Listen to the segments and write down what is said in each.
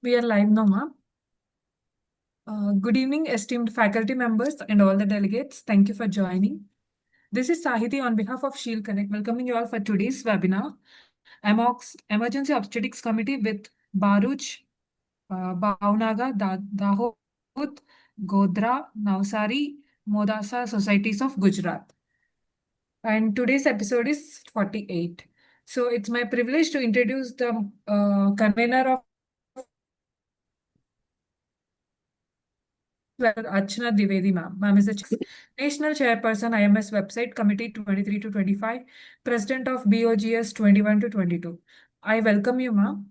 We are live now, ma'am. Good evening, esteemed faculty members and all the delegates. Thank you for joining. This is Sahiti on behalf of Shield Connect, welcoming you all for today's webinar. Amogs Emergency Obstetrics Committee with Bharuch, Bhavnaga, Dahod, Godhra, Nawsari, Modasa Societies of Gujarat. And today's episode is 48. So it's my privilege to introduce the convener of Archana Dwivedi, ma'am. Ma'am is the National Chairperson, IMS Website Committee 23 to 25, President of BOGS 21 to 22. I welcome you, ma'am.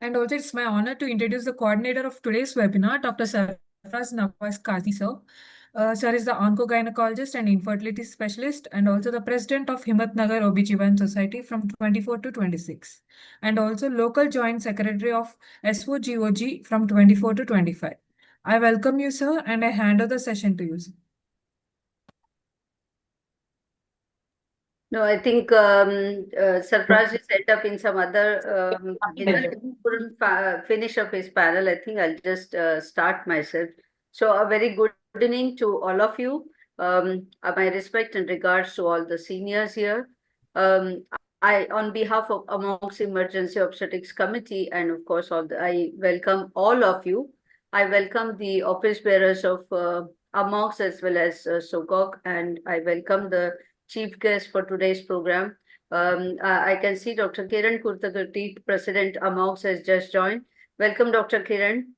And also, it's my honor to introduce the coordinator of today's webinar, Dr. Sarfraz Nawaz Kazi, sir. Sir is the oncogynecologist and infertility specialist, and also the president of Himatnagar OBGYN Society from 24 to 26, and also local joint secretary of SOGOG from 24 to 25. I welcome you, sir, and I hand over the session to you, sir. No, I think Sarfraz is set up in some other couldn't finish up his panel. I think I'll just start myself. So a very good evening to all of you. My respect and regards to all the seniors here. On behalf of Amogs Emergency Obstetrics Committee, and of course, I welcome all of you. I welcome the office bearers of Amogs as well as SOGOG, and I welcome the chief guest for today's program. I can see Dr. Kiran Kurtakati, President Amogs, has just joined. Welcome, Dr. Kiran.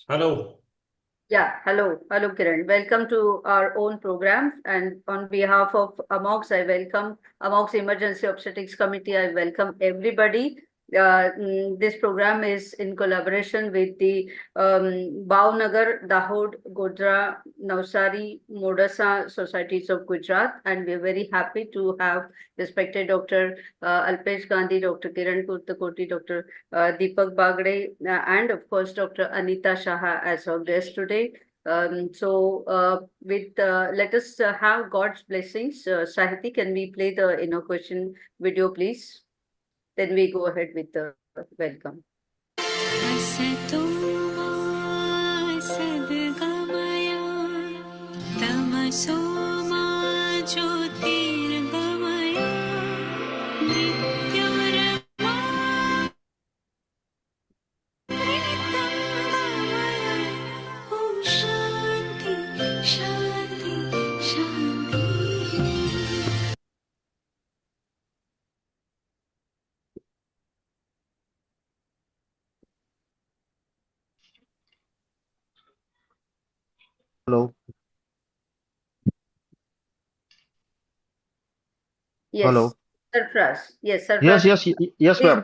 Hello. Yeah, hello. Hello, Kiran. Welcome to our own program. And on behalf of Amogs, I welcome Amogs Emergency Obstetrics Committee. I welcome everybody. This program is in collaboration with the Bhavnagar, Dahod, Godhra, Nawsari, Modasa Societies of Gujarat, and we're very happy to have respected Dr. Alpesh Gandhi, Dr. Kiran Kurtakoti, Dr. Deepak Bagde, and of course Dr. Anita Shaha as our guest today. Let us have God's blessings. Sahiti, can we play the question video, please? Then we go ahead with the welcome. Hello. Yes. Hello. Sarfraz. Yes, Sarfraz. Yes, ma'am.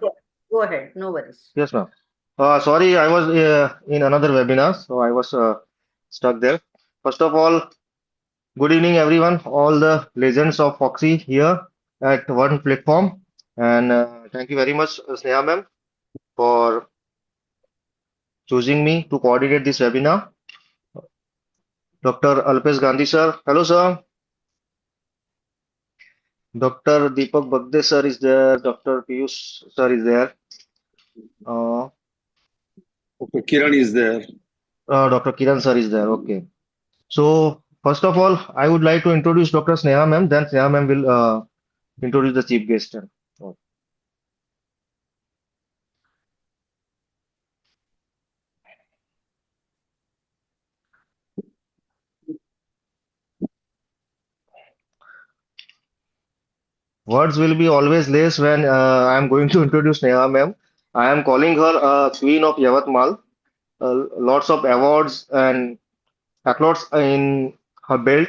Go ahead. No worries. Yes, ma'am. Sorry, I was in another webinar, so I was stuck there. First of all, good evening, everyone. All the legends of Foxy here at one platform, and thank you very much, Sneha ma'am, for choosing me to coordinate this webinar. Dr. Alpesh Gandhi sir, hello sir. Dr. Deepak Bagde sir is there. Dr. Piyush sir is there. Okay, Kiran is there. Dr. Kiran sir is there. Okay. So first of all, I would like to introduce Dr. Sneha ma'am. Then Sneha ma'am will introduce the chief guest. Words will be always less when I am going to introduce Sneha ma'am. I am calling her Queen of Yavatmal. Lots of awards and accolades in her belt,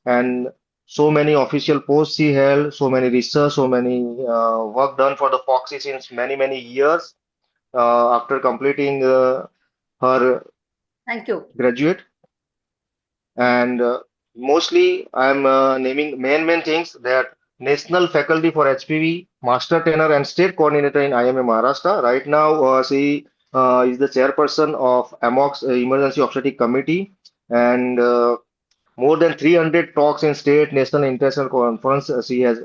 and so many official posts she held, so many research, so many work done for the Foxy since many years. After completing her Thank you. graduate, and mostly I'm naming main things that National Faculty for HPV, Master Trainer and State Coordinator in IMA Maharashtra. Right now, she is the chairperson of Amogs Emergency Obstetric Committee, and more than 300 talks in state, national, international conference she has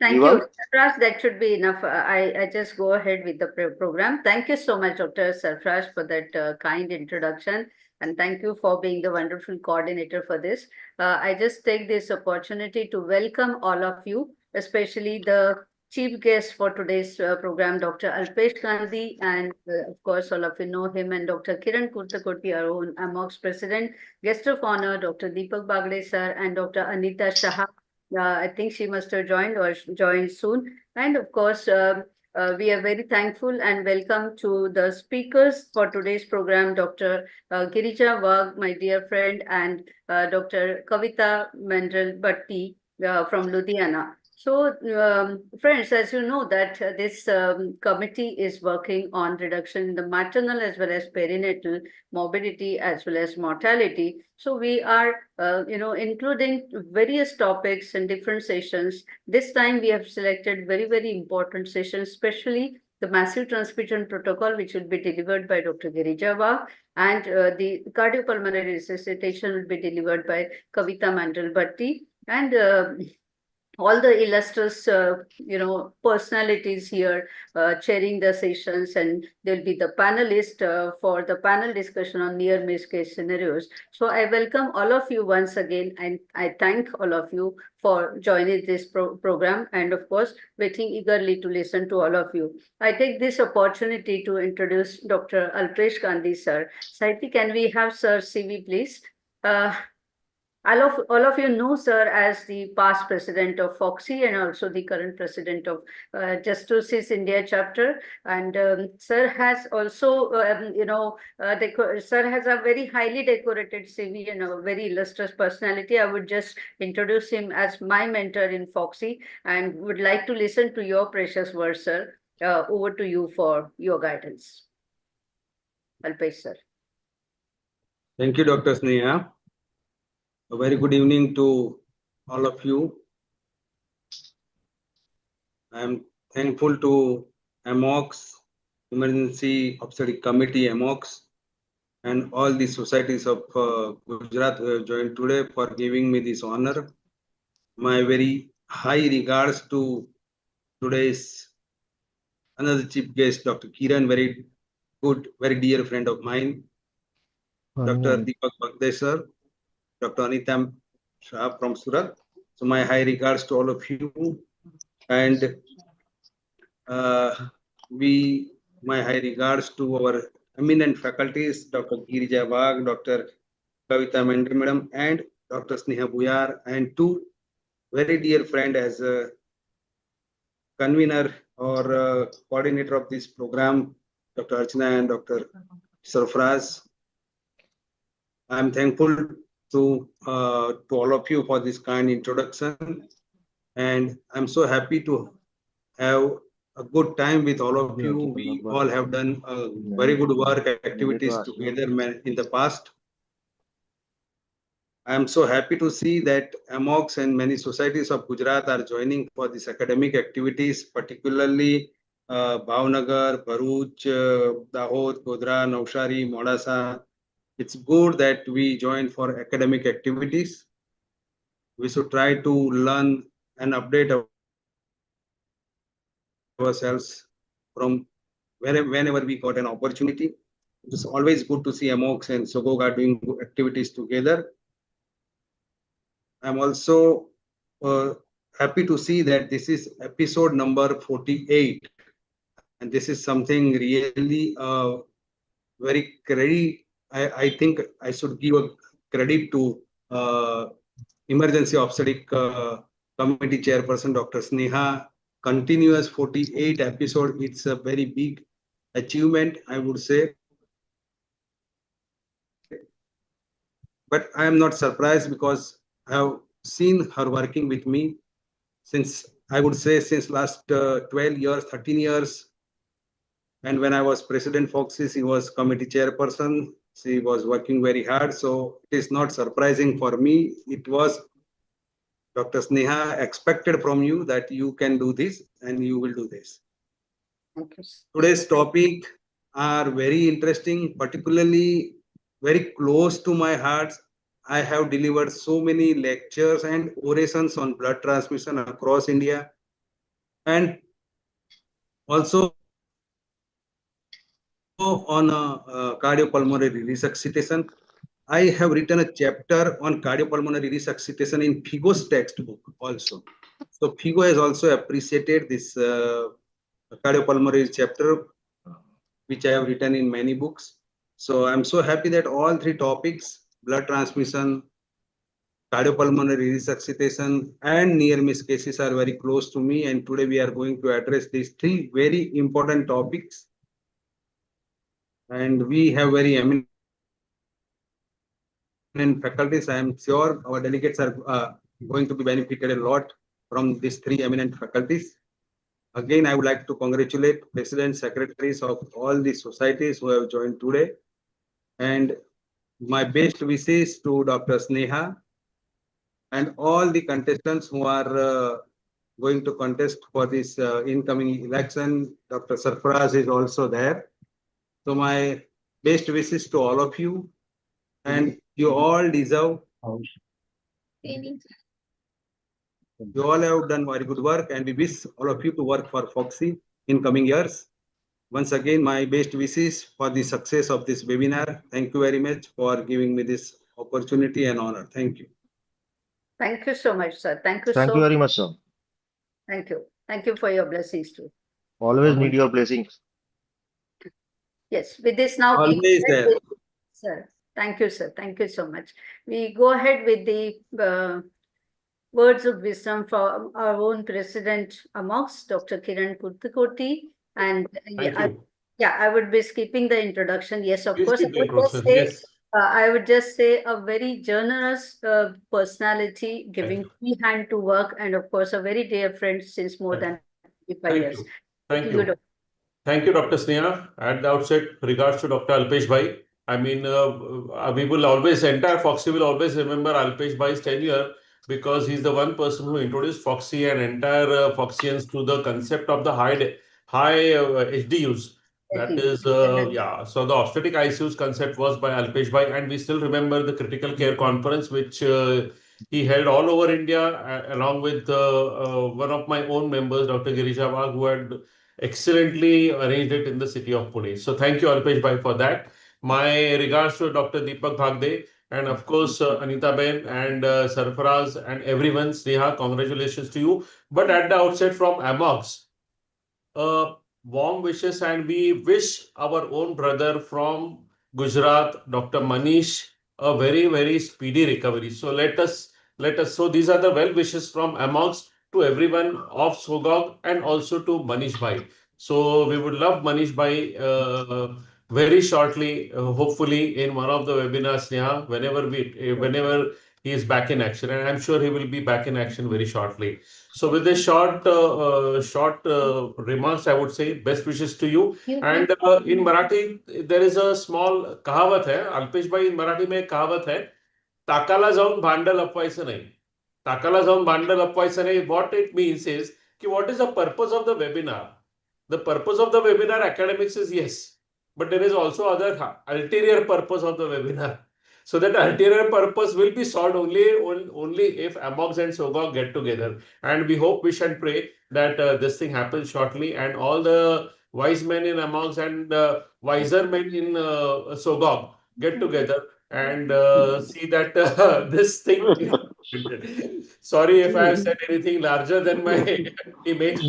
Thank you, Viva. Sarfraz. That should be enough. I just go ahead with the program. Thank you so much, Dr. Sarfraz, for that kind introduction. And thank you for being the wonderful coordinator for this. I just take this opportunity to welcome all of you, especially the chief guest for today's program, Dr. Alpesh Gandhi. And of course, all of you know him, and Dr. Kiran Kurtakoti, our own Amogs president. Guest of honor, Dr. Deepak Bagde sir, and Dr. Anita Shah. I think she must have joined or joined soon. And of course, we are very thankful and welcome to the speakers for today's program, Dr. Girija Wag, my dear friend, and Dr. Kavita Mandral Bhatti from Ludhiana. So, friends, as you know that this committee is working on reduction in the maternal as well as perinatal morbidity as well as mortality. So we are, including various topics and different sessions. This time we have selected very, very important sessions, especially the massive transmission protocol, which will be delivered by Dr. Girija Wag, and the cardiopulmonary resuscitation will be delivered by Kavita Mandal Bhatti. And all the illustrious, personalities here chairing the sessions, and there'll be the panelist for the panel discussion on near miss case scenarios. So I welcome all of you once again, and I thank all of you for joining this program, and of course, waiting eagerly to listen to all of you. I take this opportunity to introduce Dr. Alpesh Gandhi, sir. Saiti, can we have Sir CV, please? All of you know sir as the past president of Foxy and also the current president of Justice India chapter. And sir has also, sir has a very highly decorated CV and a very illustrious personality. I would just introduce him as my mentor in Foxy and would like to listen to your precious words, sir. Over to you for your guidance. Alpesh, sir. Thank you, Dr. Sneha. A very good evening to all of you. I am thankful to Amogs, Emergency Obstetric Committee, Amogs, and all the societies of Gujarat who have joined today for giving me this honor. My very high regards to today's another chief guest, Dr. Kiran, very good, very dear friend of mine, Dr. Deepak Bagde sir, Dr. Anita Shah from Surat. So my high regards to all of you, and my high regards to our eminent faculties, Dr. Girija Wag, Dr. Kavita Mandal Madam, and Dr. Sneha Buyar, and two very dear friend as a convener or coordinator of this program, Dr. Archana and Dr. Sarfraz. I'm thankful to all of you for this kind introduction, and I'm so happy to have a good time with all of you. We all have done very good work activities together in the past. I'm so happy to see that Amogs and many societies of Gujarat are joining for these academic activities, particularly Bhavnaga, Bharuch, Dahod, Godhra, Nawsari, Modasa. It's good that we join for academic activities. We should try to learn and update ourselves from whenever we got an opportunity. It's always good to see Amogs and Sogoga doing activities together. I'm also happy to see that this is episode number 48, and this is something really very credit. I think I should give a credit to Emergency Obstetric Committee Chairperson Dr. Sneha. Continuous 48 episode. It's a very big achievement, I would say. But I am not surprised because I have seen her working with me since, I would say, since last 12 years, 13 years. And when I was President Foxy, she was committee chairperson. She was working very hard. So it is not surprising for me. It was Dr. Sneha expected from you that you can do this and you will do this. Okay. Today's topic are very interesting, particularly very close to my heart. I have delivered so many lectures and orations on blood transmission across India. and also on cardiopulmonary resuscitation. I have written a chapter on cardiopulmonary resuscitation in FIGO's textbook also. So FIGO has also appreciated this cardiopulmonary chapter, which I have written in many books. So I'm so happy that all three topics, blood transmission, cardiopulmonary resuscitation, and near miss cases are very close to me. And today we are going to address these three very important topics. And we have very eminent faculties. I am sure our delegates are going to be benefited a lot from these three eminent faculties. Again, I would like to congratulate presidents, secretaries of all the societies who have joined today. And my best wishes to Dr. Sneha and all the contestants who are going to contest for this incoming election. Dr. Sarfaraz is also there. So my best wishes to all of you, and you all deserve. You all have done very good work, and we wish all of you to work for Foxy in coming years. Once again, my best wishes for the success of this webinar. Thank you very much for giving me this opportunity and honor. Thank you. Thank you so much, sir. Thank you Thank you very much, sir. Thank you. Thank you for your blessings too. Always need your blessings. Yes, with this now, we go Always ahead there. with, sir. Thank you, sir. Thank you so much. We go ahead with the words of wisdom for our own president Amogs, Dr. Kiran Kurtikoti. And I would be skipping the introduction. Yes, of course. I would just say a very generous personality, giving free hand to work, and of course, a very dear friend since more than 25 years. Thank you. Thank you, Dr. Sneha. At the outset, regards to Dr. Alpesh Bhai. I mean, we will always, entire Foxy will always remember Alpesh Bhai's tenure, because he's the one person who introduced Foxy and entire Foxians to the concept of the high HDUs. That is, so the obstetric ICUs concept was by Alpesh Bhai, and we still remember the critical care conference, which he held all over India, along with one of my own members, Dr. Girisha Wagh, who had excellently arranged it in the city of Pune. So thank you, Alpesh Bhai, for that. My regards to Dr. Deepak Bhagde, and of course, Anita Ben and Sarfaraz and everyone. Sneha, congratulations to you. But at the outset from Amogs, warm wishes, and we wish our own brother from Gujarat, Dr. Manish, a very, very speedy recovery. So so these are the well wishes from Amogs to everyone of Sogog and also to Manish Bhai. So we would love Manish Bhai very shortly, hopefully in one of the webinars, Sneha, whenever he is back in action, and I'm sure he will be back in action very shortly. So with this short remarks, I would say best wishes to you. And in Marathi, there is a small kahavat hai. Alpesh bhai, in Marathi mein ek kahavat hai. Takala जाऊन भांडं लपवायचं नाही. Takala जाऊन भांडं लपवायचं नाही. What it means is, what is the purpose of the webinar? The purpose of the webinar academics is yes, but there is also other ulterior purpose of the webinar. So that ulterior purpose will be solved only if Amogs and Sogog get together. And we hope, wish and pray that this thing happens shortly, and all the wise men in Amogs and wiser men in Sogog get together and see that this thing is implemented. Sorry if I have said anything larger than my image.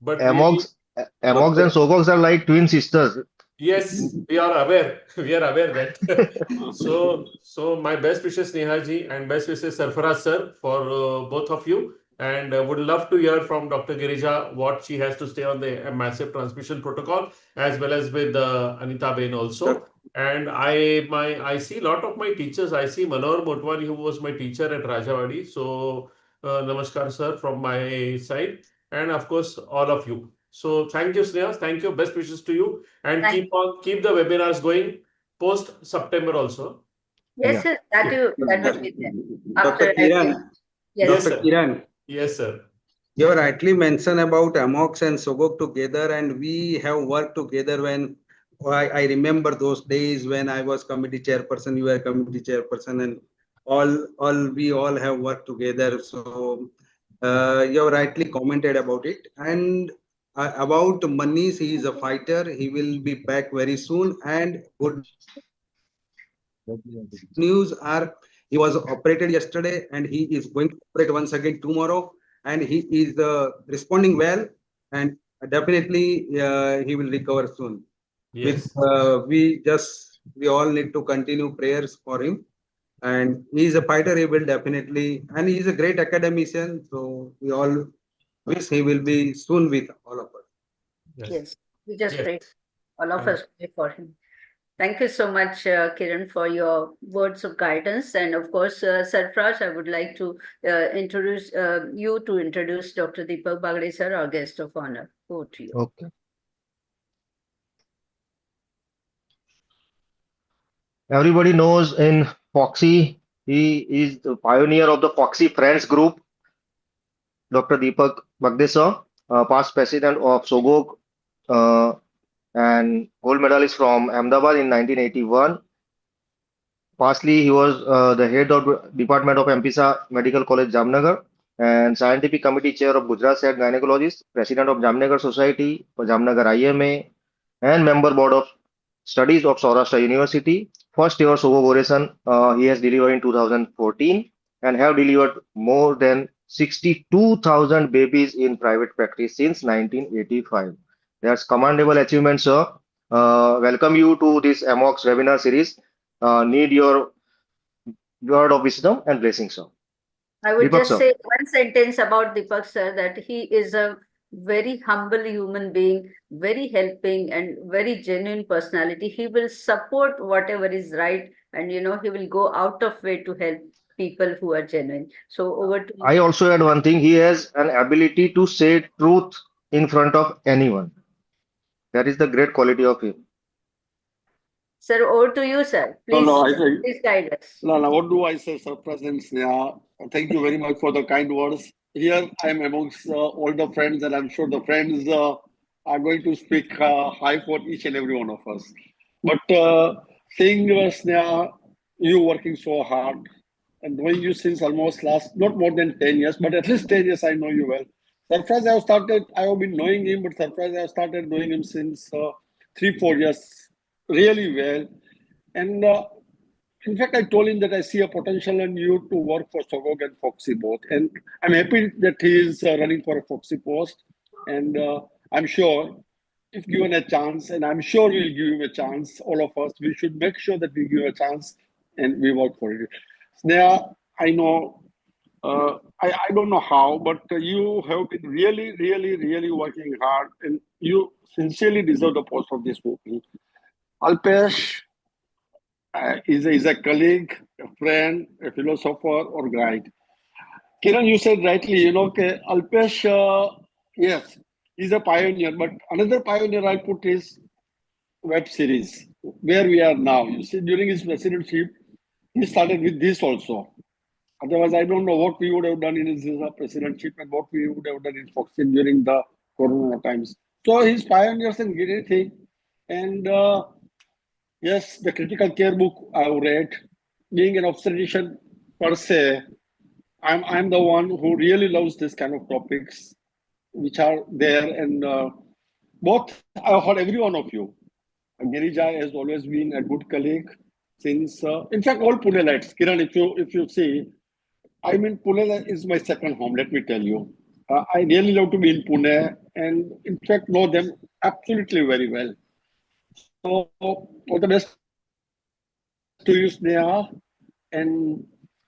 But Amogs and Sogogs are like twin sisters. Yes, we are aware. We are aware that. So my best wishes, Neha-ji, and best wishes, Sarfaraz sir, for both of you. And would love to hear from Dr. Girija what she has to say on the massive transmission protocol, as well as with Anita Ben also. Sure. And I see a lot of my teachers. I see Manohar Motwani, who was my teacher at Rajawadi. So namaskar sir from my side, and of course all of you. So thank you, Sneha. Thank you. Best wishes to you, and keep the webinars going post September also. Yes, sir. That will be there. Dr. Kiran. Yes, Dr. Kiran. Yes, sir. You have rightly mentioned about Amogs and Sogog together, and we have worked together when I remember those days when I was committee chairperson, you were committee chairperson, and we all have worked together. So You have rightly commented about it. And about Manish, he is a fighter. He will be back very soon. And good news are he was operated yesterday and he is going to operate once again tomorrow. And he is responding well. And definitely he will recover soon. With Yes. we all need to continue prayers for him. And he is a fighter. He will definitely, and he is a great academician. So we all wish he will be soon with all of us. Yes. Yes, we just Yes. pray. All of And us pray for him. Thank you so much, Kiran, for your words of guidance. And of course, Sarfraz, I would like to introduce you to introduce Dr. Deepak Bagre, sir, our guest of honor. Over to you. Okay. Everybody knows in Foxy, he is the pioneer of the Foxy Friends group, Dr. Deepak Bagde sir, past president of Sogok, uh, and gold medalist from Ahmedabad in 1981. Pastly, he was the head of Department of MPSA Medical College, Jamnagar, and Scientific Committee Chair of Gujarat State Gynecologist, President of Jamnagar Society for Jamnagar IMA, and Member Board of Studies of Saurashtra University. First ever Sogo operation he has delivered in 2014 and have delivered more than 62,000 babies in private practice since 1985. That's commendable achievement, sir. Welcome you to this Amogs webinar series. Need your word of wisdom and blessing, sir. I would Deepak, just sir. say one sentence about Deepak, sir, that he is a very humble human being, very helping and very genuine personality. He will support whatever is right, and he will go out of way to help people who are genuine. So over to you. I also add one thing. He has an ability to say truth in front of anyone. That is the great quality of him. Sir, over to you, sir. No, Please guide us. no, what do I say, Sir President Sneha? Thank you very much for the kind words. Here I am amongst all the friends, and I'm sure the friends are going to speak high for each and every one of us. But seeing Sneha, you working so hard and knowing you since almost last, not more than 10 years, but at least 10 years, I know you well. Surprise, I have been knowing him, but surprise, I have started knowing him since 3, 4 years really well. And in fact, I told him that I see a potential in you to work for Sogok and Foxy both. And I'm happy that he is running for a Foxy post. And I'm sure if given a chance, and I'm sure we'll give him a chance, all of us, we should make sure that we give a chance and we work for it. Sneha, I know, I don't know how, but you have been really, really, really working hard and you sincerely deserve the post of this movie. Alpesh is a colleague, a friend, a philosopher, or guide. Kiran, you said rightly, Alpesh, yes, he's a pioneer, but another pioneer I put is web series, where we are now. You see, during his presidency, he started with this also. Otherwise, I don't know what we would have done in his presidency and what we would have done in Foxin during the Corona times. So he's pioneers in great thing. And yes, the critical care book I've read, being an obstetrician per se, I'm the one who really loves this kind of topics which are there. And both I've heard every one of you. Girija has always been a good colleague since, in fact, all Punelites. Kiran, if you see, I mean, Pune is my second home, let me tell you. I really love to be in Pune and, in fact, know them absolutely very well. So, all the best to you, Sneha. And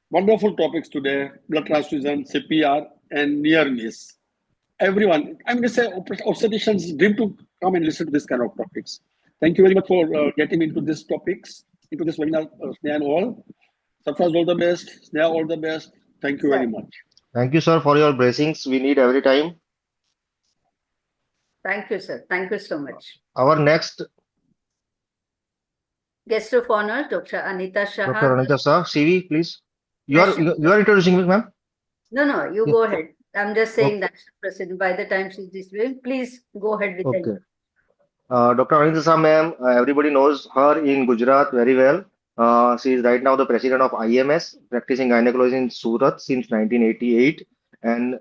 wonderful topics today, blood transfusion, CPR, and near miss. Everyone, I'm going to say obstetricians dream to come and listen to this kind of topics. Thank you very much for getting into these topics, into this webinar, Sneha and all. Sarfraz, all the best. Sneha, all the best. Thank you very much. Thank you, sir, for your blessings. We need every time. Thank you, sir. Thank you so much. Our next Guest of honor, Dr. Anita Shah. Dr. Anita Shah, CV, please. You National are introducing me, ma'am. No, you go ahead. I'm just saying that, President, by the time she's displaying, please go ahead with Okay. it. Dr. Anita Shah, ma'am, everybody knows her in Gujarat very well. She is right now the president of IMS, practicing gynecology in Surat since 1988. And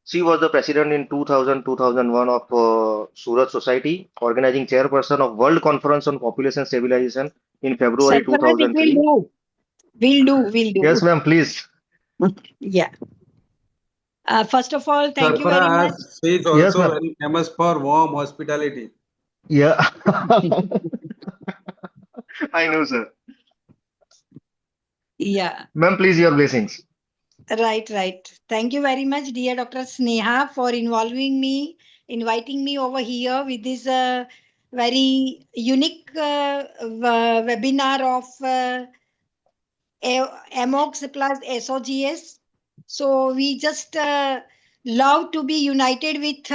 She was the president in 2000-2001 of Surat Society, organizing chairperson of World Conference on Population Stabilization in February Sarfaraz, it 2003. will do. Will Yes, do. ma'am, please. Yeah. First of all, thank you very much. Sarfaraz, he is Yes, also ma'am. very famous for warm hospitality. Yeah. I know, sir. Yeah. Ma'am, please, your blessings. Right. Thank you very much, dear Dr. Sneha, for inviting me over here with this very unique webinar of Amogs plus SOGS. So we just love to be united with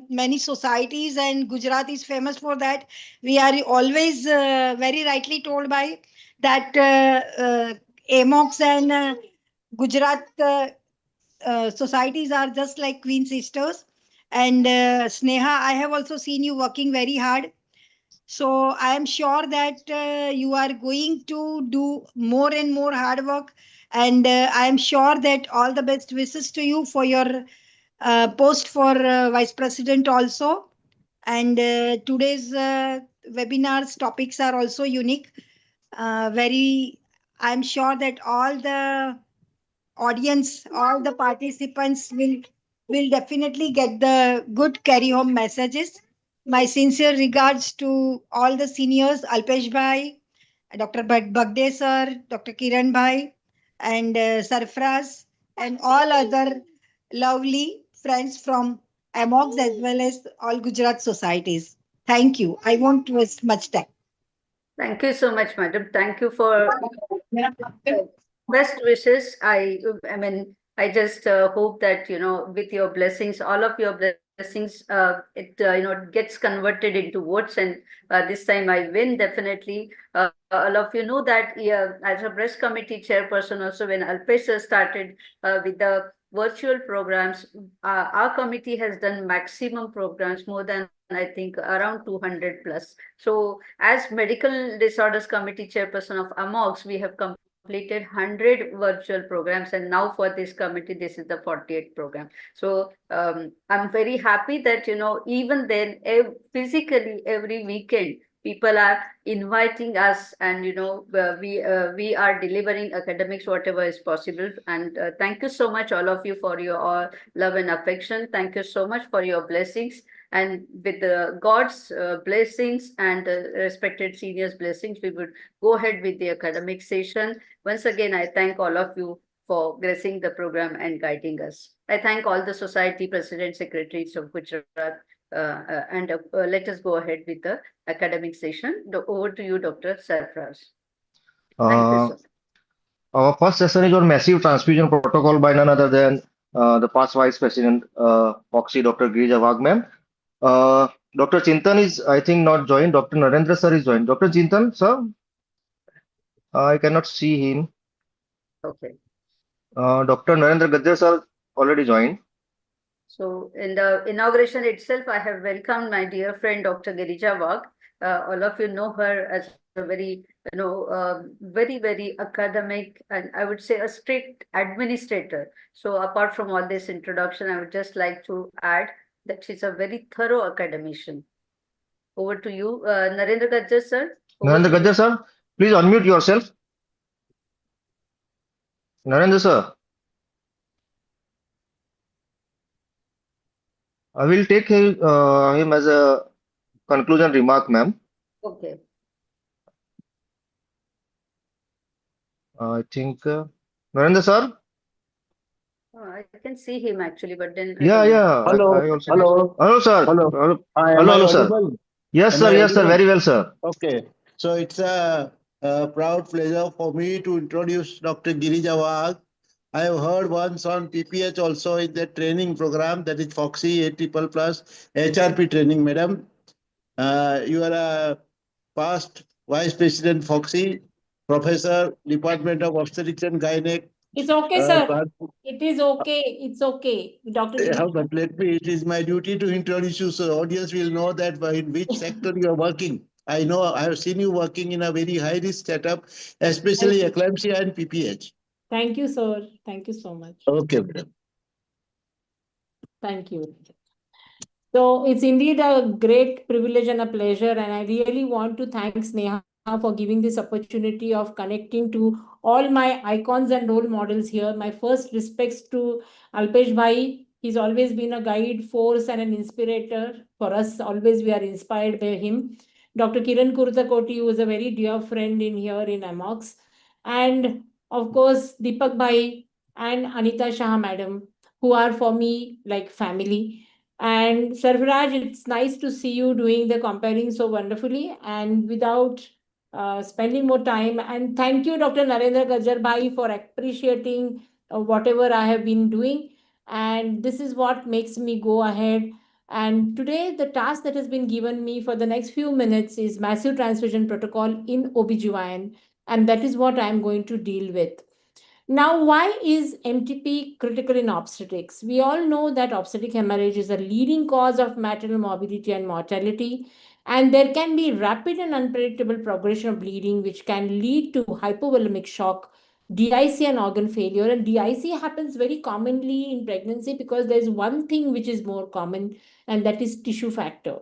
many societies, and Gujarat is famous for that. We are always very rightly told by that Amogs and Gujarat societies are just like queen sisters. And Sneha, I have also seen you working very hard. So I am sure that you are going to do more and more hard work. And I am sure that all the best wishes to you for your post for vice president also. And today's webinar's topics are also unique. I'm sure that all the audience, all the participants will definitely get the good carry home messages. My sincere regards to all the seniors, Alpesh Bhai, Dr. Bagde sir, Dr. Kiran Bhai, and Sarfraz, and all other lovely friends from Amogs as well as all Gujarat societies. Thank you. I won't waste much time. Thank you so much, madam. Thank you for best wishes. I mean, I just hope that, with your blessings, all of your blessings, it gets converted into votes, and this time I win definitely. All of you know that, yeah, as a breast committee chairperson, also when Alpesh sir started with the virtual programs, our committee has done maximum programs, more than I think around 200 plus. So as medical disorders committee chairperson of Amogs, we have completed 100 virtual programs, and now for this committee this is the 48th program. So I'm very happy that, even then, physically every weekend people are inviting us, and we are delivering academics whatever is possible. And thank you so much, all of you, for your all love and affection. Thank you so much for your blessings, and with the God's blessings and the respected seniors' blessings, we would go ahead with the academic session. Once again, I thank all of you for gracing the program and guiding us. I thank all the society president secretaries of Gujarat, and let us go ahead with the academic session. Over to you, Dr. Sarfraz. Thank you, Uh, sir. our first session is on massive transfusion protocol by none other than the past Vice President, Foxy, Dr. Girija Wagh, ma'am. Dr. Chintan is, I think, not joined. Dr. Narendra sir is joined. Dr. Chintan, sir, I cannot see him. Okay. Dr. Narendra Gadjar sir already joined. So in the inauguration itself, I have welcomed my dear friend, Dr. Girija Wagh. All of you know her as a very, very academic, and I would say a strict administrator. So apart from all this introduction, I would just like to add that she's a very thorough academician. Over to you, Narendra Gadjar sir. Narendra Gadjar sir, please unmute yourself. Narendra sir, I will take him as a conclusion remark, ma'am. Okay. I think Narendra sir. I can see him actually, but then Yeah. Hello, I also. hello, Hello, sir. hello. Hi, am I Hello, sir. audible? Yes, Am sir. I Yes, sir. audible? Very well, sir. Okay, so it's a proud pleasure for me to introduce Dr. Girija Wagh. I have heard once on PPH also in the training program, that is Foxy 8 triple plus HRP training, madam. You are a past Vice President Foxy, Professor, Department of Obstetrics and Gynec. It's okay, sir. Kanpur. It is okay. It's okay, Dr. Yeah, Giri. but it is my duty to introduce you so the audience will know that in which sector you are working. I know I have seen you working in a very high risk setup, especially eclampsia and PPH. Thank you, sir. Thank you so much. Okay, madam. Thank you. So it's indeed a great privilege and a pleasure, and I really want to thank Sneha for giving this opportunity of connecting to all my icons and role models here. My first respects to Alpesh Bhai. He's always been a guide, force, and an inspirator for us. Always we are inspired by him. Dr. Kiran Kurtakoti, who is a very dear friend in here in Amogs. And of course, Deepak Bhai and Anita Shah madam, who are for me like family. And Sarfaraj, it's nice to see you doing the comparing so wonderfully. And without spending more time, and thank you, Dr. Narendra Gajjar Bhai, for appreciating whatever I have been doing. And this is what makes me go ahead. And today, the task that has been given me for the next few minutes is massive transfusion protocol in OBGYN. And that is what I'm going to deal with. Now, why is MTP critical in obstetrics? We all know that obstetric hemorrhage is a leading cause of maternal morbidity and mortality, and there can be rapid and unpredictable progression of bleeding, which can lead to hypovolemic shock, DIC, and organ failure. And DIC happens very commonly in pregnancy because there's one thing which is more common, and that is tissue factor.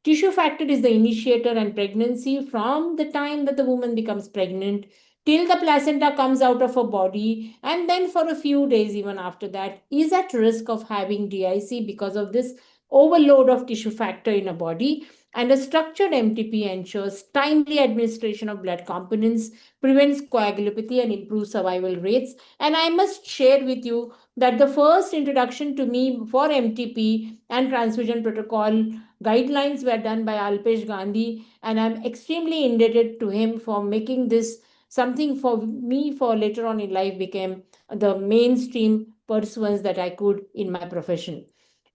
Tissue factor is the initiator and pregnancy from the time that the woman becomes pregnant till the placenta comes out of her body, and then for a few days even after that is at risk of having DIC because of this overload of tissue factor in a body. And a structured MTP ensures timely administration of blood components, prevents coagulopathy, and improves survival rates. And I must share with you that the first introduction to me for MTP and transfusion protocol guidelines were done by Alpesh Gandhi, and I'm extremely indebted to him for making this something for me for later on in life became the mainstream pursuance that I could in my profession.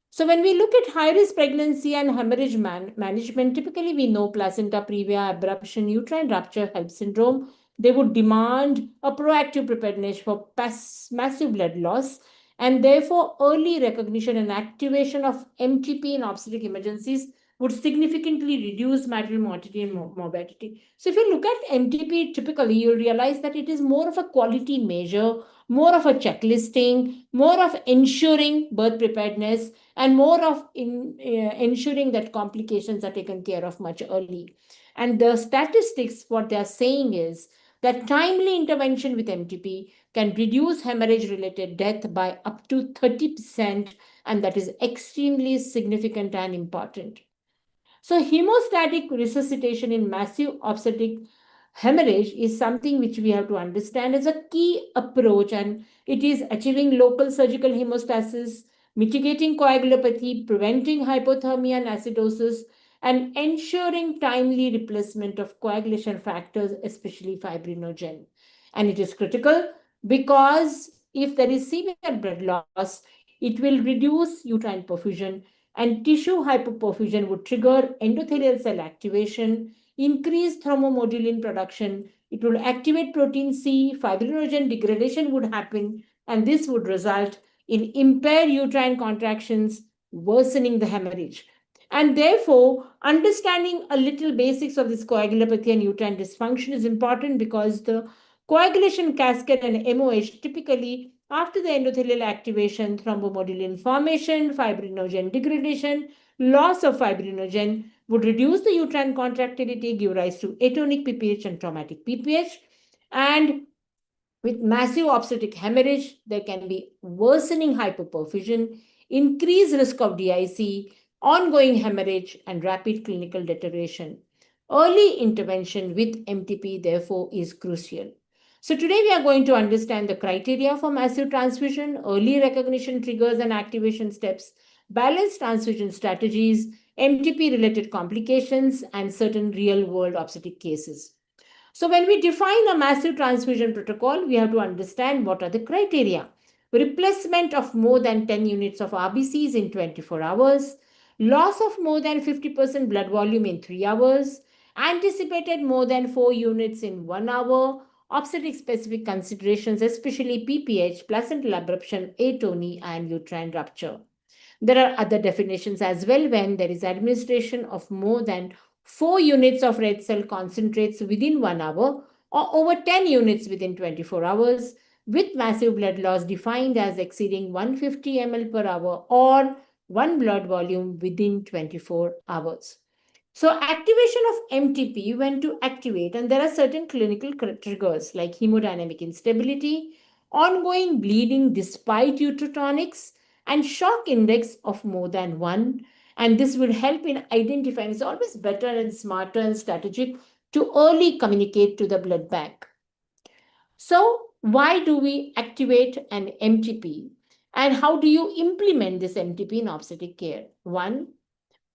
So when we look at high-risk pregnancy and hemorrhage management, typically we know placenta previa, abruption, uterine rupture, HELP syndrome. They would demand a proactive preparedness for massive blood loss, and therefore early recognition and activation of MTP in obstetric emergencies would significantly reduce maternal mortality and morbidity. So if you look at MTP, typically you'll realize that it is more of a quality measure, more of a checklisting, more of ensuring birth preparedness, and more of ensuring that complications are taken care of much early. And the statistics, what they are saying is that timely intervention with MTP can reduce hemorrhage-related death by up to 30%, and that is extremely significant and important. So hemostatic resuscitation in massive obstetric hemorrhage is something which we have to understand as a key approach, and it is achieving local surgical hemostasis, mitigating coagulopathy, preventing hypothermia and acidosis, and ensuring timely replacement of coagulation factors, especially fibrinogen. And it is critical because if there is severe blood loss, it will reduce uterine perfusion, and tissue hypoperfusion would trigger endothelial cell activation, increase thromomodulin production. It would activate protein C, fibrinogen degradation would happen, and this would result in impaired uterine contractions, worsening the hemorrhage. And therefore, understanding a little basics of this coagulopathy and uterine dysfunction is important because the coagulation cascade and MOH typically after the endothelial activation, thrombomodulin formation, fibrinogen degradation, loss of fibrinogen would reduce the uterine contractility, give rise to atonic PPH and traumatic PPH. And with massive obstetric hemorrhage, there can be worsening hypoperfusion, increased risk of DIC, ongoing hemorrhage, and rapid clinical deterioration. Early intervention with MTP, therefore, is crucial. So today we are going to understand the criteria for massive transfusion, early recognition triggers and activation steps, balanced transfusion strategies, MTP-related complications, and certain real-world obstetric cases. So when we define a massive transfusion protocol, we have to understand what are the criteria. Replacement of more than 10 units of RBCs in 24 hours, loss of more than 50% blood volume in 3 hours, anticipated more than 4 units in 1 hour, obstetric specific considerations, especially PPH, placental abruption, atony, and uterine rupture. There are other definitions as well when there is administration of more than 4 units of red cell concentrates within 1 hour or over 10 units within 24 hours with massive blood loss defined as exceeding 150 ml per hour or 1 blood volume within 24 hours. So activation of MTP, when to activate, and there are certain clinical triggers like hemodynamic instability, ongoing bleeding despite uterotonics, and shock index of more than 1. And this will help in identifying. It's always better and smarter and strategic to early communicate to the blood bank. So why do we activate an MTP? And how do you implement this MTP in obstetric care? One,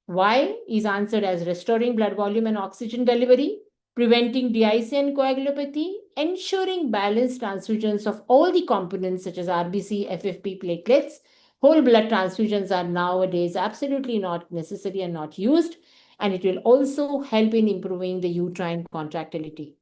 why is answered as restoring blood volume and oxygen delivery, preventing DIC and coagulopathy, ensuring balanced transfusions of all the components such as RBC, FFP, platelets. Whole blood transfusions are nowadays absolutely not necessary and not used, and it will also help in improving the uterine contractility.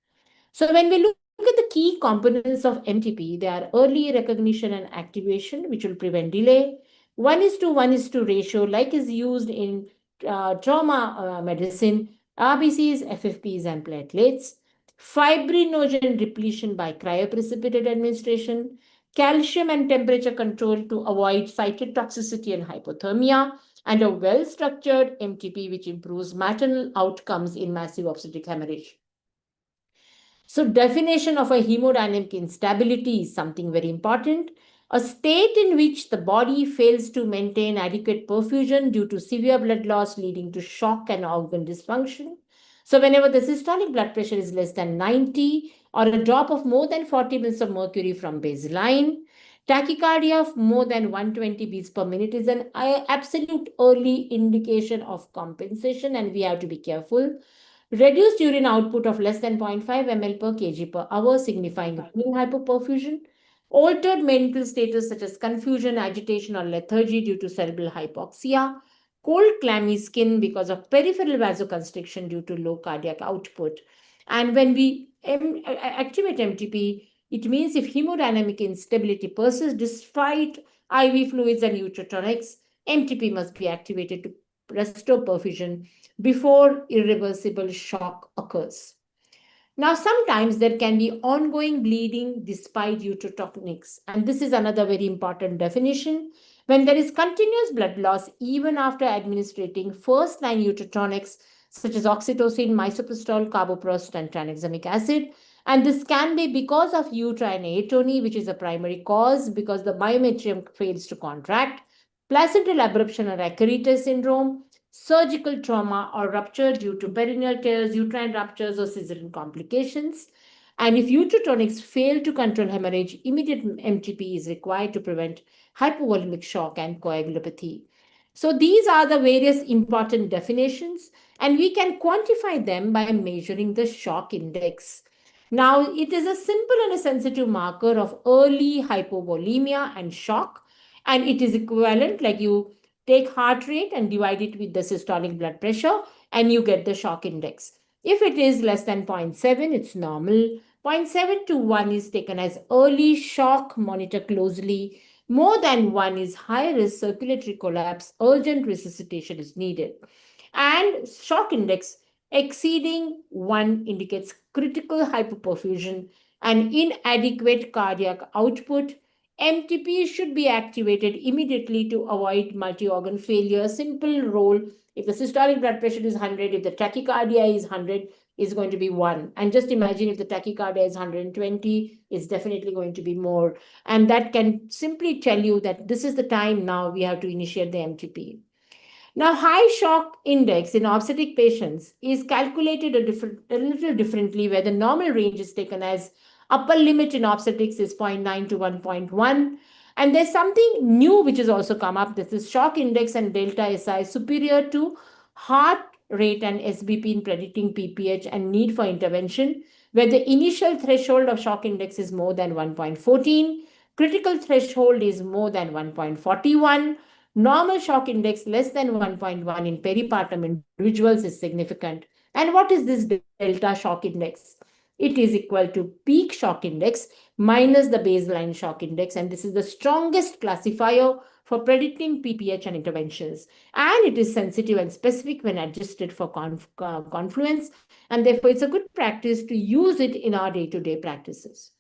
So when we look at the key components of MTP, they are early recognition and activation, which will prevent delay. 1:1 ratio, like is used in trauma medicine, RBCs, FFPs, and platelets. Fibrinogen depletion by cryoprecipitated administration. Calcium and temperature control to avoid cytotoxicity and hypothermia. And a well-structured MTP, which improves maternal outcomes in massive obstetric hemorrhage. So definition of a hemodynamic instability is something very important. A state in which the body fails to maintain adequate perfusion due to severe blood loss leading to shock and organ dysfunction. So whenever the systolic blood pressure is less than 90 or a drop of more than 40 mils of mercury from baseline, tachycardia of more than 120 beats per minute is an absolute early indication of compensation, and we have to be careful. Reduced urine output of less than 0.5 ml per kg per hour, signifying hypoperfusion. Altered mental status such as confusion, agitation, or lethargy due to cerebral hypoxia. Cold, clammy skin because of peripheral vasoconstriction due to low cardiac output. And when we activate MTP, it means if hemodynamic instability persists despite IV fluids and uterotonics, MTP must be activated to restore perfusion before irreversible shock occurs. Now, sometimes there can be ongoing bleeding despite uterotonics, and this is another very important definition. When there is continuous blood loss, even after administering first-line uterotonics, such as oxytocin, misoprostol, carboprost, and tranexamic acid, and this can be because of uterine atony, which is a primary cause because the myometrium fails to contract, placental abruption or Akarites syndrome, surgical trauma or rupture due to perineal tears, uterine ruptures, or cesarean complications. And if uterotonics fail to control hemorrhage, immediate MTP is required to prevent hypovolemic shock and coagulopathy. So these are the various important definitions, and we can quantify them by measuring the shock index. Now, it is a simple and a sensitive marker of early hypovolemia and shock, and it is equivalent, like you take heart rate and divide it with the systolic blood pressure, and you get the shock index. If it is less than 0.7, it's normal. 0.7 to 1 is taken as early shock, monitor closely. More than 1 is high risk circulatory collapse, urgent resuscitation is needed. And shock index exceeding 1 indicates critical hypoperfusion and inadequate cardiac output. MTP should be activated immediately to avoid multi-organ failure. Simple rule: if the systolic blood pressure is 100, if the tachycardia is 100, is going to be 1. And just imagine if the tachycardia is 120, it's definitely going to be more. And that can simply tell you that this is the time now we have to initiate the MTP. Now, high shock index in obstetric patients is calculated a little differently, where the normal range is taken as upper limit in obstetrics is 0.9 to 1.1. And there's something new which has also come up. This is shock index and delta SI superior to heart rate and SBP in predicting PPH and need for intervention, where the initial threshold of shock index is more than 1.14. Critical threshold is more than 1.41. Normal shock index less than 1.1 in peripartum individuals is significant. And what is this delta shock index? It is equal to peak shock index minus the baseline shock index. And this is the strongest classifier for predicting PPH and interventions. And it is sensitive and specific when adjusted for confluence. And therefore, it's a good practice to use it in our day-to-day practices.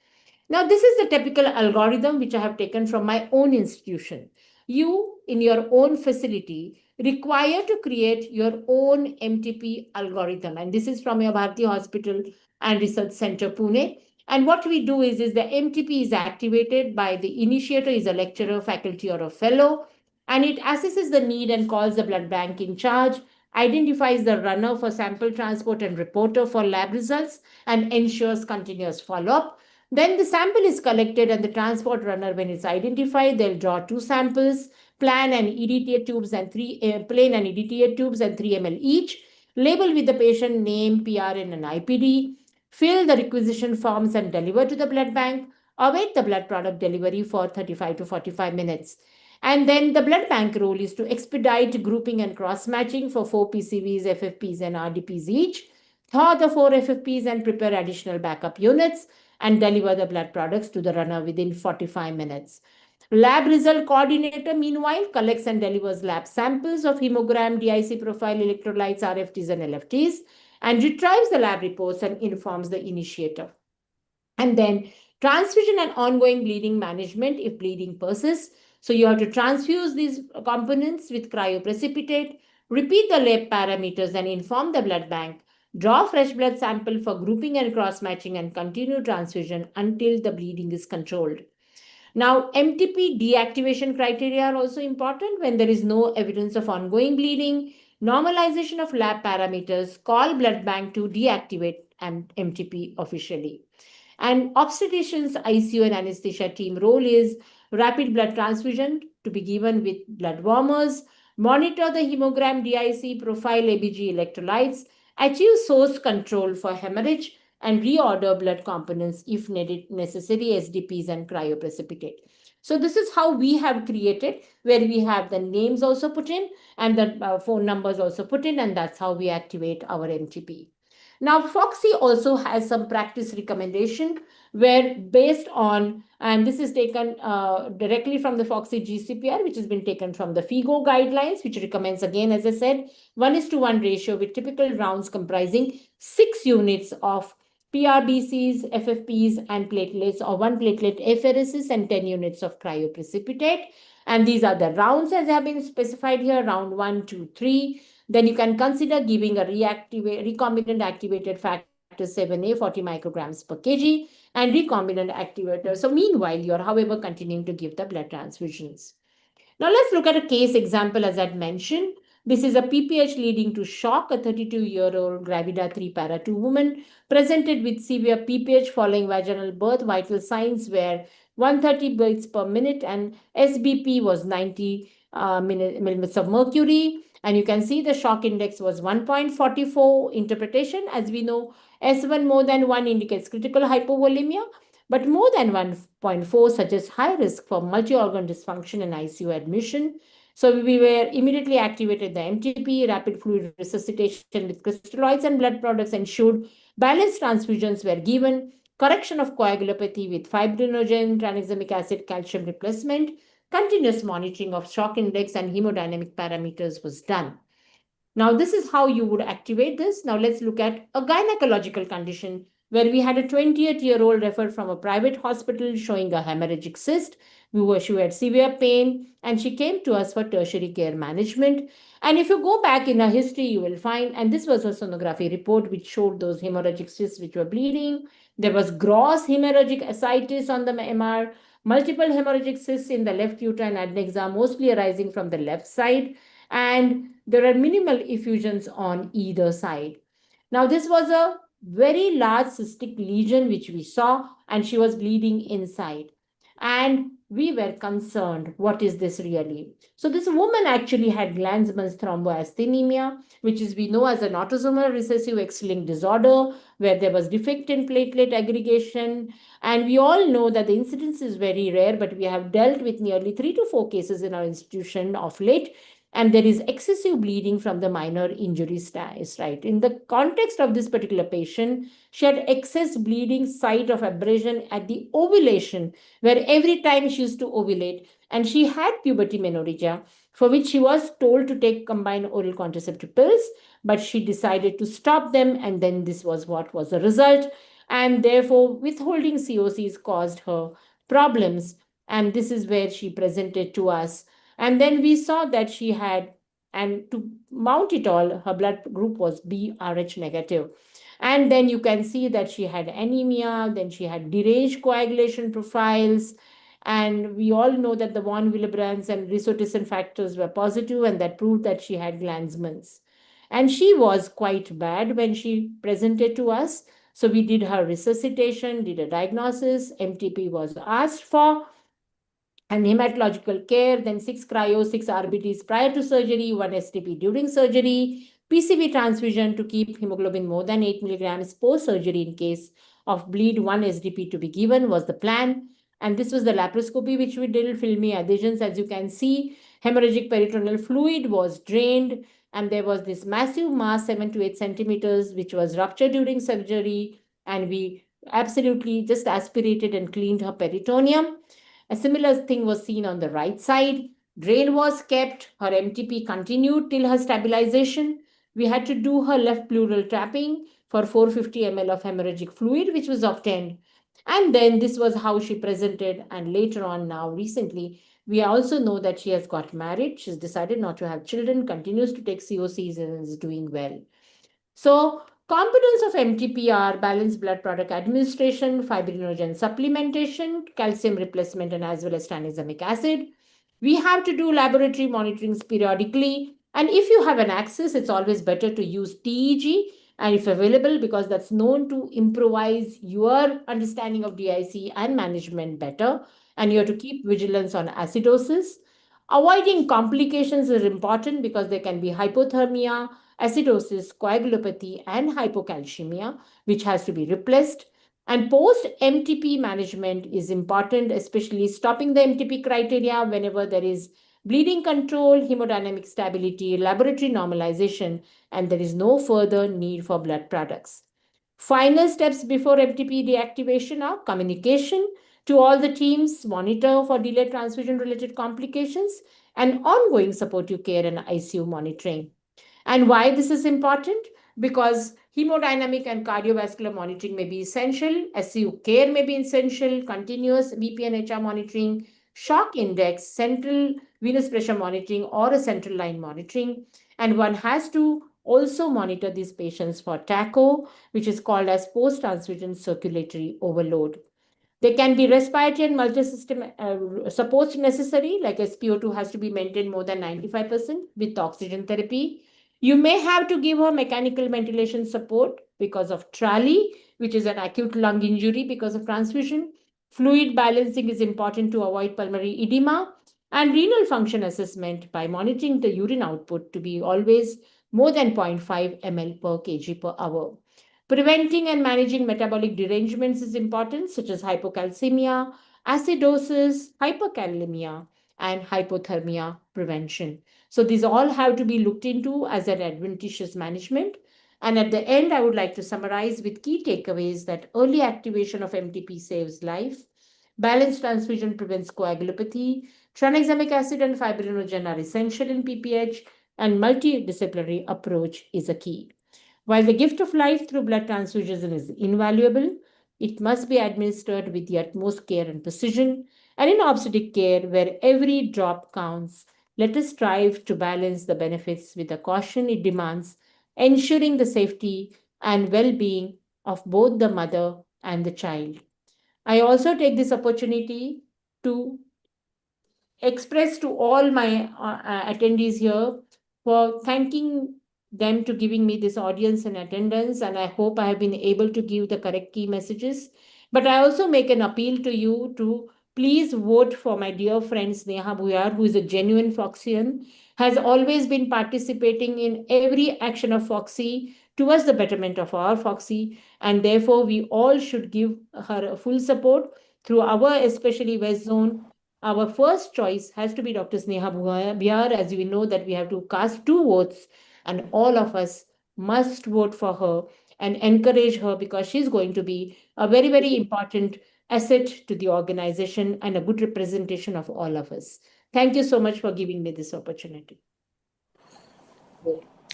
Now, this is the typical algorithm which I have taken from my own institution. you in your own facility require to create your own MTP algorithm. And this is from your Bharati Hospital and Research Center, Pune. And what we do is the MTP is activated by the initiator is a lecturer, faculty, or a fellow, and it assesses the need and calls the blood bank in charge, identifies the runner for sample transport and reporter for lab results, and ensures continuous follow-up. Then the sample is collected and the transport runner, when it's identified, they'll draw 2 samples, plain and EDTA tubes and 3 ml each, label with the patient name, PRN, and IPD, fill the requisition forms and deliver to the blood bank, await the blood product delivery for 35 to 45 minutes. And then the blood bank role is to expedite grouping and cross-matching for 4 PCVs, FFPs, and RDPs each, thaw the 4 FFPs and prepare additional backup units, and deliver the blood products to the runner within 45 minutes. Lab result coordinator, meanwhile, collects and delivers lab samples of hemogram, DIC profile, electrolytes, RFTs, and LFTs, and retrieves the lab reports and informs the initiator. And then transfusion and ongoing bleeding management if bleeding persists. So you have to transfuse these components with cryoprecipitate, repeat the lab parameters and inform the blood bank, draw fresh blood sample for grouping and cross-matching, and continue transfusion until the bleeding is controlled. Now, MTP deactivation criteria are also important when there is no evidence of ongoing bleeding, normalization of lab parameters, call blood bank to deactivate MTP officially. And obstetricians, ICU, and anesthesia team role is rapid blood transfusion to be given with blood warmers, monitor the hemogram, DIC profile, ABG electrolytes, achieve source control for hemorrhage, and reorder blood components if needed, necessary, SDPs, and cryoprecipitate. So this is how we have created, where we have the names also put in and the phone numbers also put in, and that's how we activate our MTP. Now, Foxy also has some practice recommendation where based on, and this is taken directly from the Foxy GCPR, which has been taken from the FIGO guidelines, which recommends, again, as I said, 1:1 ratio with typical rounds comprising 6 units of PRBCs, FFPs, and platelets, or 1 platelet apheresis and 10 units of cryoprecipitate. And these are the rounds as have been specified here, round 1, 2, 3. Then you can consider giving a recombinant activated factor 7A 40 micrograms per kg and recombinant activator. So meanwhile, you're, however, continuing to give the blood transfusions. Now let's look at a case example as I'd mentioned. This is a PPH leading to shock, a 32-year-old Gravida 3 para 2 woman presented with severe PPH following vaginal birth. Vital signs were 130 beats per minute and SBP was 90 millimeters of mercury. And you can see the shock index was 1.44. Interpretation, as we know, S1 more than 1 indicates critical hypovolemia, but more than 1.4 suggests high risk for multi-organ dysfunction and ICU admission. So we were immediately activated the MTP, rapid fluid resuscitation with crystalloids and blood products ensured, balanced transfusions were given, correction of coagulopathy with fibrinogen, tranexamic acid, calcium replacement, continuous monitoring of shock index and hemodynamic parameters was done. Now, this is how you would activate this. Now, let's look at a gynecological condition where we had a 28-year-old referred from a private hospital showing a hemorrhagic cyst. She had severe pain and she came to us for tertiary care management. And if you go back in her history, you will find, and this was a sonography report which showed those hemorrhagic cysts which were bleeding. There was gross hemorrhagic ascites on the MR, multiple hemorrhagic cysts in the left uterine adnexa, mostly arising from the left side. And there are minimal effusions on either side. Now, this was a very large cystic lesion which we saw, and she was bleeding inside. And we were concerned, what is this really? So this woman actually had Glanzmann's thromboasthenemia, which is we know as an autosomal recessive X-linked disorder, where there was defect in platelet aggregation. And we all know that the incidence is very rare, but we have dealt with nearly 3 to 4 cases in our institution of late. And there is excessive bleeding from the minor injury status, right? In the context of this particular patient, she had excess bleeding site of abrasion at the ovulation, where every time she used to ovulate, and she had puberty menorrhagia, for which she was told to take combined oral contraceptive pills, but she decided to stop them, and then this was what was the result. And therefore, withholding COCs caused her problems. And this is where she presented to us. And then we saw that she had, and to mount it all, her blood group was BRH negative. And then you can see that she had anemia, then she had deranged coagulation profiles. And we all know that the von Willebrand's and Risotison factors were positive, and that proved that she had Glanzmann's. And she was quite bad when she presented to us. So we did her resuscitation, did a diagnosis, MTP was asked for, and hematological care, then 6 cryo, 6 RBTs prior to surgery, 1 STP during surgery, PCV transfusion to keep hemoglobin more than 8 milligrams post surgery in case of bleed, 1 SDP to be given was the plan. And this was the laparoscopy which we did, filmy adhesions. As you can see, hemorrhagic peritoneal fluid was drained, and there was this massive mass, 7 to 8 centimeters, which was ruptured during surgery, and we absolutely just aspirated and cleaned her peritoneum. A similar thing was seen on the right side. Drain was kept. Her MTP continued till her stabilization. We had to do her left pleural tapping for 450 ml of hemorrhagic fluid, which was obtained. And then this was how she presented. And later on, now recently, we also know that she has got married. She's decided not to have children, continues to take COCs, and is doing well. So components of MTP are balanced blood product administration, fibrinogen supplementation, calcium replacement, and as well as tranexamic acid. We have to do laboratory monitorings periodically. And if you have an access, it's always better to use TEG, and if available, because that's known to improvise your understanding of DIC and management better. And you have to keep vigilance on acidosis. Avoiding complications is important because there can be hypothermia, acidosis, coagulopathy, and hypocalcemia, which has to be replaced. And post-MTP management is important, especially stopping the MTP criteria whenever there is bleeding control, hemodynamic stability, laboratory normalization, and there is no further need for blood products. Final steps before MTP deactivation are communication to all the teams, monitor for delayed transfusion-related complications, and ongoing supportive care and ICU monitoring. And why this is important? Because hemodynamic and cardiovascular monitoring may be essential, SCU care may be essential, continuous BP and HR monitoring, shock index, central venous pressure monitoring, or a central line monitoring. And one has to also monitor these patients for TACO, which is called as post-transfusion circulatory overload. There can be respiratory and multi-system supports necessary, like SpO2 has to be maintained more than 95% with oxygen therapy. You may have to give her mechanical ventilation support because of TRALI, which is an acute lung injury because of transfusion. Fluid balancing is important to avoid pulmonary edema, and renal function assessment by monitoring the urine output to be always more than 0.5 ml per kg per hour. Preventing and managing metabolic derangements is important, such as hypocalcemia, acidosis, hyperkalemia, and hypothermia prevention. So these all have to be looked into as an adventitious management. And at the end, I would like to summarize with key takeaways that early activation of MTP saves life, balanced transfusion prevents coagulopathy, tranexamic acid and fibrinogen are essential in PPH, and multidisciplinary approach is a key. While the gift of life through blood transfusion is invaluable, it must be administered with the utmost care and precision. And in obstetric care, where every drop counts, let us strive to balance the benefits with the caution it demands, ensuring the safety and well-being of both the mother and the child. I also take this opportunity to express to all my attendees here for thanking them to giving me this audience and attendance, and I hope I have been able to give the correct key messages. But I also make an appeal to you to please vote for my dear friend Sneha Buyar, who is a genuine Foxian, has always been participating in every action of Foxy towards the betterment of our Foxy, and therefore we all should give her full support through our especially West Zone. Our first choice has to be Dr. Sneha Buyar, as we know that we have to cast 2 votes, and all of us must vote for her and encourage her, because she's going to be a very, very important asset to the organization and a good representation of all of us. Thank you so much for giving me this opportunity.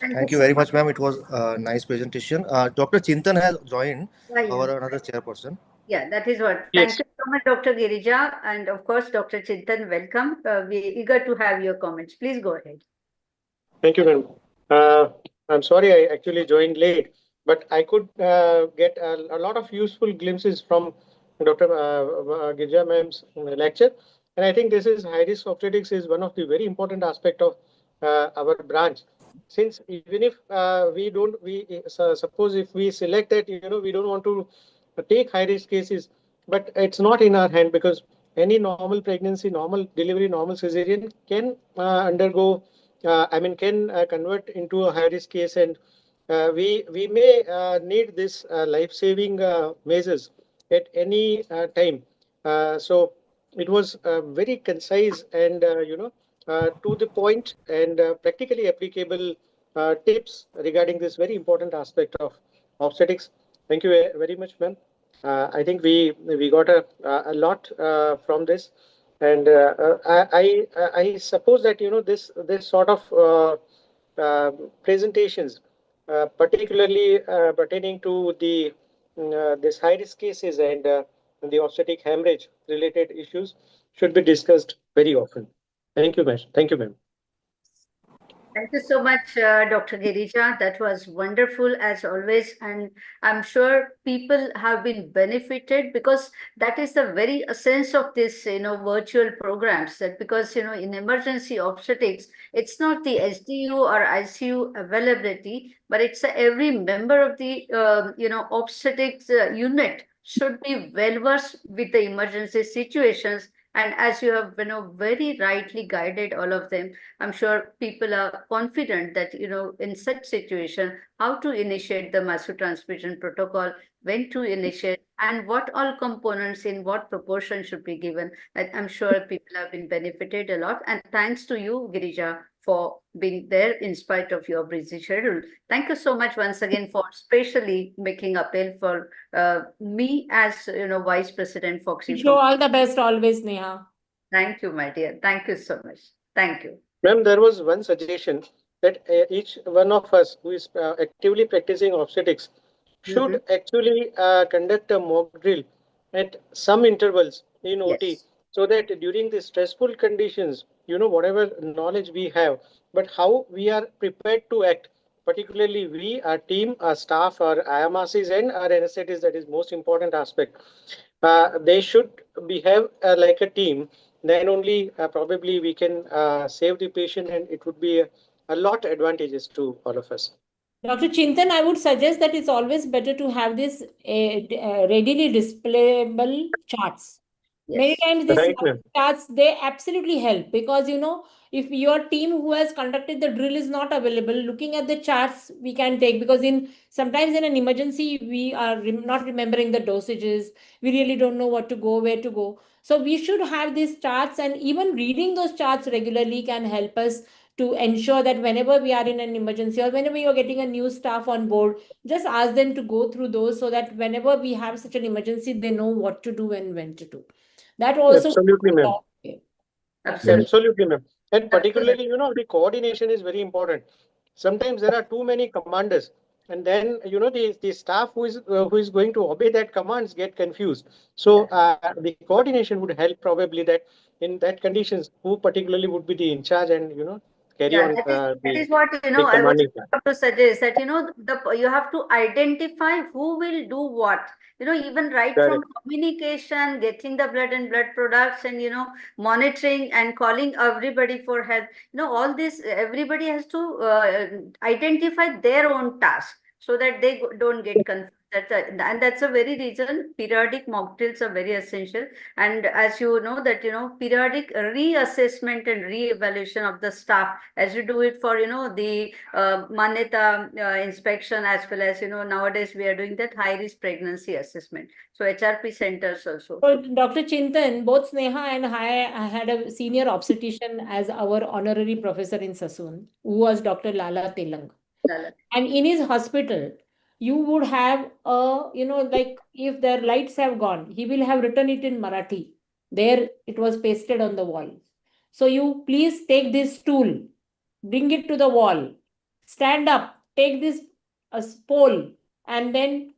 Thank you very much, ma'am. It was a nice presentation. Dr. Chintan has joined, Yeah, yeah. our another chairperson. Yeah, that is what. Yes. Thank you so much, Dr. Girija, and of course, Dr. Chintan, welcome. We're eager to have your comments. Please go ahead. Thank you, ma'am. I'm sorry I actually joined late, but I could get a lot of useful glimpses from Dr. Girja ma'am's lecture. And I think this is high risk obstetrics is one of the very important aspect of our branch. Since even if suppose if we select that, we don't want to take high risk cases, but it's not in our hand because any normal pregnancy, normal delivery, normal cesarean can undergo can convert into a high risk case, and we may need this life-saving measures at any time. So it was very concise and to the point and practically applicable tips regarding this very important aspect of obstetrics. Thank you very much, ma'am. I think we got a lot from this. And I suppose that this sort of presentations, particularly pertaining to the this high risk cases and the obstetric hemorrhage related issues, should be discussed very often. Thank you, ma'am. Thank you, ma'am. Thank you so much, Dr. Girija. That was wonderful as always. And I'm sure people have been benefited because that is the very essence of this, virtual programs. That because, in emergency obstetrics, it's not the SDU or ICU availability, but it's every member of the, obstetrics unit should be well versed with the emergency situations. And as you have, very rightly guided all of them, I'm sure people are confident that, in such situation, how to initiate the massive transmission protocol, when to initiate, and what all components in what proportion should be given. I'm sure people have been benefited a lot. And thanks to you, Girija, for being there in spite of your busy schedule. Thank you so much once again for specially making appeal for me as, Vice President Foxy. Wish you all the best always, Neha. Thank you, my dear. Thank you so much. Thank you. Ma'am, there was one suggestion that each one of us who is actively practicing obstetrics should actually conduct a mock drill at some intervals in OT, Yes. so that during the stressful conditions, whatever knowledge we have, but how we are prepared to act, particularly we, our team, our staff, our IMRCs and our anesthetists, that is most important aspect. They should behave like a team. Then only probably we can save the patient, and it would be a lot advantageous to all of us. Dr. Chintan, I would suggest that it's always better to have this readily displayable charts. Many Yes. times these Right, ma'am. charts, they absolutely help because, if your team who has conducted the drill is not available, looking at the charts we can take, because sometimes in an emergency, we are not remembering the dosages. We really don't know what to go, where to go. So we should have these charts, and even reading those charts regularly can help us to ensure that whenever we are in an emergency or whenever you're getting a new staff on board, just ask them to go through those so that whenever we have such an emergency, they know what to do and when to do. That also Absolutely, ma'am. Absolutely. Absolutely, ma'am. And particularly, the coordination is very important. Sometimes there are too many commanders, and then the staff who is going to obey that commands get confused. So the coordination would help probably that in that conditions, who particularly would be the in charge and carry Yeah, on that the is what, the I was commanding. about to suggest that, you have to identify who will do what, even right from Correct. communication, getting the blood and blood products and, monitoring and calling everybody for help. All this, everybody has to identify their own task so that they don't get confused. And that's a very reason periodic mock drills are very essential. And as you know that, periodic reassessment and re-evaluation of the staff, as you do it for, the Manyata inspection, as well as, nowadays we are doing that high-risk pregnancy assessment. So HRP centers also. So, Dr. Chintan, both Sneha and I had a senior obstetrician as our honorary professor in Sassoon, who was Dr. Lala Telang. And in his hospital, you would have like if their lights have gone, he will have written it in Marathi. There it was pasted on the wall. So you please take this stool, bring it to the wall, stand up, take this pole, and then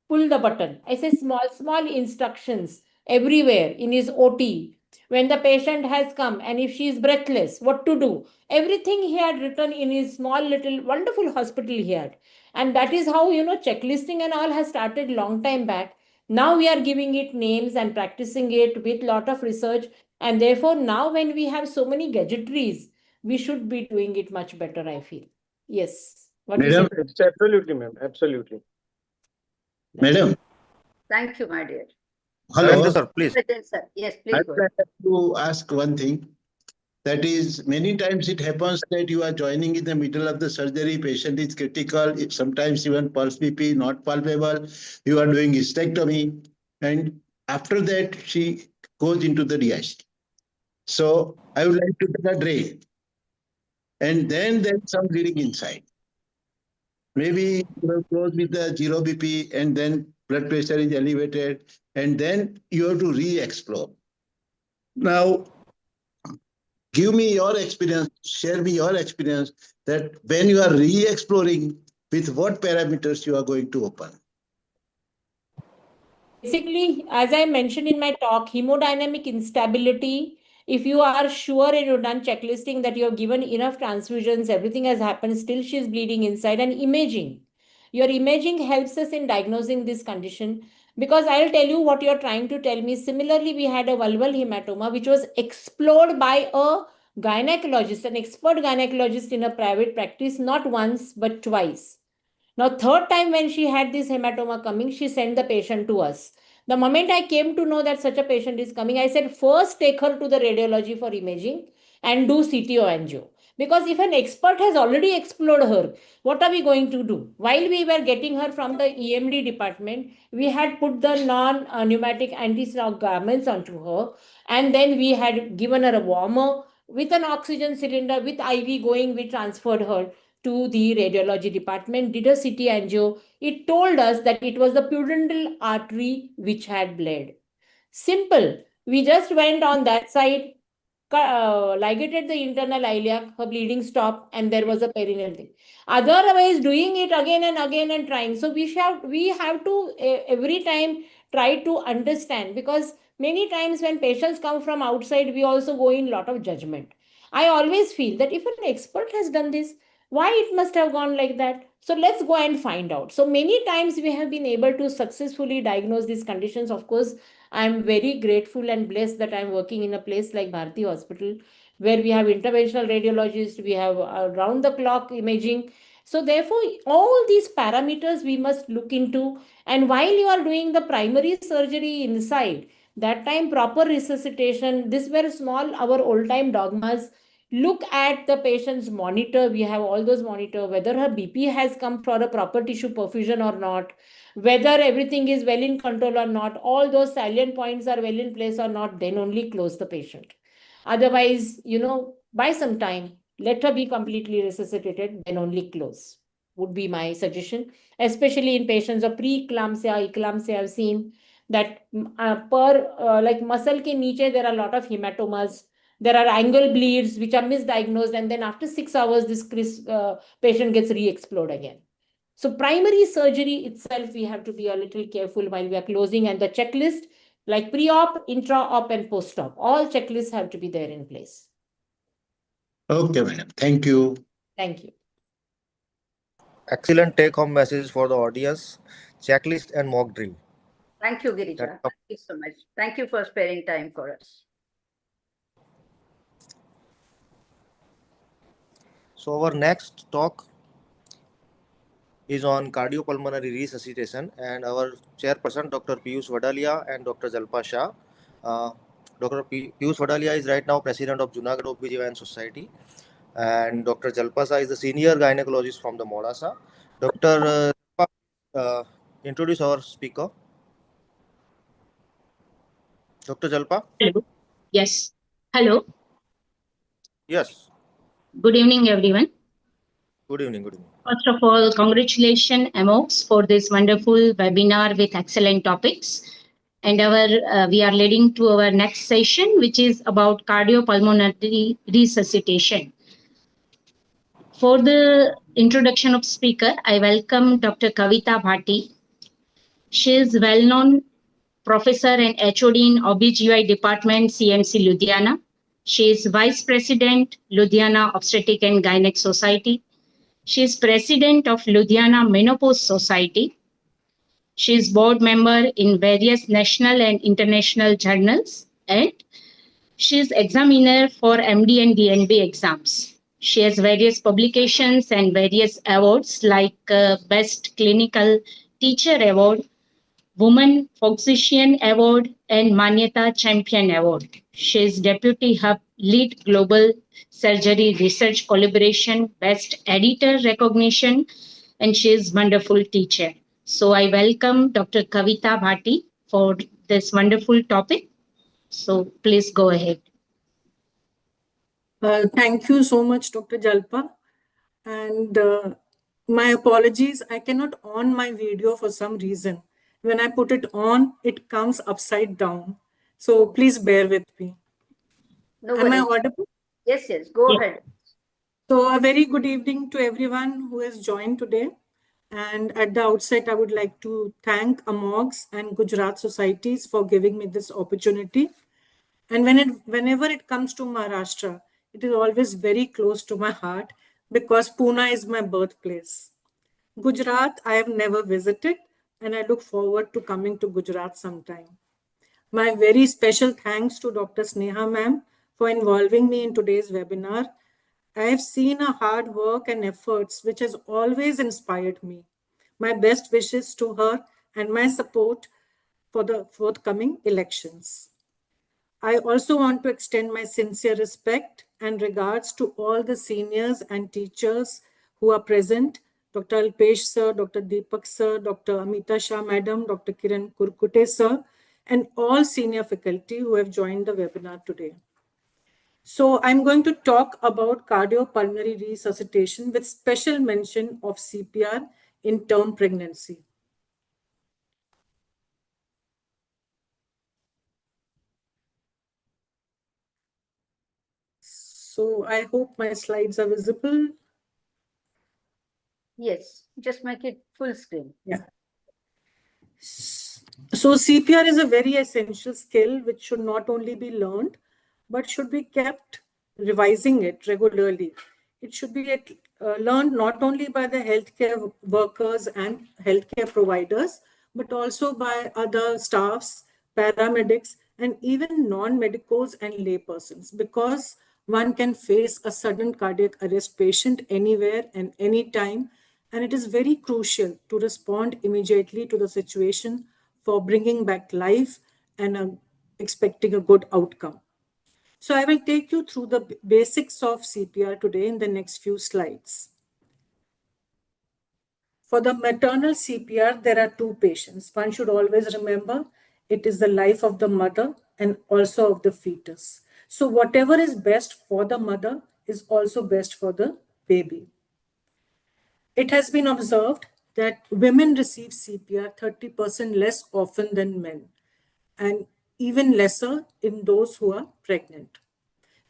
pull the button. I say small instructions everywhere in his OT. When the patient has come and if she is breathless, what to do? Everything he had written in his small little wonderful hospital he had. And that is how, checklisting and all has started long time back. Now we are giving it names and practicing it with lot of research. And therefore, now when we have so many gadgetries, we should be doing it much better, I feel. Yes. What do you Madam, say? It's absolutely, ma'am. Absolutely. Madam, Thank you, my dear. hello. Narendra sir, please. Sir. Yes, I please go would ahead. like to ask one thing. That is, many times it happens that you are joining in the middle of the surgery, patient is critical, sometimes even pulse BP not palpable, you are doing hysterectomy, and after that she goes into the DIC. So I would like to take a drain, and then there's some bleeding inside. Maybe you have closed with the 0 BP and then blood pressure is elevated, and then you have to re-explore. Now, give me your experience, share me your experience that when you are re-exploring, with what parameters you are going to open. Basically, as I mentioned in my talk, hemodynamic instability, if you are sure and you've done checklisting that you have given enough transfusions, everything has happened, still she's bleeding inside, and imaging. Your imaging helps us in diagnosing this condition because I'll tell you what you're trying to tell me. Similarly, we had a vulval hematoma which was explored by a gynecologist, an expert gynecologist in a private practice, not once but twice. Now, third time when she had this hematoma coming, she sent the patient to us. The moment I came to know that such a patient is coming, I said, first take her to the radiology for imaging and do CTO angio. Because if an expert has already explored her, what are we going to do? While we were getting her from the EMD department, we had put the non-pneumatic anti-shock garments onto her, and then we had given her a warmer with an oxygen cylinder, with IV going, we transferred her to the radiology department, did a CT angio. It told us that it was the pudendal artery which had bled. Simple. We just went on that side, ligated the internal iliac, her bleeding stopped, and there was a perineal thing. Otherwise, doing it again and trying. So we have to every time try to understand, because many times when patients come from outside, we also go in lot of judgment. I always feel that if an expert has done this, why it must have gone like that? So let's go and find out. So many times we have been able to successfully diagnose these conditions. Of course, I'm very grateful and blessed that I'm working in a place like Bharati Hospital, where we have interventional radiologists, we have round the clock imaging. So therefore, all these parameters we must look into. And while you are doing the primary surgery inside, that time proper resuscitation, this were small, our old time dogmas. Look at the patient's monitor. We have all those monitor, whether her BP has come for a proper tissue perfusion or not, whether everything is well in control or not, all those salient points are well in place or not, then only close the patient. Otherwise, by some time, let her be completely resuscitated, then only close, would be my suggestion. Especially in patients of pre-eclampsia, eclampsia, I've seen that like muscle ke niche, there are a lot of hematomas. There are angle bleeds which are misdiagnosed, and then after 6 hours, this patient gets re-exploded again. So primary surgery itself, we have to be a little careful while we are closing, and the checklist, like pre-op, intra-op, and post-op, all checklists have to be there in place. Okay, madam. Thank you. Thank you. Excellent take-home message for the audience. Checklist and mock drill. Thank you, Girija. Thank you so much. Thank you for sparing time for us. So our next talk is on cardiopulmonary resuscitation, and our chairperson, Dr. Piyush Vadalia and Dr. Jalpa Shah. Dr. Piyush Vadalia is right now president of Junagadh OBGYN Society, and Dr. Jalpa Shah is the senior gynecologist from the Modasa. Dr. Introduce our speaker. Dr. Jalpa? Hello. Yes. Hello. Yes. Good evening, everyone. Good evening. Good evening. First of all, congratulations, Amogs, for this wonderful webinar with excellent topics. And we are leading to our next session, which is about cardiopulmonary resuscitation. For the introduction of speaker, I welcome Dr. Kavita Bhati. She is well known Professor and HOD in OBGY Department, CMC Ludhiana. She is Vice President, Ludhiana Obstetric and Gynec Society. She is President of Ludhiana Menopause Society. She is board member in various national and international journals, and she is examiner for MD and DNB exams. She has various publications and various awards like Best Clinical Teacher Award, Woman Physician Award, and Manyata Champion Award. She is Deputy Hub Lead Global Surgery Research Collaboration, Best Editor Recognition, and she is wonderful teacher. So I welcome Dr. Kavita Bhati for this wonderful topic. So please go ahead. Thank you so much, Dr. Jalpa. And my apologies, I cannot on my video for some reason. When I put it on, it comes upside down. So please bear with me. No Am I worries. audible? Yes, yes, go ahead. So a very good evening to everyone who has joined today. And at the outset, I would like to thank Amogs and Gujarat societies for giving me this opportunity. And whenever it comes to Maharashtra, it is always very close to my heart because Pune is my birthplace. Gujarat, I have never visited, and I look forward to coming to Gujarat sometime. My very special thanks to Dr. Sneha ma'am for involving me in today's webinar. I have seen her hard work and efforts, which has always inspired me. My best wishes to her and my support for the forthcoming elections. I also want to extend my sincere respect and regards to all the seniors and teachers who are present, Dr. Alpesh sir, Dr. Deepak sir, Dr. Amita Shah madam, Dr. Kiran Kurkute sir, and all senior faculty who have joined the webinar today. So I'm going to talk about cardiopulmonary resuscitation with special mention of CPR in term pregnancy. So I hope my slides are visible. Yes, just make it full screen. Yeah. So CPR is a very essential skill which should not only be learned, but should be kept revising it regularly. It should be learned not only by the healthcare workers and healthcare providers, but also by other staffs, paramedics, and even non-medicals and laypersons, because one can face a sudden cardiac arrest patient anywhere and anytime, and it is very crucial to respond immediately to the situation for bringing back life and expecting a good outcome. So I will take you through the basics of CPR today in the next few slides. For the maternal CPR, there are two patients. One should always remember it is the life of the mother and also of the fetus. So whatever is best for the mother is also best for the baby. It has been observed that women receive CPR 30% less often than men, and even lesser in those who are pregnant.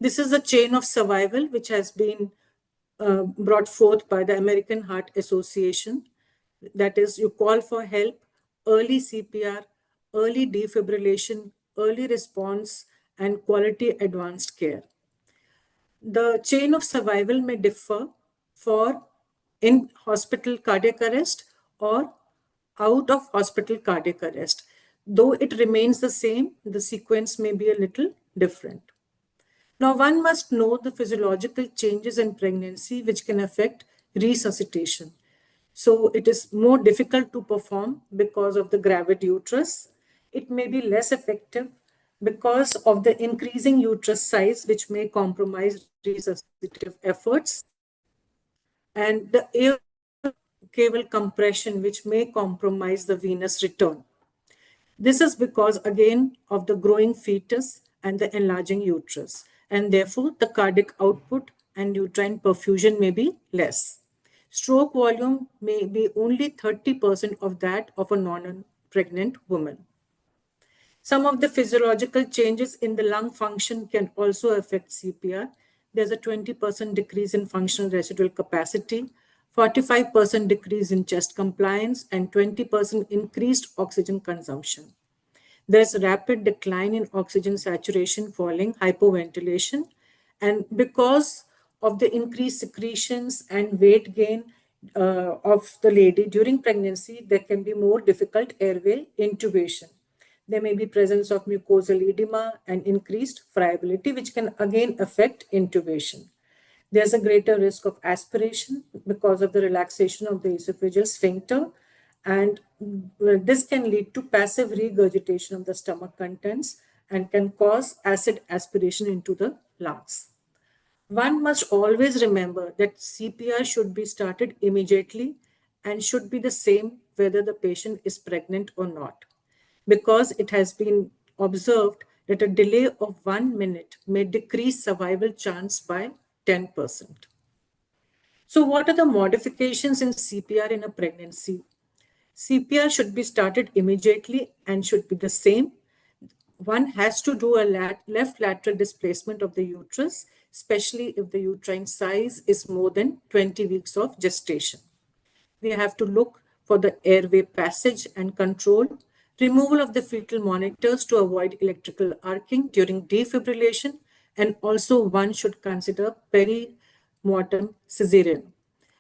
This is a chain of survival which has been brought forth by the American Heart Association. That is, you call for help, early CPR, early defibrillation, early response, and quality advanced care. The chain of survival may differ for in hospital cardiac arrest or out of hospital cardiac arrest. Though it remains the same, the sequence may be a little different. Now, one must know the physiological changes in pregnancy which can affect resuscitation. So it is more difficult to perform because of the gravid uterus. It may be less effective because of the increasing uterus size, which may compromise resuscitative efforts, and the air cable compression, which may compromise the venous return. This is because, again, of the growing fetus and the enlarging uterus, and therefore the cardiac output and uterine perfusion may be less. Stroke volume may be only 30% of that of a non-pregnant woman. Some of the physiological changes in the lung function can also affect CPR. There's a 20% decrease in functional residual capacity, 45% decrease in chest compliance, and 20% increased oxygen consumption. There's rapid decline in oxygen saturation following hypoventilation. And because of the increased secretions and weight gain of the lady during pregnancy, there can be more difficult airway intubation. There may be presence of mucosal edema and increased friability, which can again affect intubation. There's a greater risk of aspiration because of the relaxation of the esophageal sphincter, and this can lead to passive regurgitation of the stomach contents and can cause acid aspiration into the lungs. One must always remember that CPR should be started immediately and should be the same whether the patient is pregnant or not, because it has been observed that a delay of 1 minute may decrease survival chance by 10%. So what are the modifications in CPR in a pregnancy? CPR should be started immediately and should be the same. One has to do a left lateral displacement of the uterus, especially if the uterine size is more than 20 weeks of gestation. We have to look for the airway passage and control, removal of the fetal monitors to avoid electrical arcing during defibrillation, and also one should consider perimortem cesarean.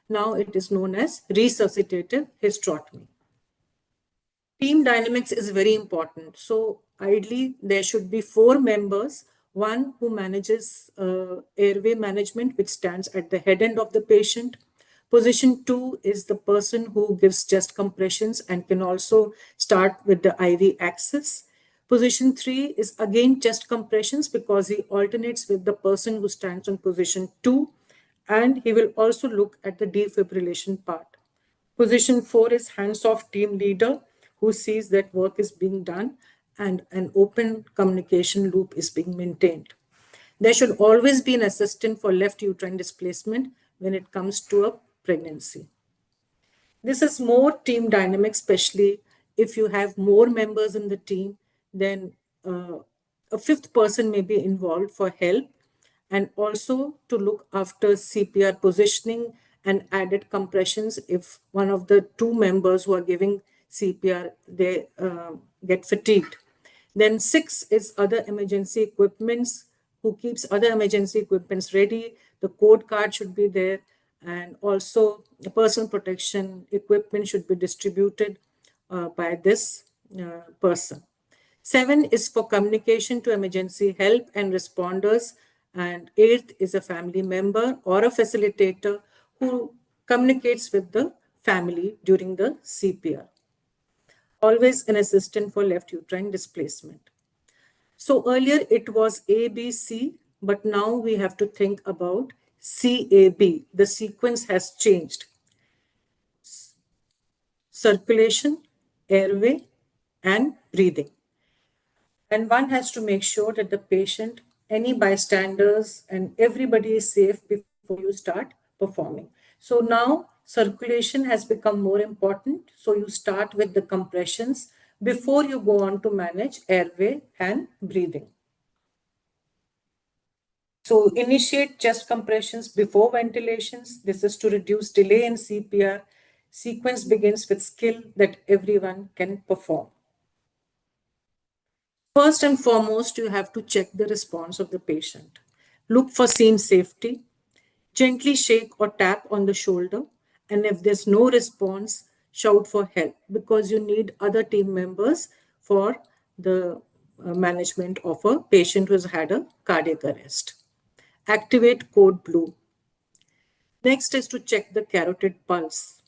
Now it is known as resuscitative hysterotomy. Team dynamics is very important. So ideally, there should be 4 members, one who manages airway management, which stands at the head end of the patient. Position 2 is the person who gives chest compressions and can also start with the IV axis. Position 3 is again chest compressions because he alternates with the person who stands on position 2, and he will also look at the defibrillation part. Position 4 is hands-off team leader who sees that work is being done and an open communication loop is being maintained. There should always be an assistant for left uterine displacement when it comes to a pregnancy. This is more team dynamic, especially if you have more members in the team, then a 5th person may be involved for help and also to look after CPR positioning and added compressions if one of the 2 members who are giving CPR, they get fatigued. Then 6 is other emergency equipments, who keeps other emergency equipments ready. The code card should be there, and also the personal protection equipment should be distributed by this person. 7 is for communication to emergency help and responders, and 8th is a family member or a facilitator who communicates with the family during the CPR. Always an assistant for left uterine displacement. So earlier it was ABC, but now we have to think about CAB. The sequence has changed. Circulation, airway, and breathing. And one has to make sure that the patient, any bystanders, and everybody is safe before you start performing. So now circulation has become more important. So you start with the compressions before you go on to manage airway and breathing. So initiate chest compressions before ventilations. This is to reduce delay in CPR. Sequence begins with skill that everyone can perform. First and foremost, you have to check the response of the patient. Look for scene safety. Gently shake or tap on the shoulder. And if there's no response, shout for help, because you need other team members for the management of a patient who has had a cardiac arrest. Activate code blue. Next is to check the carotid pulse.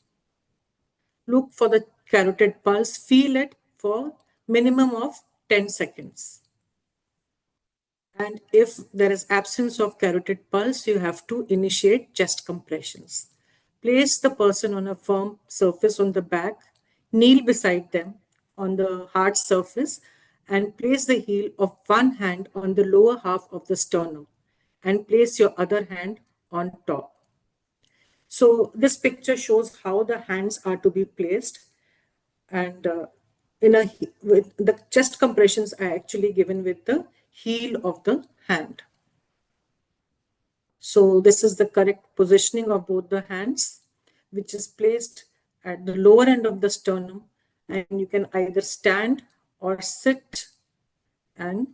Look for the carotid pulse, feel it for minimum of 10 seconds. And if there is absence of carotid pulse, you have to initiate chest compressions. Place the person on a firm surface on the back, kneel beside them on the hard surface, and place the heel of one hand on the lower half of the sternum and place your other hand on top. So this picture shows how the hands are to be placed, and with the chest compressions are actually given with the heel of the hand. So this is the correct positioning of both the hands, which is placed at the lower end of the sternum, and you can either stand or sit and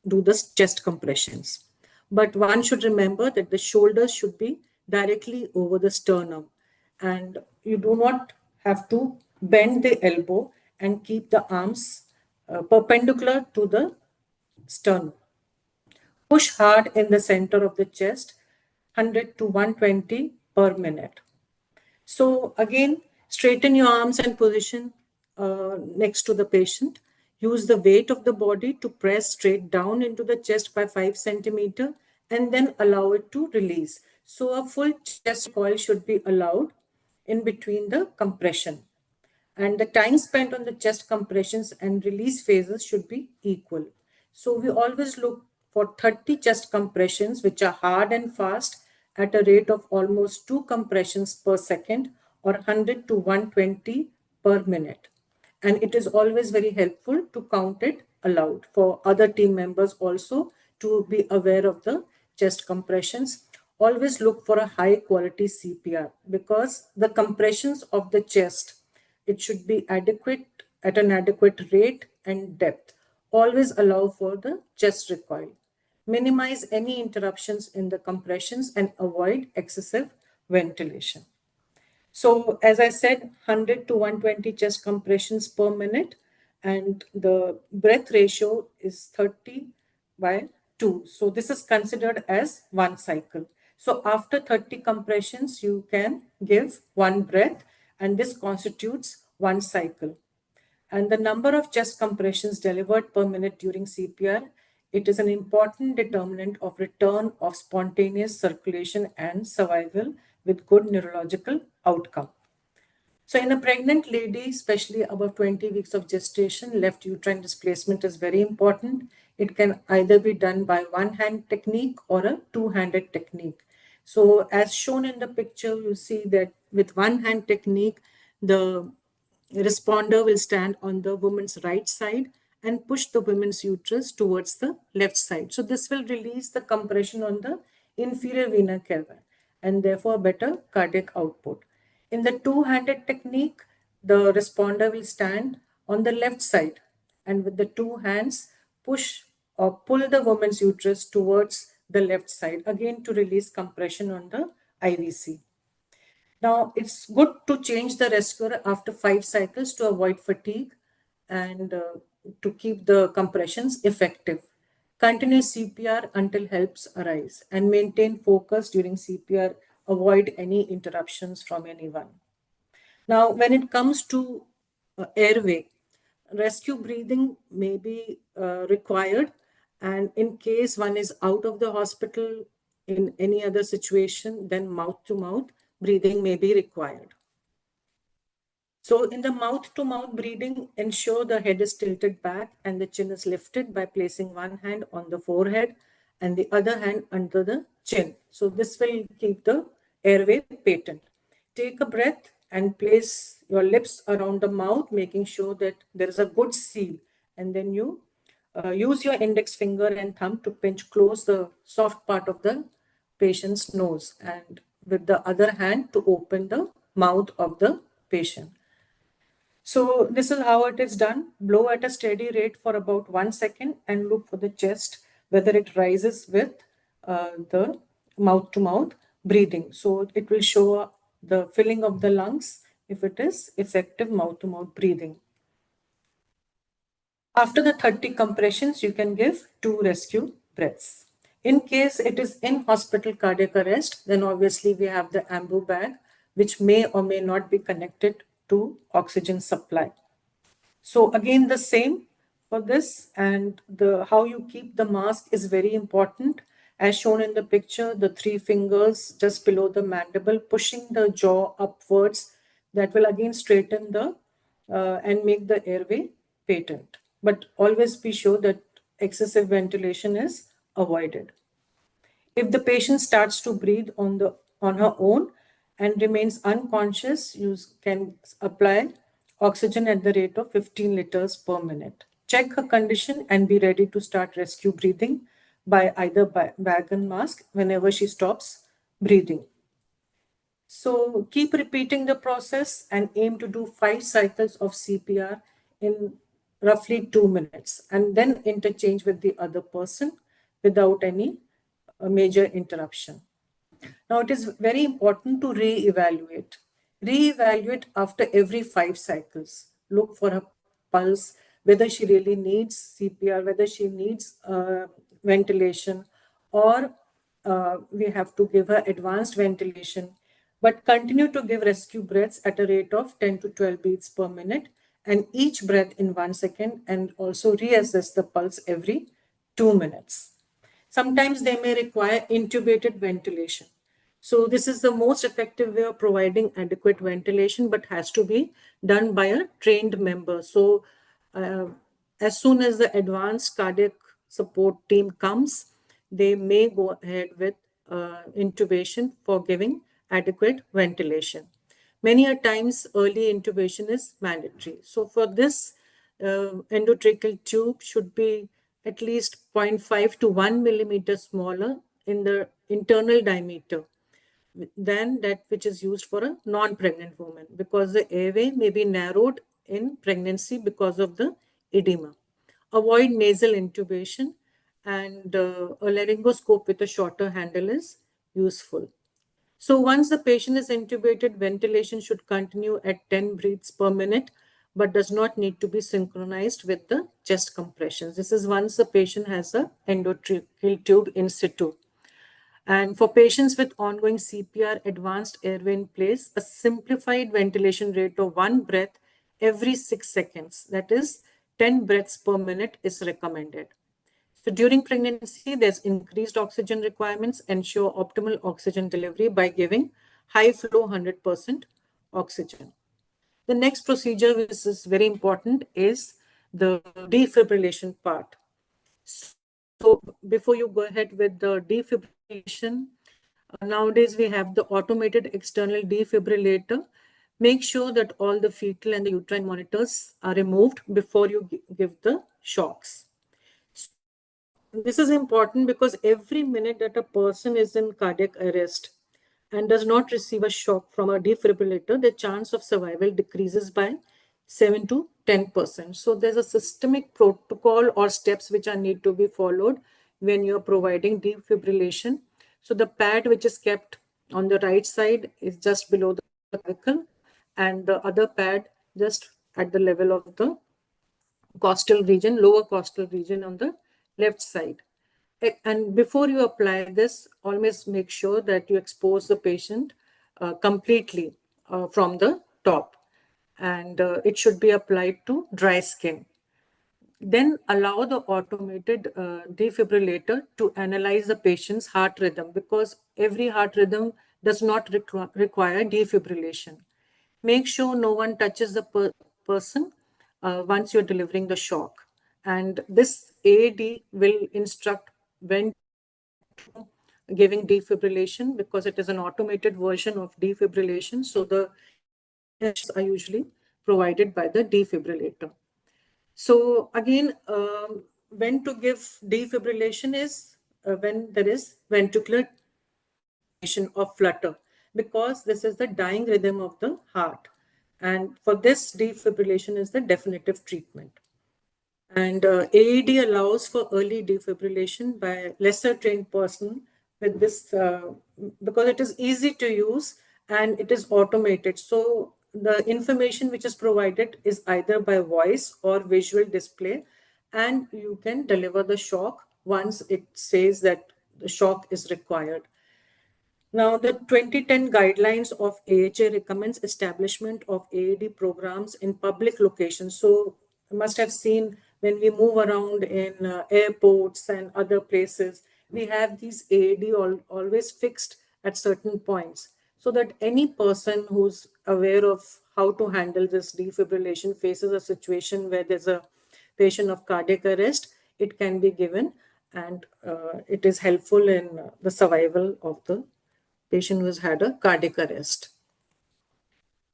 do the chest compressions. But one should remember that the shoulders should be directly over the sternum, and you do not have to bend the elbow and keep the arms perpendicular to the sternum. Push hard in the center of the chest, 100 to 120 per minute. So again, straighten your arms and position next to the patient. Use the weight of the body to press straight down into the chest by 5 centimeter and then allow it to release. So a full chest coil should be allowed in between the compression. And the time spent on the chest compressions and release phases should be equal. So we always look for 30 chest compressions, which are hard and fast at a rate of almost 2 compressions per second or 100 to 120 per minute. And it is always very helpful to count it aloud for other team members also to be aware of the chest compressions. Always look for a high quality CPR because the compressions of the chest, it should be adequate at an adequate rate and depth. Always allow for the chest recoil. Minimize any interruptions in the compressions and avoid excessive ventilation. So as I said, 100 to 120 chest compressions per minute, and the breath ratio is 30 by 2. So this is considered as one cycle. So after 30 compressions, you can give one breath, and this constitutes one cycle. And the number of chest compressions delivered per minute during CPR, it is an important determinant of return of spontaneous circulation and survival with good neurological outcome. So in a pregnant lady, especially above 20 weeks of gestation, left uterine displacement is very important. It can either be done by one-hand technique or a two-handed technique. So as shown in the picture, you see that with one-hand technique, the responder will stand on the woman's right side and push the woman's uterus towards the left side. So this will release the compression on the inferior vena cava and therefore better cardiac output. In the two-handed technique, the responder will stand on the left side and with the two hands push or pull the woman's uterus towards the left side, again to release compression on the IVC. Now, it's good to change the rescuer after 5 cycles to avoid fatigue and to keep the compressions effective. Continue CPR until helps arise and maintain focus during CPR. Avoid any interruptions from anyone. Now, when it comes to airway, rescue breathing may be required, and in case one is out of the hospital in any other situation, then mouth-to-mouth breathing may be required. So in the mouth-to-mouth breathing, ensure the head is tilted back and the chin is lifted by placing one hand on the forehead and the other hand under the chin. So this will keep the airway patent. Take a breath and place your lips around the mouth, making sure that there is a good seal. And then you use your index finger and thumb to pinch close the soft part of the patient's nose, and with the other hand to open the mouth of the patient. So this is how it is done. Blow at a steady rate for about 1 second and look for the chest, whether it rises with the mouth-to-mouth breathing. So it will show the filling of the lungs if it is effective mouth-to-mouth breathing. After the 30 compressions, you can give 2 rescue breaths. In case it is in hospital cardiac arrest, then obviously we have the ambu bag, which may or may not be connected to oxygen supply. So again, the same for this, and how you keep the mask is very important. As shown in the picture, the 3 fingers just below the mandible, pushing the jaw upwards, that will again straighten the and make the airway patent. But always be sure that excessive ventilation is avoided. If the patient starts to breathe on her own and remains unconscious, you can apply oxygen at the rate of 15 liters per minute. Check her condition and be ready to start rescue breathing by either bag and mask whenever she stops breathing. So keep repeating the process and aim to do 5 cycles of CPR in roughly 2 minutes, and then interchange with the other person without any major interruption. Now, it is very important to re-evaluate. Re-evaluate after every 5 cycles. Look for her pulse, whether she really needs CPR, whether she needs ventilation, or we have to give her advanced ventilation. But continue to give rescue breaths at a rate of 10 to 12 beats per minute, and each breath in 1 second, and also reassess the pulse every 2 minutes. Sometimes they may require intubated ventilation. So this is the most effective way of providing adequate ventilation, but has to be done by a trained member. So as soon as the advanced cardiac support team comes, they may go ahead with intubation for giving adequate ventilation. Many a times early intubation is mandatory. So for this, endotracheal tube should be at least 0.5 to 1 millimeter smaller in the internal diameter than that which is used for a non-pregnant woman, because the airway may be narrowed in pregnancy because of the edema. Avoid nasal intubation, and a laryngoscope with a shorter handle is useful. So once the patient is intubated, ventilation should continue at 10 breaths per minute, but does not need to be synchronized with the chest compressions. This is once the patient has a endotracheal tube in situ. And for patients with ongoing CPR, advanced airway in place, a simplified ventilation rate of 1 breath every 6 seconds, that is 10 breaths per minute, is recommended. So during pregnancy, there's increased oxygen requirements. Ensure optimal oxygen delivery by giving high flow 100% oxygen. The next procedure, which is very important, is the defibrillation part. So before you go ahead with the defibrillation, nowadays we have the automated external defibrillator. Make sure that all the fetal and the uterine monitors are removed before you give the shocks. This is important because every minute that a person is in cardiac arrest and does not receive a shock from a defibrillator, the chance of survival decreases by 7 to 10%. So there's a systemic protocol or steps which are need to be followed when you're providing defibrillation. So the pad which is kept on the right side is just below the clavicle, and the other pad just at the level of the costal region, lower costal region on the left side. And before you apply this, always make sure that you expose the patient completely from the top, and it should be applied to dry skin. Then allow the automated defibrillator to analyze the patient's heart rhythm, because every heart rhythm does not require defibrillation. Make sure no one touches the person once you're delivering the shock. And this AED will instruct when giving defibrillation, because it is an automated version of defibrillation. So the instructions are usually provided by the defibrillator. So again, when to give defibrillation is when there is ventricular or flutter, because this is the dying rhythm of the heart. And for this, defibrillation is the definitive treatment. And AED allows for early defibrillation by lesser trained person with this, because it is easy to use and it is automated. So the information which is provided is either by voice or visual display, and you can deliver the shock once it says that the shock is required. Now, the 2010 guidelines of AHA recommends establishment of AED programs in public locations. So you must have seen when we move around in airports and other places, we have these AED always fixed at certain points, so that any person who's aware of how to handle this defibrillation faces a situation where there's a patient of cardiac arrest, it can be given, and it is helpful in the survival of the patient who has had a cardiac arrest.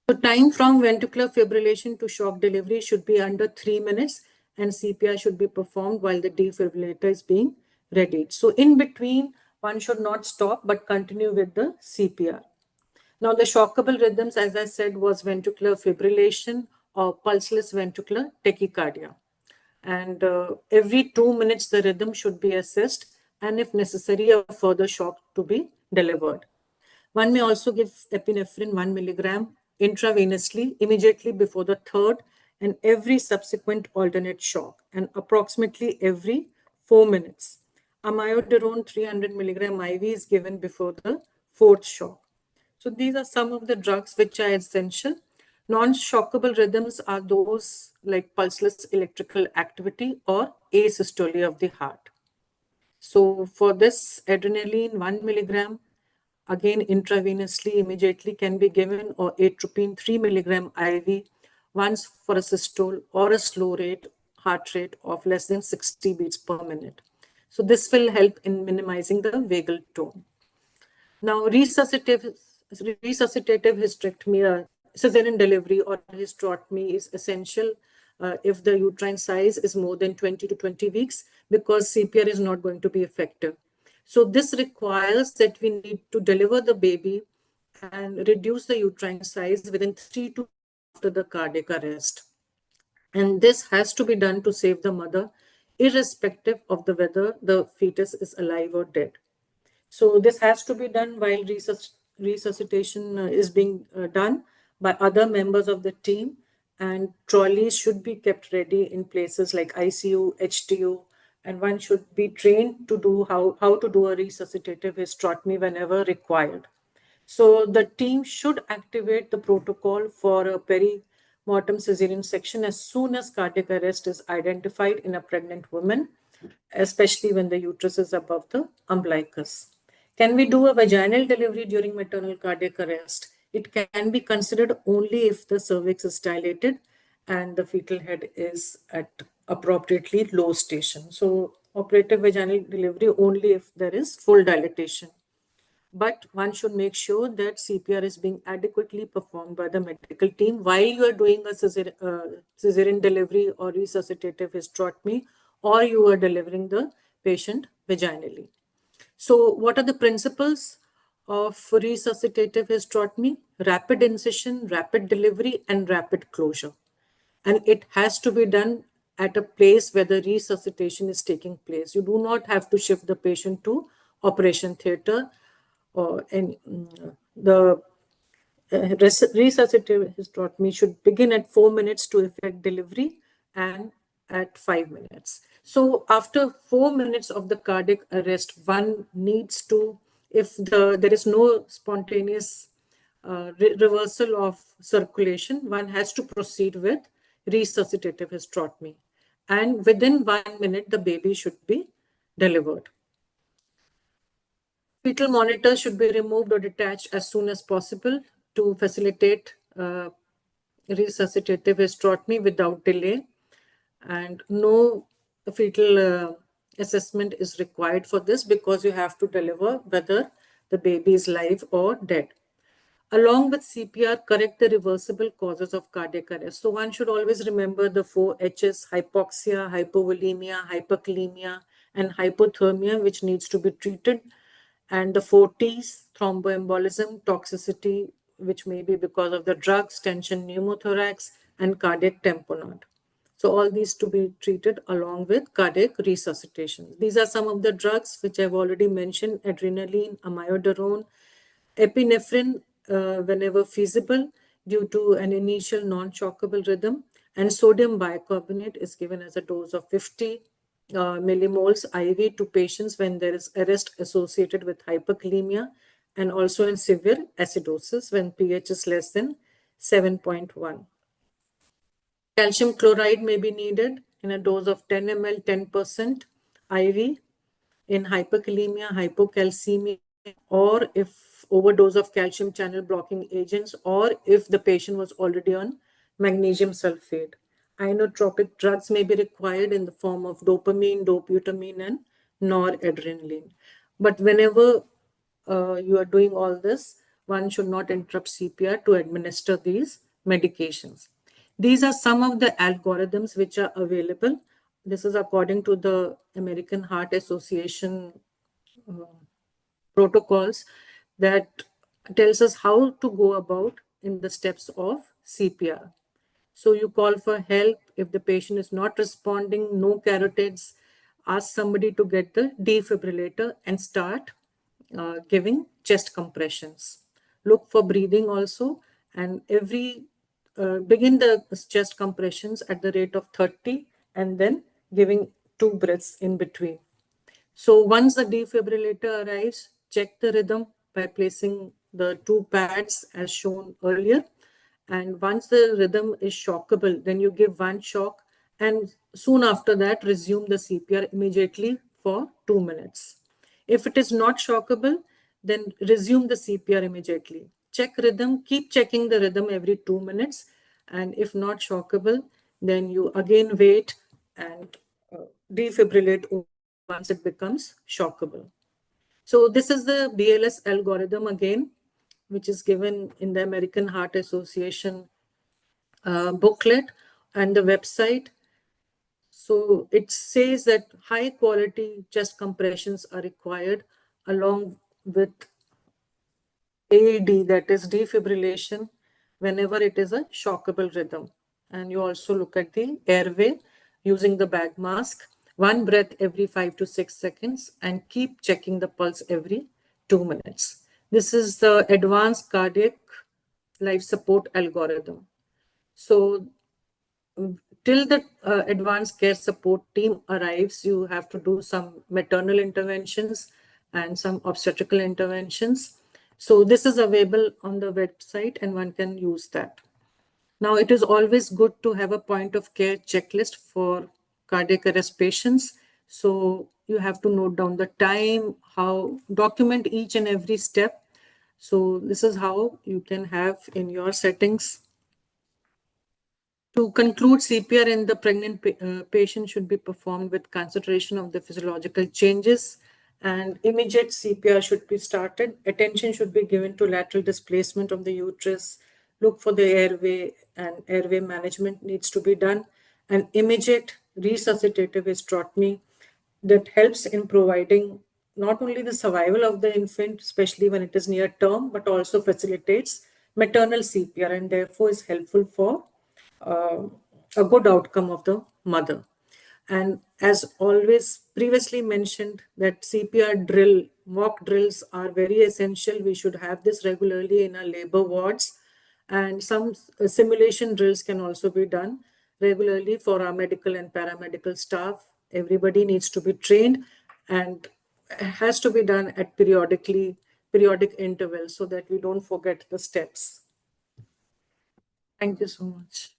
So time from ventricular fibrillation to shock delivery should be under 3 minutes, and CPR should be performed while the defibrillator is being readied. So in between, one should not stop but continue with the CPR. Now the shockable rhythms, as I said, was ventricular fibrillation or pulseless ventricular tachycardia. And every 2 minutes, the rhythm should be assessed, and if necessary, a further shock to be delivered. One may also give epinephrine 1 milligram intravenously immediately before the third and every subsequent alternate shock, and approximately every 4 minutes. Amiodarone 300 milligram IV is given before the fourth shock. So these are some of the drugs which are essential. Non-shockable rhythms are those like pulseless electrical activity or asystole of the heart. So for this, adrenaline 1 milligram, again intravenously immediately can be given, or atropine 3 milligram IV once for a systole or a slow rate heart rate of less than 60 beats per minute. So this will help in minimizing the vagal tone. Now, resuscitative hysterectomy, cesarean delivery or hysterectomy is essential if the uterine size is more than 20 to 20 weeks, because CPR is not going to be effective. So this requires that we need to deliver the baby and reduce the uterine size within 3 to after the cardiac arrest. And this has to be done to save the mother, irrespective of the whether the fetus is alive or dead. So this has to be done while resuscitation is being done by other members of the team, and trolleys should be kept ready in places like ICU, HTU, and one should be trained to do how to do a resuscitative hysterectomy whenever required. So the team should activate the protocol for a peri-mortem cesarean section as soon as cardiac arrest is identified in a pregnant woman, especially when the uterus is above the umbilicus. Can we do a vaginal delivery during maternal cardiac arrest? It can be considered only if the cervix is dilated and the fetal head is at appropriately low station. So operative vaginal delivery only if there is full dilatation. But one should make sure that CPR is being adequately performed by the medical team while you are doing a cesarean delivery or resuscitative hysterectomy, or you are delivering the patient vaginally. So what are the principles of resuscitative hysterectomy? Rapid incision, rapid delivery, and rapid closure. And it has to be done at a place where the resuscitation is taking place. You do not have to shift the patient to operation theater, or the resuscitative hysterectomy should begin at 4 minutes to effect delivery and at 5 minutes. So after 4 minutes of the cardiac arrest, one needs to, if there is no spontaneous reversal of circulation, one has to proceed with resuscitative hysterectomy. And within 1 minute, the baby should be delivered. Fetal monitor should be removed or detached as soon as possible to facilitate resuscitative hysterectomy without delay. And no fetal assessment is required for this, because you have to deliver whether the baby is live or dead. Along with CPR, correct the reversible causes of cardiac arrest. So one should always remember the 4 H's: hypoxia, hypovolemia, hyperkalemia, and hypothermia, which needs to be treated. And the 4 T's: thromboembolism, toxicity, which may be because of the drugs, tension, pneumothorax, and cardiac tamponade. So all these to be treated along with cardiac resuscitation. These are some of the drugs which I've already mentioned: adrenaline, amiodarone, epinephrine whenever feasible due to an initial non-shockable rhythm, and sodium bicarbonate is given as a dose of 50 millimoles IV to patients when there is arrest associated with hyperkalemia, and also in severe acidosis when pH is less than 7.1. Calcium chloride may be needed in a dose of 10 ml, 10% IV in hyperkalemia, hypocalcemia, or if overdose of calcium channel blocking agents, or if the patient was already on magnesium sulfate. Inotropic drugs may be required in the form of dopamine, dobutamine, and noradrenaline. But whenever you are doing all this, one should not interrupt CPR to administer these medications. These are some of the algorithms which are available. This is according to the American Heart Association protocols that tells us how to go about in the steps of CPR. So you call for help. If the patient is not responding, no carotids, ask somebody to get the defibrillator and start giving chest compressions. Look for breathing also, and begin the chest compressions at the rate of 30 and then giving 2 breaths in between. So once the defibrillator arrives, check the rhythm by placing the 2 pads as shown earlier. And once the rhythm is shockable, then you give 1 shock, and soon after that resume the CPR immediately for 2 minutes. If it is not shockable, then resume the CPR immediately. Check rhythm, keep checking the rhythm every 2 minutes. And if not shockable, then you again wait and defibrillate once it becomes shockable. So this is the BLS algorithm again, which is given in the American Heart Association booklet and the website. So it says that high quality chest compressions are required along with AED, that is defibrillation, whenever it is a shockable rhythm. And you also look at the airway using the bag mask, 1 breath every 5 to 6 seconds, and keep checking the pulse every 2 minutes. This is the advanced cardiac life support algorithm. So till the advanced care support team arrives, you have to do some maternal interventions and some obstetrical interventions. So this is available on the website and one can use that. Now, it is always good to have a point of care checklist for cardiac arrest patients. So you have to note down the time, document each and every step. So this is how you can have in your settings. To conclude, CPR in the pregnant patient should be performed with consideration of the physiological changes, and immediate CPR should be started. Attention should be given to lateral displacement of the uterus. Look for the airway, and airway management needs to be done. And immediate resuscitative hysterotomy that helps in providing not only the survival of the infant, especially when it is near term, but also facilitates maternal CPR and therefore is helpful for a good outcome of the mother. And as always previously mentioned, that CPR drill, mock drills are very essential. We should have this regularly in our labor wards, and some simulation drills can also be done regularly for our medical and paramedical staff. Everybody needs to be trained and has to be done at periodic intervals so that we don't forget the steps. Thank you so much.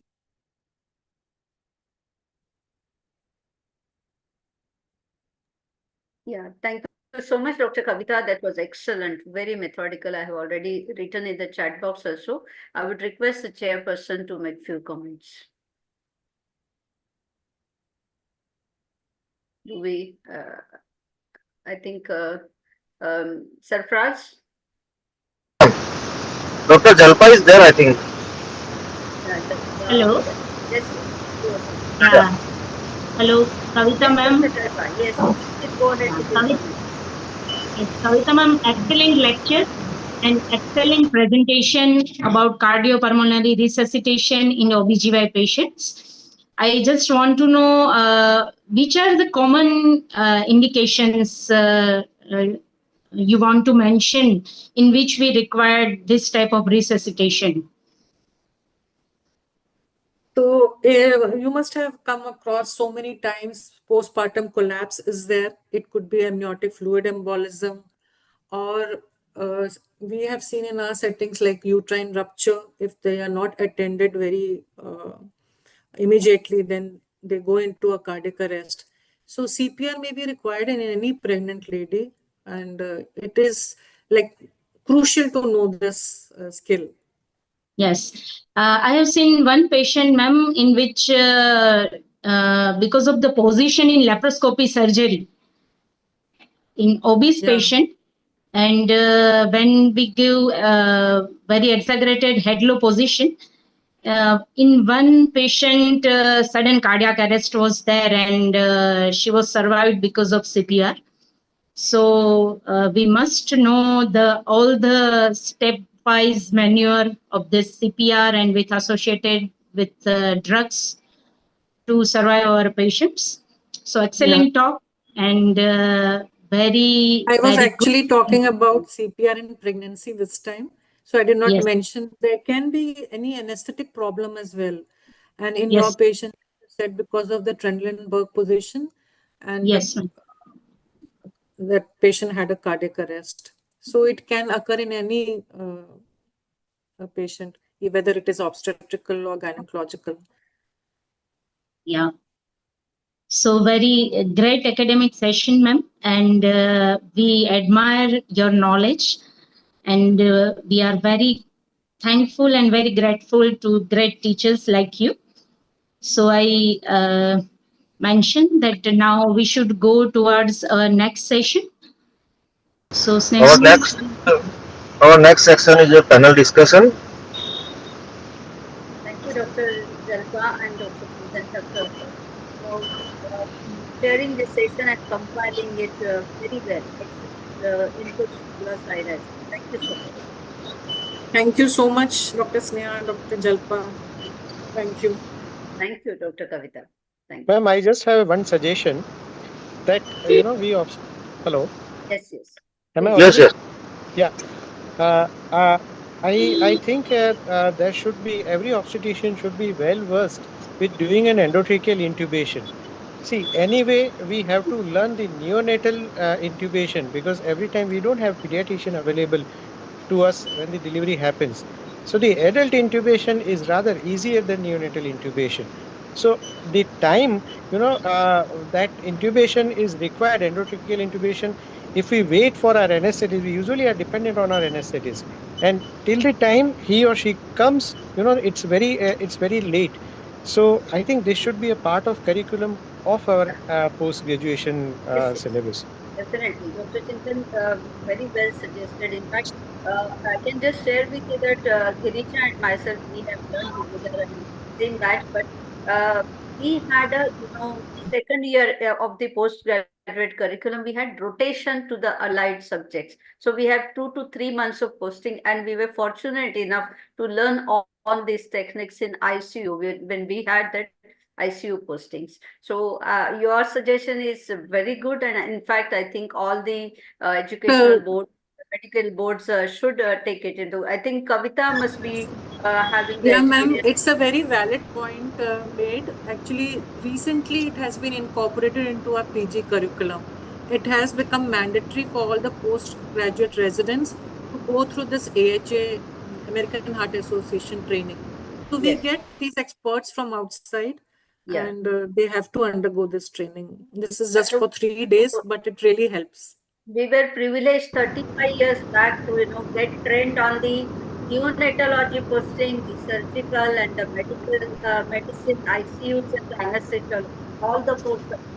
Yeah, thank you so much, Dr. Kavita. That was excellent, very methodical. I have already written in the chat box also. I would request the chairperson to make few comments. Do we, I think, Sarfraz? Dr. Jalpa is there, I think. Hello. Yes. Yeah. Hello, Kavita ma'am. Yes, please go ahead. Yes, Kavita ma'am, excellent lecture and excellent presentation about cardiopulmonary resuscitation in OBGY patients. I just want to know which are the common indications you want to mention in which we require this type of resuscitation. So you must have come across so many times postpartum collapse is there. It could be amniotic fluid embolism, or we have seen in our settings like uterine rupture. If they are not attended very immediately, then they go into a cardiac arrest. So CPR may be required in any pregnant lady, and it is like crucial to know this skill. Yes, I have seen one patient, ma'am, in which because of the position in laparoscopy surgery in obese patient, and when we give very exaggerated head-low position, in one patient, sudden cardiac arrest was there, and she was survived because of CPR. So we must know all the stepwise maneuver of this CPR and with associated with drugs to survive our patients. So excellent talk and very, I was very actually good. talking about CPR in pregnancy this time. So I did not Yes. mention there can be any anesthetic problem as well. And in Yes. your patient, you said because of the Trendelenburg position, and Yes. that patient had a cardiac arrest. So it can occur in any patient, whether it is obstetrical or gynecological. Yeah. So very great academic session, ma'am. And we admire your knowledge. And we are very thankful and very grateful to great teachers like you. So I mentioned that now we should go towards our next session. So Our Sneha, next our next section is a panel discussion. Thank you, Dr. Jalpa and Dr. Susan Thakkar, for sharing this session and compiling it very well. Excellent inputs from your side as well. Thank you so much. Thank you so much, Dr. Sneha and Dr. Jalpa. Thank you. Thank you, Dr. Kavita. Thank you. Ma'am, I just have one suggestion that, hello, Yes, yes. am I Please. Yes, audible? yes. Yeah. I think there should be, every obstetrician should be well versed with doing an endotracheal intubation. See, anyway, we have to learn the neonatal intubation, because every time we don't have pediatrician available to us when the delivery happens. So the adult intubation is rather easier than neonatal intubation. So the time, that intubation is required, endotracheal intubation, if we wait for our anesthetist, we usually are dependent on our anesthetist. And till the time he or she comes, it's very late. So I think this should be a part of curriculum of our post-graduation Yes, yes. syllabus. Definitely. Dr. Chintan very well suggested. In fact, I can just share with you that Girija and myself, we have learned together and same batch, but we had a, second year of the postgraduate curriculum, we had rotation to the allied subjects. So we had 2 to 3 months of posting, and we were fortunate enough to learn all these techniques in ICU when we had that ICU postings. So your suggestion is very good, and in fact, I think all the educational boards, medical boards should take it into. I think Kavita must be having the Yeah, ma'am, experience. it's a very valid point made. Actually, recently it has been incorporated into our PG curriculum. It has become mandatory for all the postgraduate residents to go through this AHA, American Heart Association training. So we Yes. get these experts from outside, Yeah. and they have to undergo this training. This is just for 3 days, but it really helps. We were privileged 35 years back to get trained on the neonatology posting, the surgical and the medical medicine, ICUs and the anesthesiology, all the four subjects.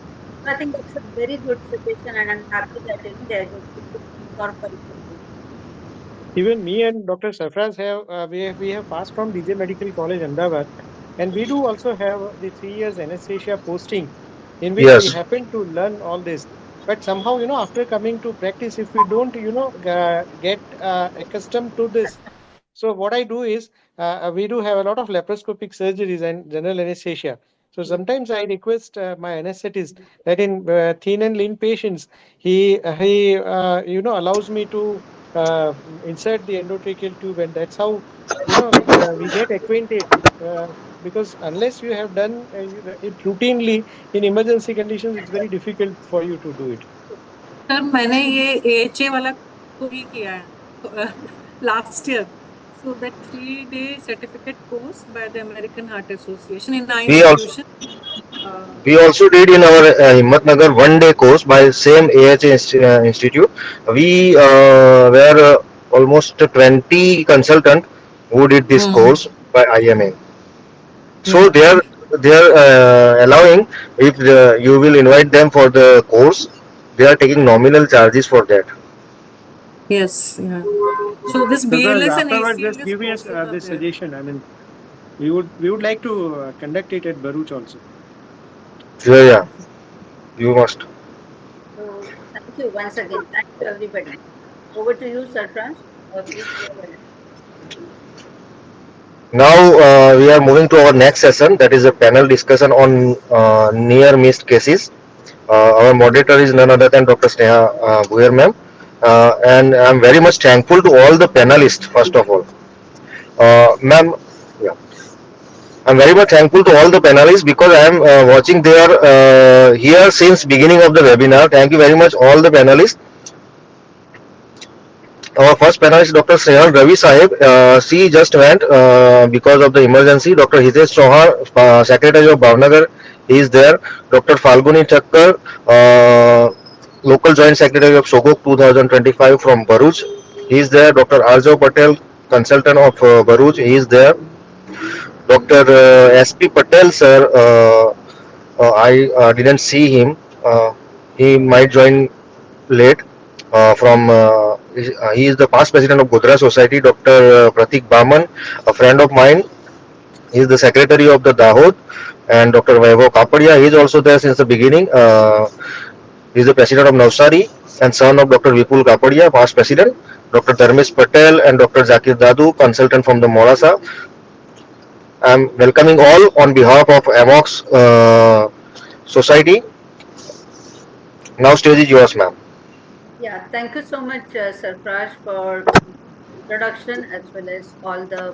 So I think that's a very good suggestion, and I'm happy that they are going to incorporate it. Even me and Dr. Sarfraz we have passed from DJ Medical College Ahmedabad, and we do also have the 3 years anesthesia posting, in which we Yes. happen to learn all this. But somehow, after coming to practice, if we don't, get accustomed to this. So what I do is, we do have a lot of laparoscopic surgeries and general anesthesia. So sometimes I request my anesthetist that in thin and lean patients, he allows me to insert the endotracheal tube, and that's how we get acquainted. Because unless you have done it routinely in emergency conditions, it's very difficult for you to do it. Sir मैंने ये AHA वाला भी किया है last year. So that 3-day certificate course by the American Heart Association in our We also institution. we also did in our Himmatnagar 1 day course by same AHA institute. We were almost 20 consultant who did this course by IMA. So Yeah. they are allowing, if you will invite them for the course, they are taking nominal charges for that. Yes. Yeah. So this Sarfraz, BLS and afterwards, just ACLS give me courses are this there. suggestion. I mean, we would like to conduct it at Bharuch also. Yeah, you must. So thank you once again. Thank you, everybody. Over to you, Sarfraz. Please go ahead. Now we are moving to our next session, that is a panel discussion on near missed cases. Our moderator is none other than Dr. Sneha Bhuyer ma'am. And I'm very much thankful to all the panelists, first of all. Ma'am, yeah. I'm very much thankful to all the panelists because I am watching their here since beginning of the webinar. Thank you very much all the panelists. Our first panelist, Dr. Snehal Ravi Sahib, she just went because of the emergency. Dr. Hitesh Chauhan, Secretary of Bhavnagar, he is there. Dr. Falguni Thakkar, Local Joint Secretary of Sogok 2025 from Bharuch, he is there. Dr. Arjav Patel, Consultant of Bharuch, he is there. Dr. S.P. Patel, sir, I didn't see him. He might join late. He is the past president of Godhra Society. Dr. Pratik Baman, a friend of mine, he is the secretary of the Dahod, and Dr. Vaibhav Kapadia, he is also there since the beginning. He is the president of Nawsari and son of Dr. Vipul Kapadia, past president. Dr. Dharmesh Patel and Dr. Zakir Dadu, consultant from the Modasa. I am welcoming all on behalf of Amogs Society. Now stage is yours, ma'am. Yeah, thank you so much, Sarfraz, for introduction as well as all the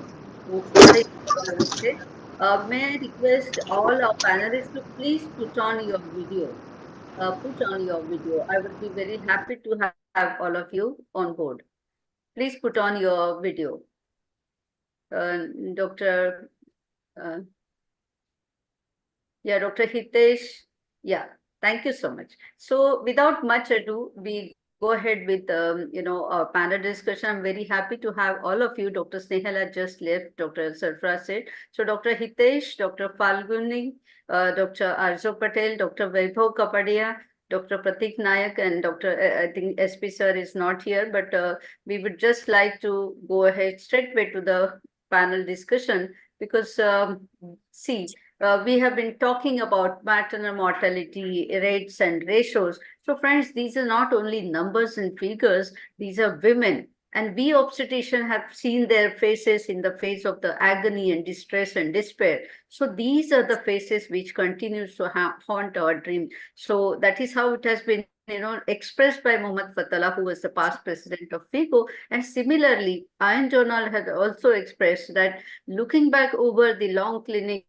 moderations, I would say. May I request all our panelists to please put on your video. Put on your video. I would be very happy to have all of you on board. Please put on your video. Dr. Yeah, Dr. Hitesh. Yeah, thank you so much. So without much ado, we go ahead with our panel discussion. I'm very happy to have all of you. Dr. Snehal just left, Dr. Sarfraz said. So Dr. Hitesh, Dr. Falguni, Dr. Arjo Patel, Dr. Vaibhav Kapadia, Dr. Pratik Nayak, and Dr. I think SP sir is not here, but we would just like to go ahead straightway to the panel discussion because see, we have been talking about maternal mortality rates and ratios. So friends, these are not only numbers and figures, these are women. And we obstetricians have seen their faces in the face of the agony and distress and despair. So these are the faces which continues to haunt our dream. So that is how it has been expressed by Muhammad Fatala, who was the past president of FIGO. And similarly, Iron Journal has also expressed that looking back over the long clinical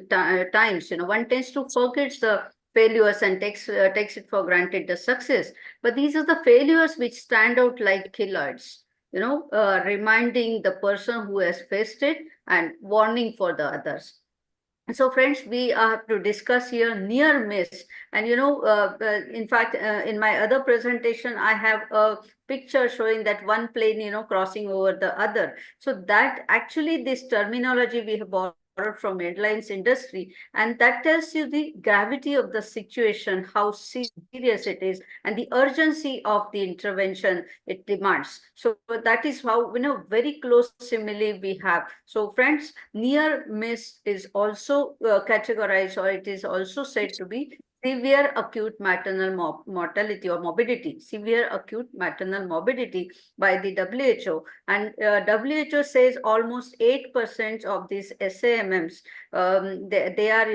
times, one tends to forget the failures and takes it for granted the success. But these are the failures which stand out like keloids, reminding the person who has faced it and warning for the others. So friends, we have to discuss here near miss. And in fact, in my other presentation, I have a picture showing that one plane, crossing over the other. So that actually this terminology we have borrowed from airlines industry, and that tells you the gravity of the situation, how serious it is, and the urgency of the intervention it demands. So that is how very close simile we have. So friends, near miss is also categorized, or it is also said to be severe acute maternal mortality or morbidity, severe acute maternal morbidity by the WHO. And WHO says almost 8% of these SAMMs, they are,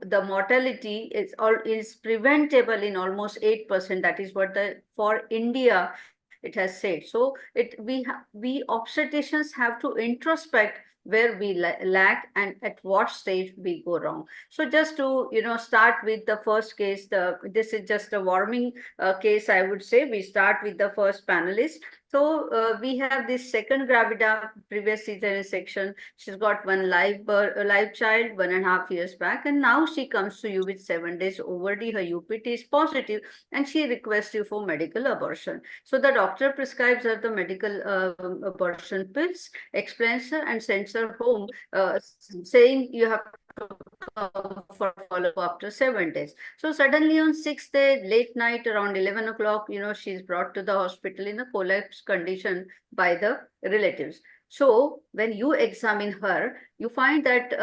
the mortality is preventable in almost 8%. That is what for India, it has said. So we obstetricians have to introspect where we lack and at what stage we go wrong. So just to start with the first case, this is just a warming case, I would say. We start with the first panelist. So we have this second gravida, previous cesarean section. She's got one live child 1.5 years back, and now she comes to you with 7 days overdue. Her UPT is positive, and she requests you for medical abortion. So the doctor prescribes her the medical abortion pills, explains her, and sends her home, saying you have to come for follow-up after 7 days. So suddenly on 6th day, late night around 11 o'clock, she's brought to the hospital in a collapsed condition by the relatives. So when you examine her, you find that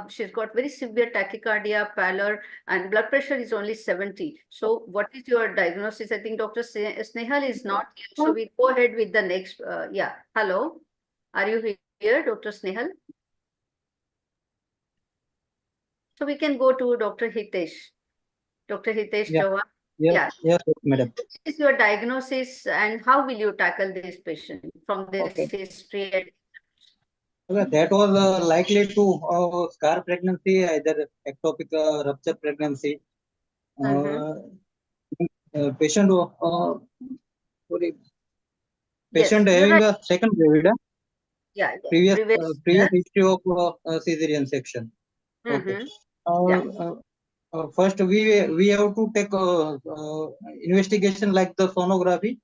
she's got very severe tachycardia, pallor, and blood pressure is only 70. So what is your diagnosis? I think Dr. Snehal is not here. So we go ahead with the next. Yeah. Hello. Are you here, Dr. Snehal? So we can go to Dr. Hitesh. Dr. Hitesh Yeah. Chauhan. Yes, madam. What is your diagnosis and how will you tackle this patient from this Okay. history? And Okay, that was likely to scar pregnancy, either ectopic rupture pregnancy. Patient sorry, patient yes, you're having right. a second baby, Yeah, previous yeah. history of cesarean section. Okay. Yeah. First, we have to take investigation like the sonography,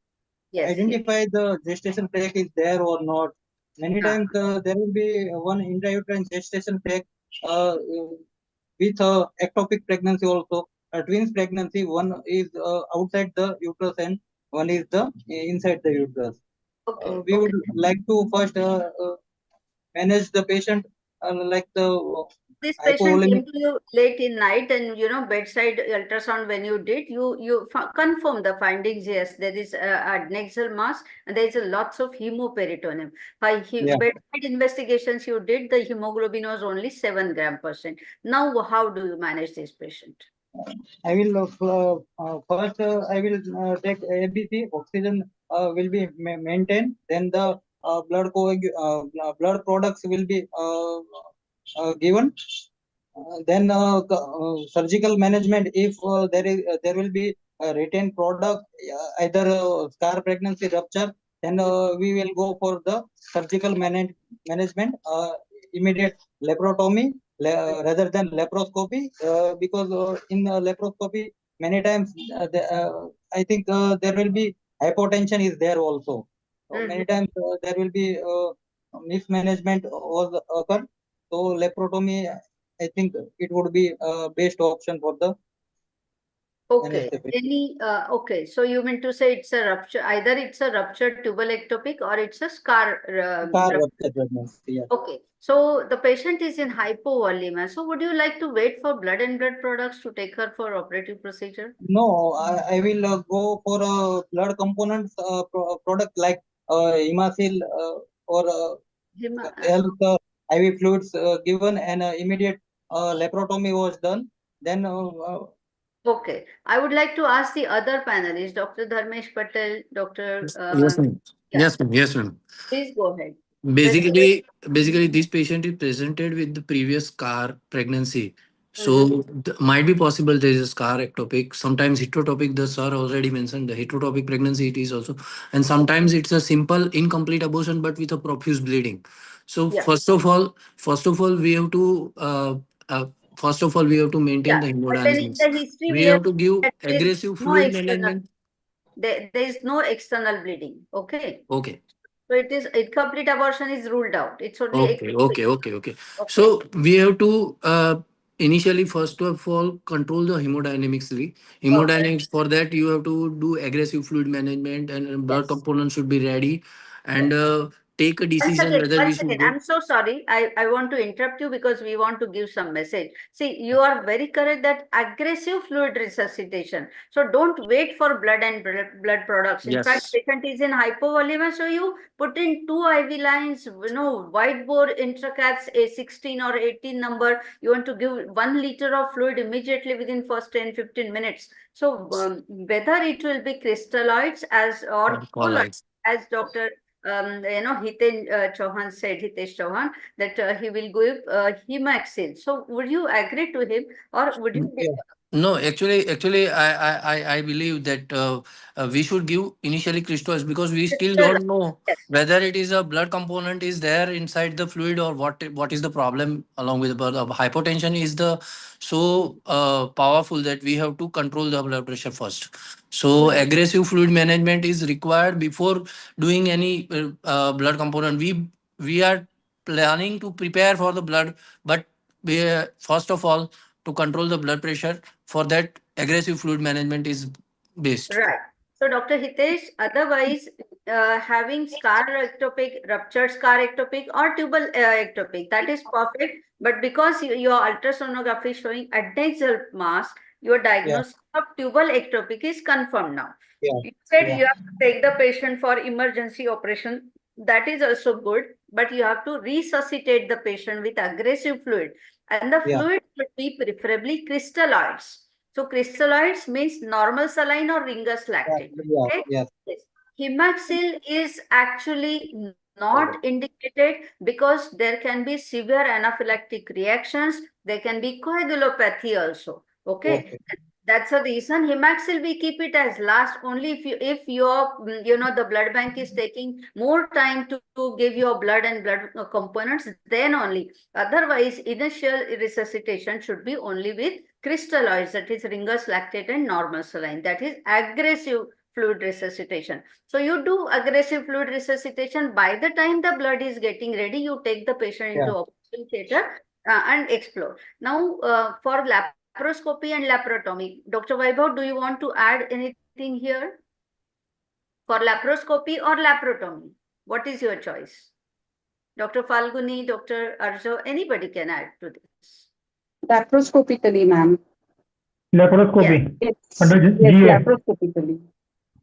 Yes, identify the gestation tract is there or not. Many times there will be one intrauterine gestation tract with ectopic pregnancy also. Twins pregnancy, one is outside the uterus and one is the inside the uterus. Okay. We would like to first manage the patient like the This patient hypovolemic. came to you late in night and bedside ultrasound when you did, you confirm the findings. Yes, there is adnexal mass and there is lots of hemoperitoneum. By bedside investigations you did, the hemoglobin was only 7 gram%. Now, how do you manage this patient? I will first I will take ABC, oxygen will be maintained. Then the blood products will be given. Then surgical management, if there will be a retained product, either scar pregnancy rupture, then we will go for the surgical management, immediate laparotomy rather than laparoscopy, because in laparoscopy many times I think there will be hypotension is there also. Many times there will be mismanagement was occur. So laparotomy, I think it would be best option for the Okay. Okay. So you mean to say it's a rupture, either it's a ruptured tubal ectopic or it's a scar. rupture pregnancy. Yeah. Okay. So the patient is in hypovolemia. So would you like to wait for blood and blood products to take her for operative procedure? No, I will go for a blood components product like Hemasil or health IV fluids given, and immediate laparotomy was done. Then okay, I would like to ask the other panelists, Dr. Dharmesh Patel, Dr. Yes, ma'am. Yes, ma'am. Yes, ma'am. Please go ahead. Basically, this patient is presented with the previous scar pregnancy. So might be possible there is a scar ectopic. Sometimes heterotopic, the sir already mentioned the heterotopic pregnancy it is also. And sometimes it's a simple incomplete abortion but with a profuse bleeding. So first of all, we have to maintain the But then in hemodynamics. the history We have to give that there is aggressive no fluid external, management. there is no external bleeding. Okay. Okay. So incomplete abortion is ruled out. It's only Okay. So we have to initially, first of all, control the hemodynamics. Hemodynamics, for that you have to do aggressive fluid management and blood components should be ready, and take a decision whether we should go. I'm so sorry. I want to interrupt you because we want to give some message. See, you are very correct that aggressive fluid resuscitation. So don't wait for blood and blood products. In fact, patient is in hypovolemia, so you put in 2 IV lines, wide bore intracats, a 16 or 18 number. You want to give 1 liter of fluid immediately within first 10-15 minutes. So whether it will be crystalloids or colloids, as Dr. Hitesh Chauhan, that he will give Hemaxil. So would you agree to him, or would you? No, actually, I believe that we should give initially crystals because we still don't know whether it is a blood component is there inside the fluid or what is the problem along with the hypotension is the so powerful that we have to control the blood pressure first. So aggressive fluid management is required before doing any blood component. We are planning to prepare for the blood, but we first of all to control the blood pressure. For that, aggressive fluid management is based. Right. So, Dr. Hitesh, otherwise, having scar ectopic, ruptured scar ectopic, or tubal ectopic, that is perfect. But because your ultrasonography showing adnexal mass, your diagnosis of tubal ectopic is confirmed now. You said you have to take the patient for emergency operation that is also good, but you have to resuscitate the patient with aggressive fluid, and the fluid should be preferably crystalloids. So crystalloids means normal saline or ringus lactate. Okay? Yes. Yes. Hemaxil is actually not indicated because there can be severe anaphylactic reactions. There can be coagulopathy also. Okay. That's the reason Hemaxil we keep it as last only if your the blood bank is taking more time to give your blood and blood components, then only. Otherwise, initial resuscitation should be only with crystalloids, that is ringus lactate and normal saline. That is aggressive fluid resuscitation. So you do aggressive fluid resuscitation. By the time the blood is getting ready, you take the patient into operation theater and explore. Now, for laparoscopy and laparotomy, Dr. Vaibhav, do you want to add anything here? For laparoscopy or laparotomy, what is your choice? Dr. Falguni, Dr. Arjo, anybody can add to this. Laparoscopically, ma'am. Laparoscopy. Yes, Under yes, GA. laparoscopically.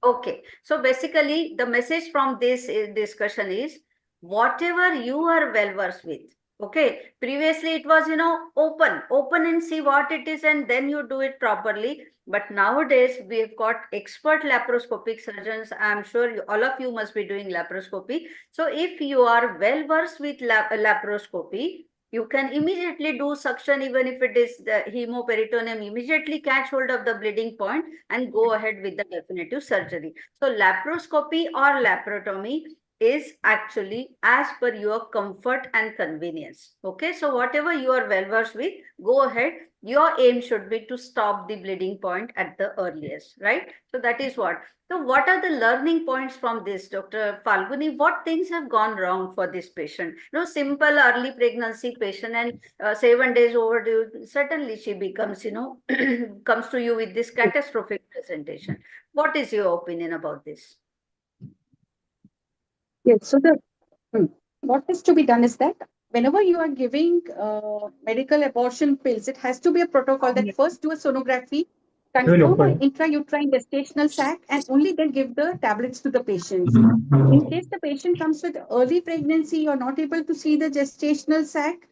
Okay, so basically the message from this discussion is whatever you are well versed with. Okay, previously it was, open and see what it is and then you do it properly. But nowadays we've got expert laparoscopic surgeons. I'm sure all of you must be doing laparoscopy. So if you are well versed with laparoscopy, you can immediately do suction, even if it is the hemoperitoneum, immediately catch hold of the bleeding point and go ahead with the definitive surgery. So laparoscopy or laparotomy is actually as per your comfort and convenience. Okay, so whatever you are well versed with, go ahead. Your aim should be to stop the bleeding point at the earliest, right? So that is what. So what are the learning points from this, Dr. Falguni? What things have gone wrong for this patient? Simple early pregnancy patient and 7 days overdue, certainly she becomes, comes to you with this catastrophic presentation. What is your opinion about this? Yes, so what is to be done is that whenever you are giving medical abortion pills, it has to be a protocol that first do a sonography, confirm an intrauterine gestational sac, and only then give the tablets to the patients. In case the patient comes with early pregnancy, you're not able to see the gestational sac,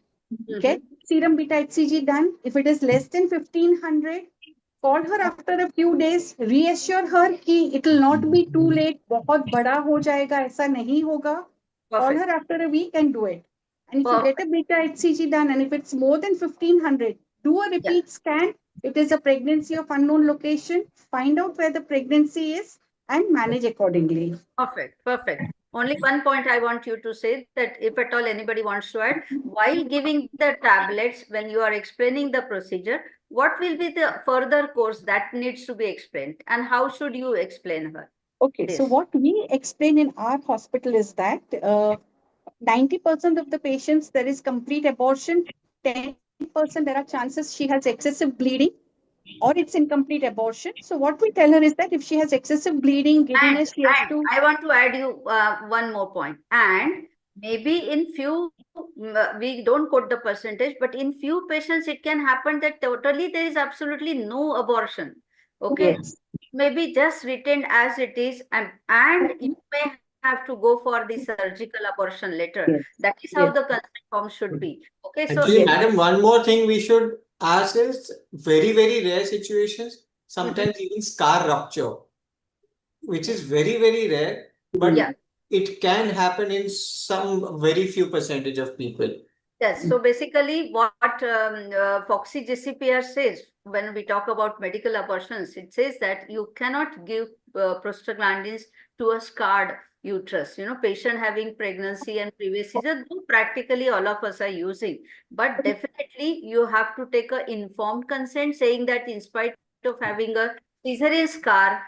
get serum beta HCG done. If it is less than 1500, call her after a few days, reassure her कि it will not be too late, बहुत बड़ा हो जाएगा, ऐसा नहीं होगा. Call her after a week and do it. And if you get a beta HCG done, and if it's more than 1500, do a repeat scan. It is a pregnancy of unknown location. Find out where the pregnancy is and manage accordingly. Perfect, perfect. Only one point I want you to say, that if at all anybody wants to add, while giving the tablets, when you are explaining the procedure, what will be the further course that needs to be explained and how should you explain her? Okay, so what we explain in our hospital is that 90% of the patients, there is complete abortion. 10% there are chances she has excessive bleeding or it's incomplete abortion. So what we tell her is that if she has excessive bleeding, giddiness, she has to... I want to add you one more point. And maybe in few, we don't quote the percentage, but in few patients, it can happen that totally there is absolutely no abortion. Okay. Yes. Maybe just retained as it is, and you may have to go for the surgical abortion later. Yes. That is how the consent form should be. Okay. So actually, madam, one more thing we should ask is very, very rare situations, sometimes even scar rupture, which is very, very rare, but it can happen in some very few percentage of people. Yes, so basically what Foxy GCPR says when we talk about medical abortions, it says that you cannot give prostaglandins to a scarred uterus. Patient having pregnancy and previous season, practically all of us are using. But definitely you have to take an informed consent saying that in spite of having a cesarean scar,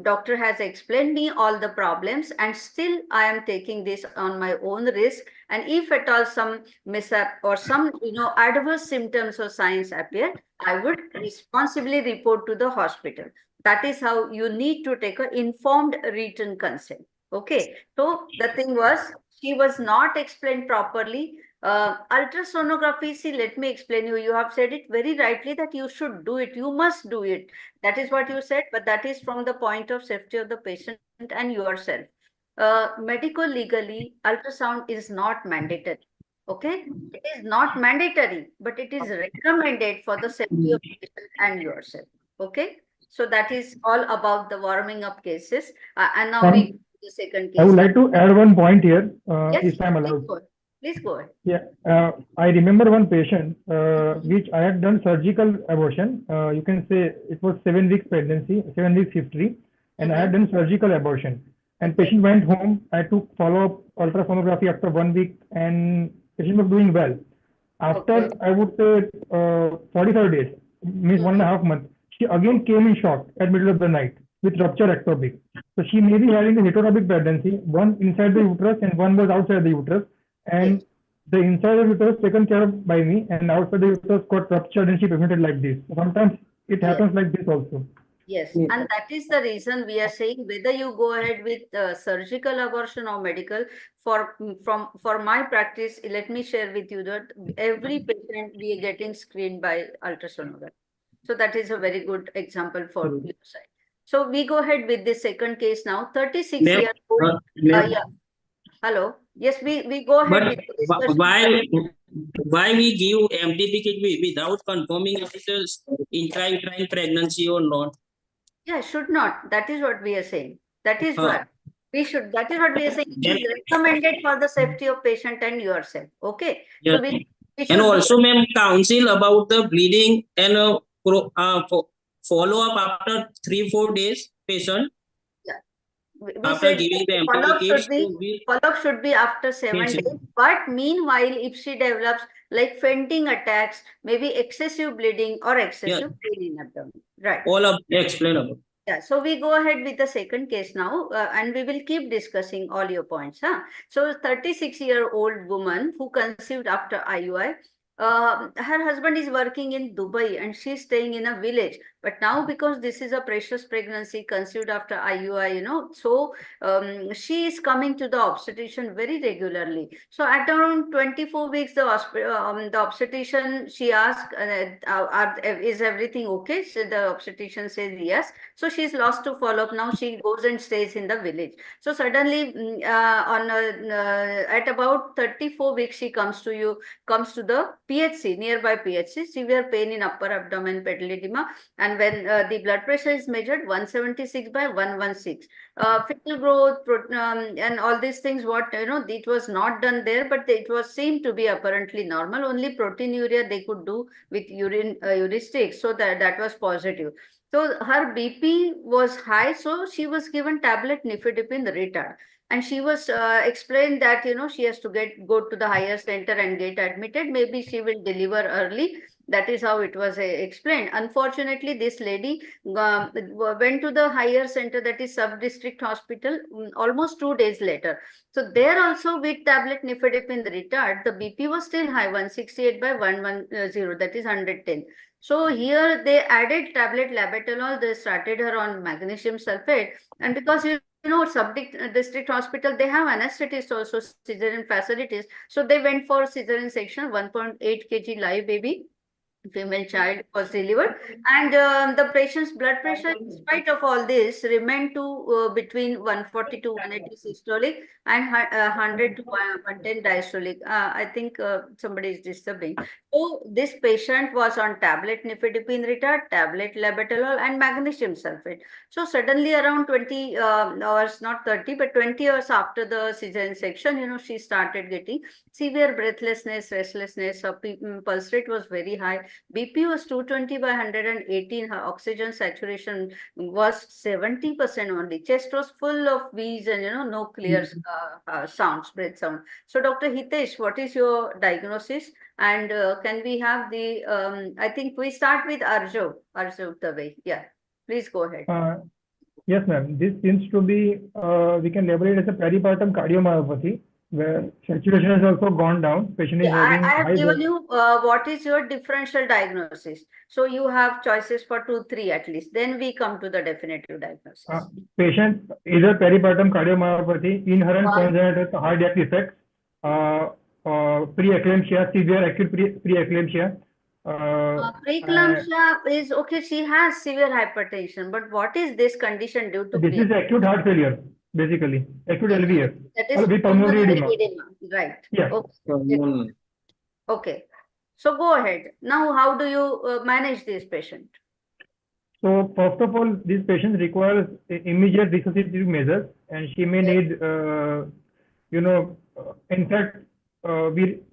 doctor has explained me all the problems and still I am taking this on my own risk. And if at all some mishap or some adverse symptoms or signs appear, I would responsibly report to the hospital. That is how you need to take an informed written consent. Okay. So the thing was, she was not explained properly. Ultrasonography, see, let me explain you. You have said it very rightly that you should do it. You must do it. That is what you said, but that is from the point of safety of the patient and yourself. medical legally, ultrasound is not mandatory. Okay, it is not mandatory, but it is recommended for the safety of patient and yourself. Okay, so that is all about the warming up cases. And now we go to the second case. I would like to add one point here, Yes, if I'm please allowed. go ahead. Please go ahead. Yeah, I remember one patient which I had done surgical abortion. You can say it was 7 weeks pregnancy, 7 weeks history, and I had done surgical abortion. And patient went home. I took follow-up ultrasonography after 1 week, and patient was doing well. After I would say 45 days, means 1.5 months, she again came in shock at middle of the night with ruptured ectopic. So she may be having a heterotopic pregnancy, one inside the uterus and one was outside the uterus. And the inside of the uterus taken care of by me, and outside the uterus got ruptured and she presented like this. Sometimes it happens like this also. Yes, and that is the reason we are saying whether you go ahead with surgical abortion or medical. For my practice, let me share with you that every patient we are getting screened by ultrasonography. So that is a very good example for your side. So we go ahead with the second case now. 36-year-old. Yeah. Hello. Yes, we go ahead with the discussion. Why we give MTP kit without confirming if it is intrauterine pregnancy or not? Yeah, should not. That is what we are saying. That is what we should. That is what we are saying. It is recommended for the safety of patient and yourself. Okay. Yeah. So we should And also, ma'am, counsel about the bleeding and follow up after 3-4 days patient. We After said giving the follow-up MTP kits, follow-up should be after 7 Yes, days. But meanwhile, if she develops like fainting attacks, maybe excessive bleeding or excessive pain in abdomen. Right. all of explain about. Yeah, so we go ahead with the second case now, and we will keep discussing all your points. So 36-year-old woman who conceived after IUI, her husband is working in Dubai and she's staying in a village. But now because this is a precious pregnancy conceived after IUI, so she is coming to the obstetrician very regularly. So at around 24 weeks, the obstetrician, she asked, is everything okay? So the obstetrician says yes. So she's lost to follow-up. Now she goes and stays in the village. So suddenly at about 34 weeks, she comes to the PHC, nearby PHC, severe pain in upper abdomen, pedaledema, and when the blood pressure is measured 176 by 116, fetal growth and all these things, it was not done there, but it was seen to be apparently normal. Only proteinuria they could do with urine heuristics, so that was positive. So her BP was high, so she was given tablet nifedipine retard. And she was explained that, she has to go to the higher center and get admitted. Maybe she will deliver early. That is how it was explained. Unfortunately, this lady went to the higher center, that is sub-district hospital, almost 2 days later. So there also with tablet nifedipine retard, the BP was still high, 168 by 110, that is 110. So here they added tablet labetalol. They started her on magnesium sulfate, and because sub-district hospital, they have anesthetists also, cesarean facilities. So they went for cesarean section, 1.8 kg live baby. Female child was delivered, and the patient's blood pressure, in spite of all this, remained to between 140 to 180 systolic and 100 to 110 diastolic. I think somebody is disturbing. So this patient was on tablet nifedipine retard, tablet labetalol, and magnesium sulfate. So suddenly around 20 hours, not 30, but 20 hours after the cesarean section, she started getting severe breathlessness, restlessness. Her pulse rate was very high. BP was 220 by 118. Her oxygen saturation was 70% only. Chest was full of wheeze and no clear sounds, breath sound. So Dr. Hitesh, what is your diagnosis? And can we have the? I think we start with Arjo Dave. Yeah, please go ahead. Yes, ma'am. This seems to be we can label it as a peripartum cardiomyopathy, where saturation has also gone down. Patient is having I have given you what is your differential diagnosis. So you have choices for 2, 3 at least. Then we come to the definitive diagnosis. Patient either peripartum cardiomyopathy, inherent congenital cardiac defects, preeclampsia, severe acute preeclampsia. Preeclampsia is okay. She has severe hypertension, but what is this condition due to? This is acute heart failure. basically. Acute LVF. That is With pulmonary pulmonary edema. edema. Right. Yeah. Okay. Okay. So go ahead. Now, how do you manage this patient? So first of all, this patient requires immediate resuscitative measures, and she may need, in fact, oxygen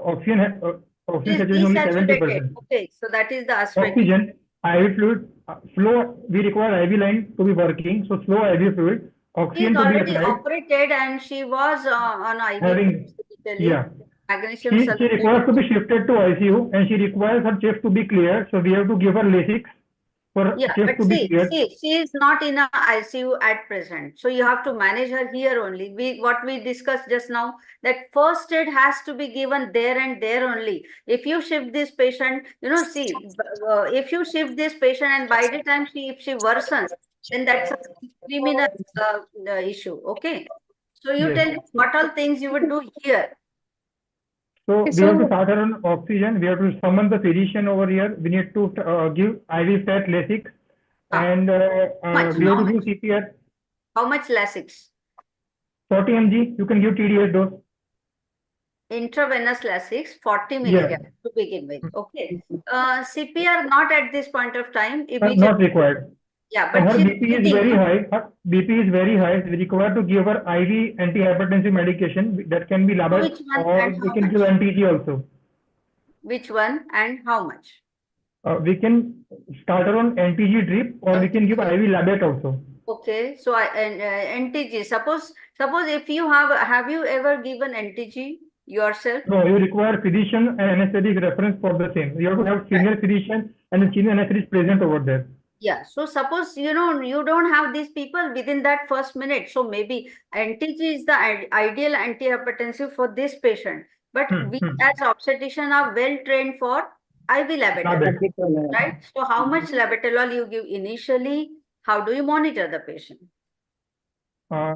saturation only 70%. Okay, so that is the aspect. Oxygen, IV fluid, flow. We require IV line to be working, so flow IV fluid. She is Oxygen to be already applied. operated, and she was on IV. Having, yeah. Magnesium She sulfate. requires to be shifted to ICU, and she requires her chest to be clear. So we have to give her Lasix for Yeah, chest but to be cleared. she is not in a ICU at present. So you have to manage her here only. What we discussed just now, that first aid has to be given there and there only. If you shift this patient, if you shift this patient and by the time if she worsens, then that's a criminal issue. Okay. So you Yes. tell me what all things you would do here. So we have to start her on oxygen. We have to summon the physician over here. We need to give IV fat Lasix, and we have to do CPR. How much Lasix? 40 mg. You can give TDS dose. Intravenous Lasix, 40 milligrams to begin with. Okay. CPR not at this point of time. Not required. Yeah, but her she's BP is very high. Her BP is very high. We require to give her IV antihypertensive medication that can be labeled, or we can give NTG also. Which one and how much? We can start her on NTG drip, or we can give IV labet also. Okay, so NTG. Suppose if you have you ever given NTG yourself? No, you require physician and anesthetic reference for the same. You have to have senior physician and the senior anesthetist present over there. Yeah, so suppose you don't have these people within that first minute. So maybe NTG is the ideal antihypertensive for this patient. But we as obstetrician are well trained for IV labetalol, right? So how much labetalol you give initially? How do you monitor the patient? I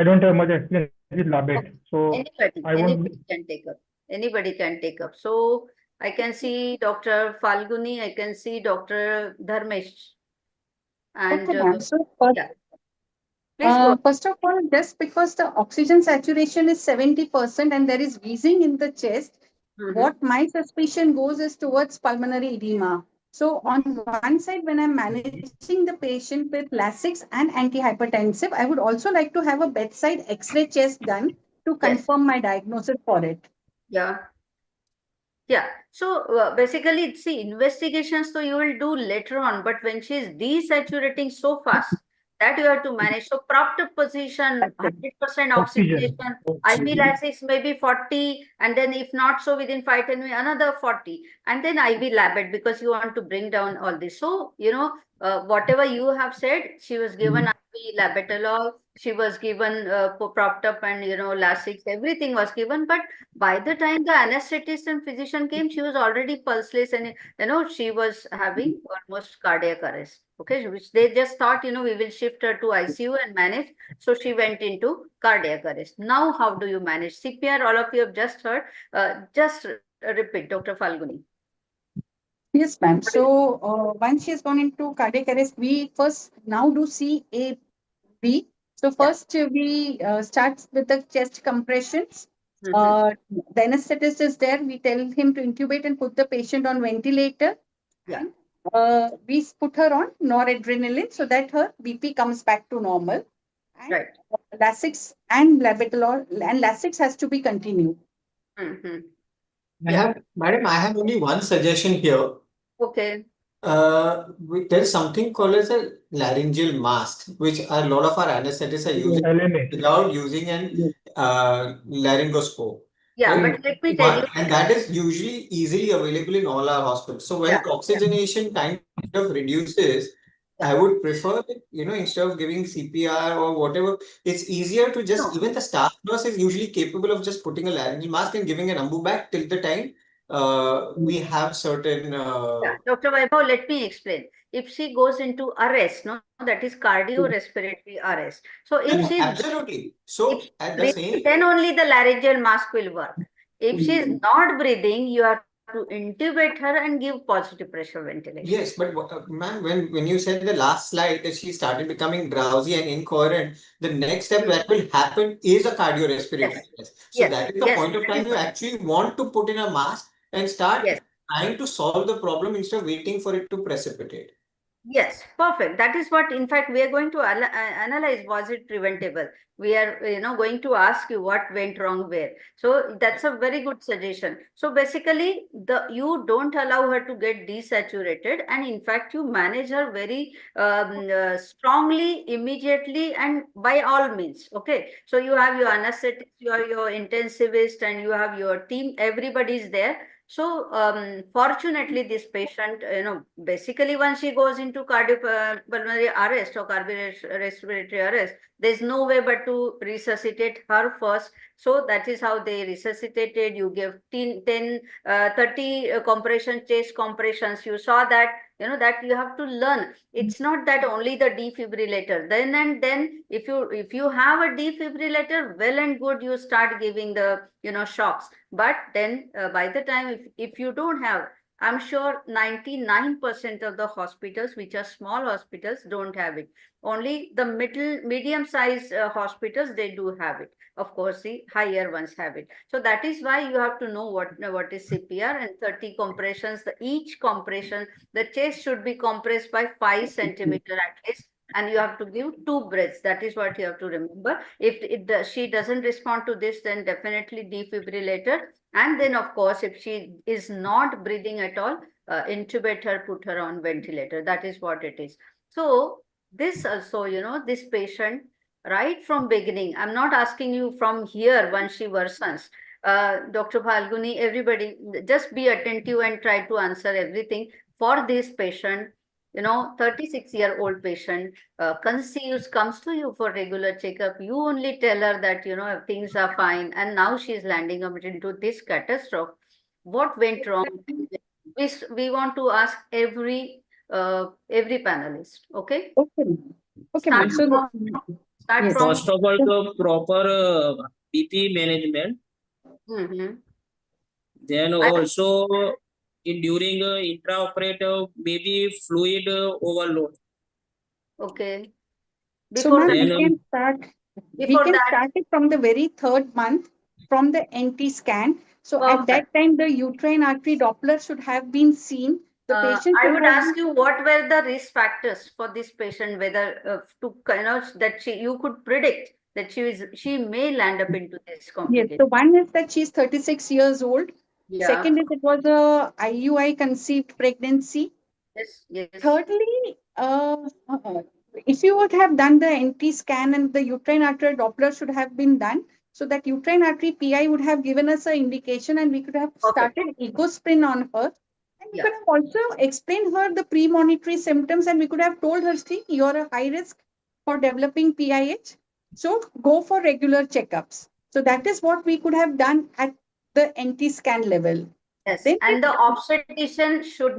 don't have much experience with labet, so anybody can take up. Anybody can take up. So I can see Dr. Falguni, I can see Dr. Dharmesh. And first of all, just because the oxygen saturation is 70% and there is wheezing in the chest, what my suspicion goes is towards pulmonary edema. So on one side, when I'm managing the patient with Lasix and antihypertensive, I would also like to have a bedside X-ray chest done to confirm my diagnosis for it. Yeah. Yeah. So basically, see, investigations, so you will do later on, but when she is desaturating so fast, that you have to manage. So propped up position, 100% oxygenation, IV Lasix maybe 40, and then if not so within 5-10 minutes, another 40, and then IV labet because you want to bring down all this. So, whatever you have said, she was given IV labetalol, she was given propped up and, Lasix, everything was given. But by the time the anesthetist and physician came, she was already pulseless and, she was having almost cardiac arrest. Okay, which they just thought, we will shift her to ICU and manage. So she went into cardiac arrest. Now, how do you manage? CPR, all of you have just heard. Just repeat, Dr. Falguni. Yes, ma'am. So once she has gone into cardiac arrest, we first now do CAB. So first we start with the chest compressions. The anesthetist is there. We tell him to intubate and put the patient on ventilator. Yeah. We put her on noradrenaline so that her BP comes back to normal. And Lasix and labetalol, and Lasix has to be continued. Madam, I have only one suggestion here. Okay. There is something called as a laryngeal mask, which a lot of our anesthetists are using without using an laryngoscope. Yeah, right? but let me tell you. And that is usually easily available in all our hospitals. So when oxygenation kind of reduces, I would prefer, instead of giving CPR or whatever, it's easier to just, even the staff nurse is usually capable of just putting a laryngeal mask and giving an ambu bag till the time we have certain... Dr. Vaibhav, let me explain. If she goes into arrest, that is cardiorespiratory arrest. So if she absolutely. So at the same... then only the laryngeal mask will work. If she is not breathing, you have to intubate her and give positive pressure ventilation. Yes, but ma'am, when you said in the last slide that she started becoming drowsy and incoherent, the next step that will happen is a cardiorespiratory test. So that is the point of time you actually want to put in a mask and start trying to solve the problem instead of waiting for it to precipitate. Yes, perfect. That is what, in fact, we are going to analyze, was it preventable? We are, going to ask you what went wrong where. So that's a very good suggestion. So basically, you don't allow her to get desaturated, and in fact, you manage her very strongly, immediately, and by all means. Okay. So you have your anesthetist, you have your intensivist, and you have your team. Everybody is there. So fortunately, this patient, basically once she goes into cardiopulmonary arrest or cardiorespiratory arrest, there's no way but to resuscitate her first. So that is how they resuscitated. You give 30 compression, chest compressions. You saw that, that you have to learn. It's not that only the defibrillator. Then and then, if you have a defibrillator, well and good, you start giving the, shocks. But then by the time, if you don't have, I'm sure 99% of the hospitals, which are small hospitals, don't have it. Only the medium-sized hospitals, they do have it. Of course, the higher ones have it. So that is why you have to know what is CPR, and 30 compressions. Each compression, the chest should be compressed by 5 centimeters at least, and you have to give 2 breaths. That is what you have to remember. If she doesn't respond to this, then definitely defibrillator. And then, of course, if she is not breathing at all, intubate her, put her on ventilator. That is what it is. So this also, this patient, right from beginning, I'm not asking you from here once she worsens. Dr. Phalguni, everybody, just be attentive and try to answer everything. For this patient, 36-year-old patient conceives, comes to you for regular checkup. You only tell her that, things are fine, and now she's landing up into this catastrophe. What went wrong? We want to ask every panelist. Okay. Okay, ma'am. So Start from First of all, the proper BP management. Then also during intraoperative, maybe fluid overload. Okay. So ma'am, we can start. We can start it from the very 3rd month from the NT scan. So at that time, the uterine artery Doppler should have been seen. The patient. I would ask you, what were the risk factors for this patient? Whether that you could predict that she may land up into this complication. Yes. So one is that she's 36 years old. Yeah. Second is it was a IUI conceived pregnancy. Yes. Thirdly, if you would have done the NT scan and the uterine artery Doppler should have been done, so that uterine artery PI would have given us an indication, and we could have started egosprin on her. And we could have also explained her the premonitory symptoms, and we could have told her, see, you're a high risk for developing PIH. So go for regular checkups. So that is what we could have done at the NT scan level. Yes, and the obstetrician should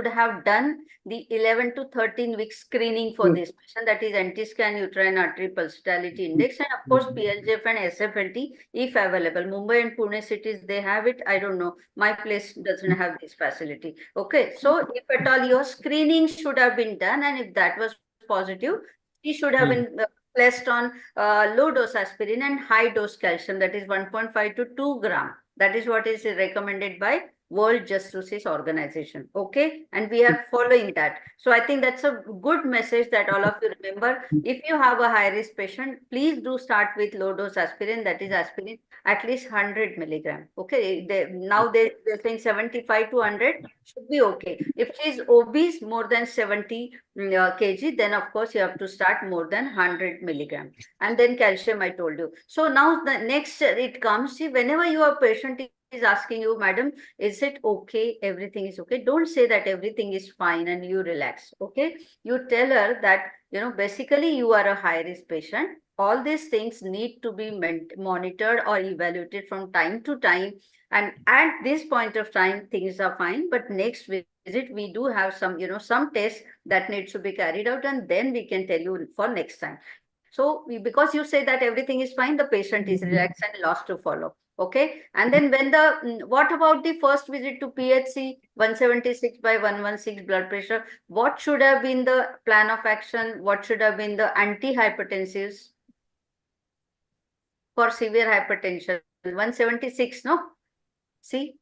have done the 11 to 13 week screening for this patient, that is anti-scan uterine artery pulsatility index, and of course PLGF and SFLT if available. Mumbai and Pune cities, they have it. I don't know. My place doesn't have this facility. Okay, so if at all your screening should have been done, and if that was positive, she should have been placed on low dose aspirin and high dose calcium, that is 1.5 to 2 gram. That is what is recommended by World Justice Organization. Okay, and we are following that. So I think that's a good message that all of you remember. If you have a high risk patient, please do start with low dose aspirin, that is aspirin at least 100 milligram. Okay, now they're saying 75 to 100 should be okay. If she is obese, more than 70 kg, then of course you have to start more than 100 milligram. And then calcium, I told you. So now the next it comes, see, whenever your patient is asking you, madam, is it okay? Everything is okay. Don't say that everything is fine and you relax. Okay. You tell her that, basically you are a high risk patient. All these things need to be monitored or evaluated from time to time. And at this point of time, things are fine. But next visit, we do have some, some tests that needs to be carried out, and then we can tell you for next time. So because you say that everything is fine, the patient is relaxed and lost to follow. Okay, and then when what about the first visit to PHC, 176 by 116 blood pressure? What should have been the plan of action? What should have been the antihypertensives for severe hypertension? 176, no? See,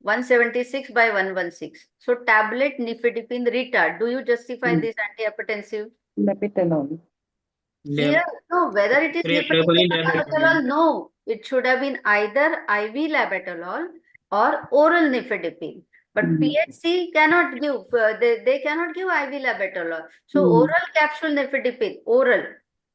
176 by 116. So tablet nifedipine retard. Do you justify this antihypertensive? Labetalol. Here, no, whether it is nifedipine or labetalol, no. It should have been either IV labetalol or oral nifedipine. But PHC cannot give, they cannot give IV labetalol. So oral capsule nifedipine, oral.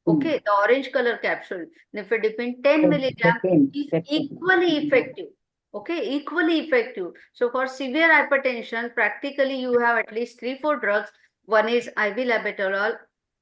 Okay, the orange color capsule, nifedipine 10 milligram is equally effective. Okay, equally effective. So for severe hypertension, practically you have at least 3-4 drugs. One is IV labetalol.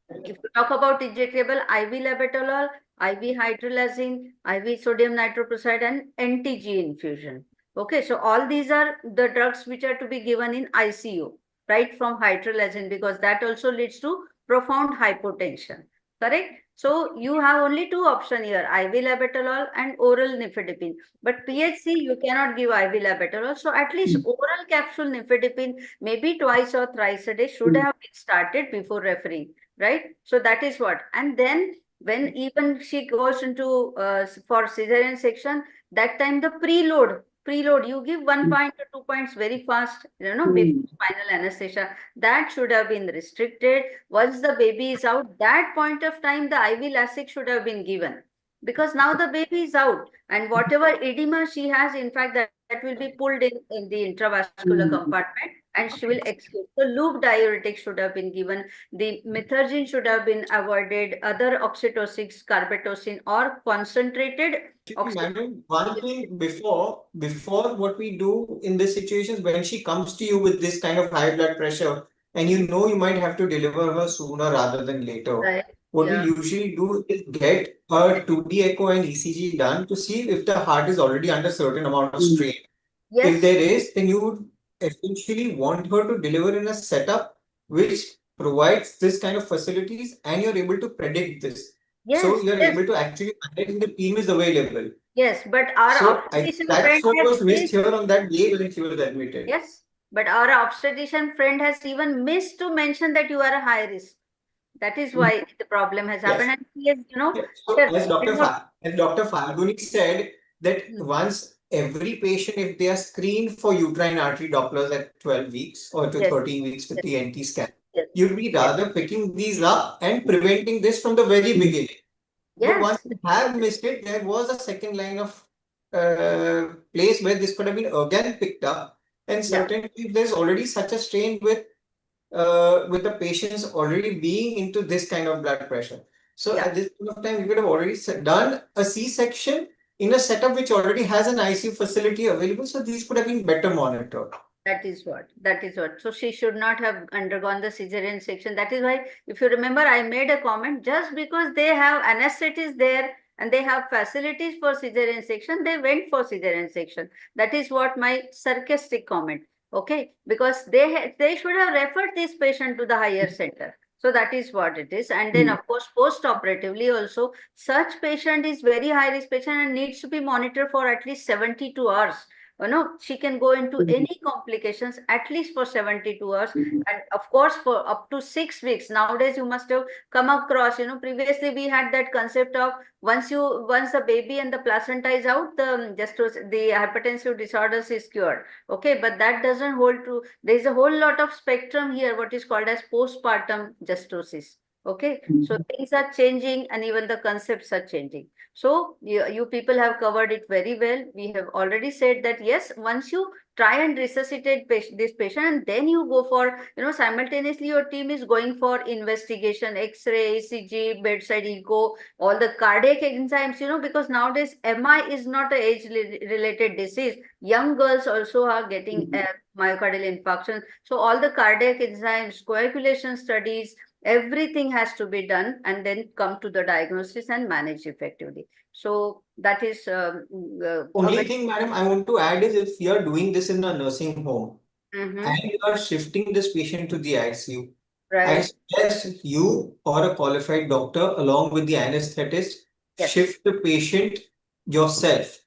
If you talk about injectable, IV labetalol, IV hydralazine, IV sodium nitroprusside, and NTG infusion. Okay, so all these are the drugs which are to be given in ICU, right from hydralazine, because that also leads to profound hypotension. Correct? So you have only two options here, IV labetalol and oral nifedipine. But PHC, you cannot give IV labetalol. So at least oral capsule nifedipine, maybe twice or thrice a day, should have been started before referring, right? So that is what. And then when even she goes into for cesarean section, that time the preload, you give 1 point or 2 points very fast, before spinal anesthesia. That should have been restricted. Once the baby is out, that point of time, the IV Lasix should have been given. Because now the baby is out, and whatever edema she has, in fact, that will be pulled in the intravascular compartment, and she will escape. So loop diuretic should have been given. The methergine should have been avoided. Other oxytocics, carbetocin, or concentrated. Madam, one thing before what we do in this situation, when she comes to you with this kind of high blood pressure, and you know you might have to deliver her sooner rather than later. Right. What we usually do is get her 2D echo and ECG done to see if the heart is already under certain amount of strain. Yes. If there is, then you would essentially want her to deliver in a setup which provides this kind of facilities, and you're able to predict this. Yes, so you're able to actually, the team is available. Yes, but our obstetrician friend that's what was has missed here on that day when she was admitted. Yes, but our obstetrician friend has even missed to mention that you are a high risk. That is why the problem has happened. And he has, So as Dr. Falguni said, that once every patient, if they are screened for uterine artery Dopplers at 12 weeks or to 13 weeks with the NT scan, you'd be rather picking these up and preventing this from the very beginning. But once you have missed it, there was a second line of place where this could have been again picked up. And certainly if there's already such a strain with the patients already being into this kind of blood pressure. So at this point of time, we could have already done a C-section in a setup which already has an ICU facility available. So these could have been better monitored. That is what. So she should not have undergone the cesarean section. That is why, if you remember, I made a comment, just because they have anesthetists there and they have facilities for cesarean section, they went for cesarean section. That is what my sarcastic comment. Okay, because they should have referred this patient to the higher center. So that is what it is. And then, of course, post-operatively also, such patient is very high-risk patient and needs to be monitored for at least 72 hours. She can go into any complications at least for 72 hours. And of course, for up to 6 weeks. Nowadays, you must have come across, previously we had that concept of once the baby and the placenta is out, the hypertensive disorders is cured. Okay, but that doesn't hold true. There is a whole lot of spectrum here, what is called as postpartum gestosis. Okay, so things are changing and even the concepts are changing. So you people have covered it very well. We have already said that yes, once you try and resuscitate this patient, and then you go for, simultaneously your team is going for investigation, X-ray, ECG, bedside echo, all the cardiac enzymes, because nowadays MI is not an age-related disease. Young girls also are getting myocardial infarction. So all the cardiac enzymes, coagulation studies, everything has to be done and then come to the diagnosis and manage effectively. So that is only thing, madam, I want to add is if you are doing this in a nursing home and you are shifting this patient to the ICU, I suggest you or a qualified doctor along with the anesthetist shift the patient yourself.